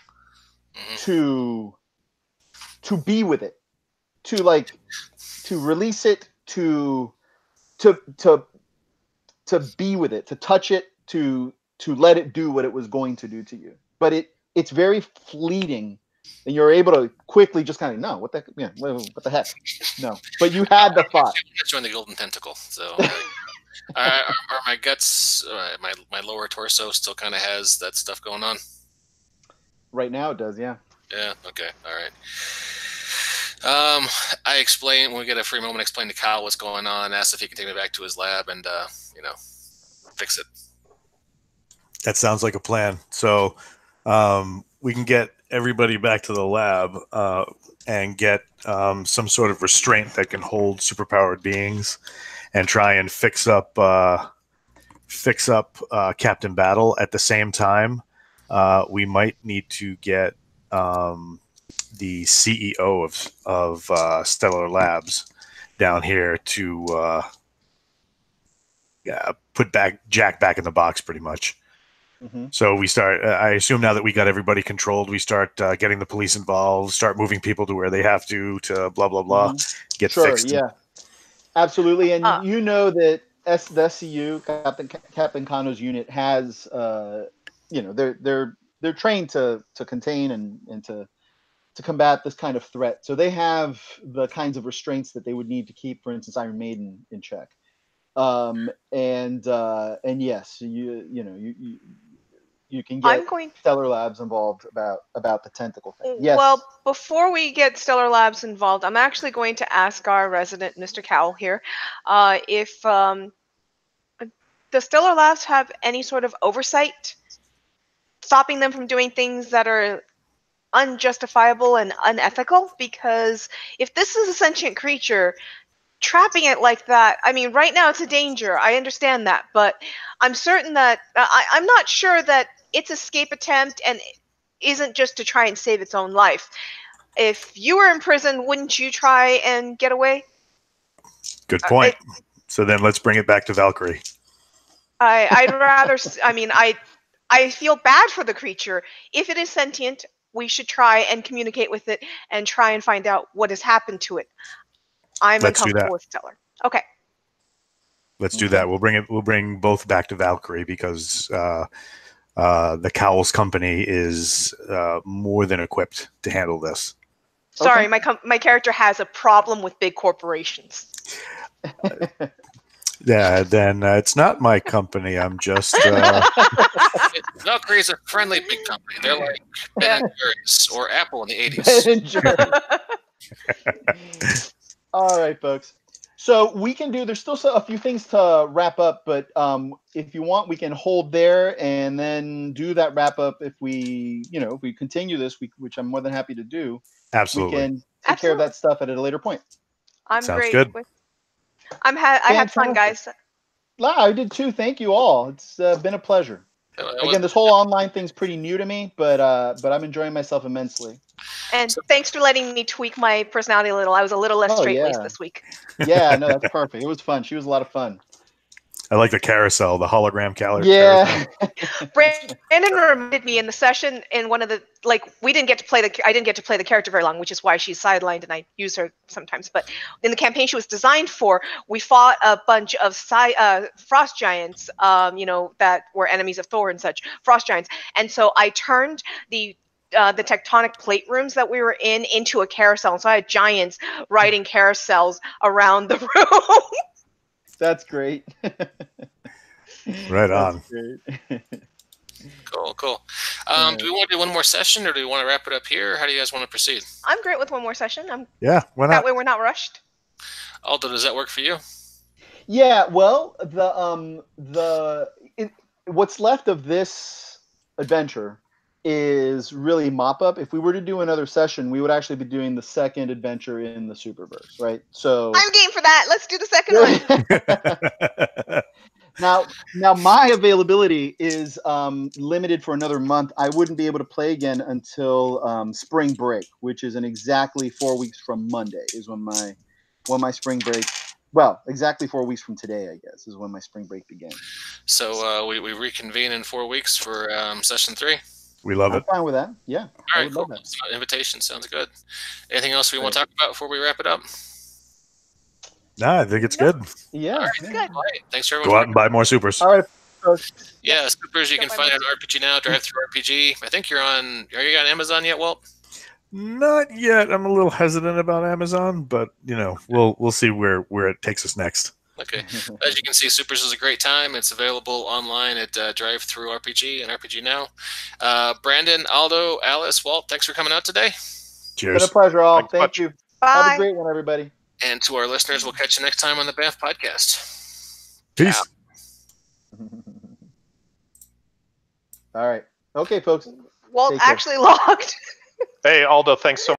Mm-hmm. to be with it, to release it, to be with it, to touch it, to let it do what it was going to do to you. But it's very fleeting, and you're able to quickly just kind of no, what the heck, no. But you had the thought. Let's join the golden tentacle. So, are my guts, my lower torso still kind of has that stuff going on? Right now, it does, yeah. Yeah. Okay. All right. I explain when we get a free moment. Explain to Kyle what's going on. Ask if he can take me back to his lab and fix it. That sounds like a plan. So we can get everybody back to the lab and get some sort of restraint that can hold superpowered beings, and try and fix up Captain Battle. At the same time, we might need to get the CEO of Stellar Labs down here to put Jack back in the box, pretty much. Mm-hmm. So we start. I assume now that we got everybody controlled, we start getting the police involved, start moving people to where they have to blah blah blah, get Sure, fixed. yeah, absolutely. And you know that the SCU, Captain Kano's unit, has they're trained to contain and to combat this kind of threat. So they have the kinds of restraints that they would need to keep, for instance, Iron Maiden in check. And yes, you can get Stellar Labs involved about the tentacle thing. Yes. Well, before we get Stellar Labs involved, I'm actually going to ask our resident, Mr. Cowell here, if the Stellar Labs have any sort of oversight, stopping them from doing things that are unjustifiable and unethical. Because if this is a sentient creature, trapping it like that, I mean, right now it's a danger. I understand that, but I'm certain that I'm not sure that its escape attempt and isn't just to try and save its own life. If you were in prison, wouldn't you try and get away? Good point. So then let's bring it back to Valkyrie. I'd rather. I mean, I feel bad for the creature. If it is sentient, we should try and communicate with it and try and find out what has happened to it. I'm uncomfortable with Stellar. Okay. Let's do that. We'll bring both back to Valkyrie because the Cowles Company is more than equipped to handle this. Sorry, my character has a problem with big corporations. Yeah, then it's not my company. I'm just. Valkyrie is a friendly big company. They're like Ben & Jerry's or Apple in the 80s. All right, folks. So we can do. There's still a few things to wrap up, but if you want, we can hold there and then do that wrap up. If we continue this, which I'm more than happy to do. Absolutely. We can take care of that stuff at a later point. I'm Sounds great. good. I had fun, guys. I did too. Thank you all. It's been a pleasure. Again, this whole online thing's pretty new to me, but I'm enjoying myself immensely. And thanks for letting me tweak my personality a little. I was a little less straight-laced this week. Yeah, no, that's perfect. It was fun. She was a lot of fun. I like the carousel, the hologram carousel. Yeah. Brandon reminded me in the session in one of the I didn't get to play the character very long, which is why she's sidelined and I use her sometimes. But in the campaign she was designed for, we fought a bunch of frost giants, that were enemies of Thor and such, frost giants. And so I turned the tectonic plate rooms that we were in into a carousel. And so I had giants riding carousels around the room. That's great. Right on. Cool. Do we want to do one more session, or do we want to wrap it up here? How do you guys want to proceed? I'm great with one more session. Yeah, why not? That way we're not rushed. Aldo, does that work for you? Yeah. Well, what's left of this adventure is really mop up. If we were to do another session, we would actually be doing the second adventure in the Superverse, right? So I'm game for that. Let's do the second one. Now my availability is limited for another month. I wouldn't be able to play again until spring break, which is in exactly 4 weeks from Monday. Is when my spring break. Well, exactly 4 weeks from today, I guess, is when my spring break begins. So we reconvene in 4 weeks for session 3. We love I'm it. fine with that. Yeah, I All right, would cool. love that. So, invitation sounds good. Anything else we want to talk about before we wrap it up? Nah, I think it's good. Yeah. All right, Good. All right. Thanks for Go everyone. out and buy more supers. All right. Yeah, Supers you Go can buy find more on RPG Now, Drive Through RPG. I think you're on. Are you on Amazon yet, Walt? Not yet. I'm a little hesitant about Amazon, but we'll see where it takes us next. Okay. As you can see, Supers is a great time. It's available online at Drive Through RPG and RPG Now. Brandon, Aldo, Alice, Walt, thanks for coming out today. It's been Cheers. a pleasure, all. Thanks Thank much. you. Have Bye. a great one, everybody. And to our listeners, we'll catch you next time on the Banff Podcast. Peace. All right. Okay, folks. Walt Take care. actually logged. Hey, Aldo, thanks so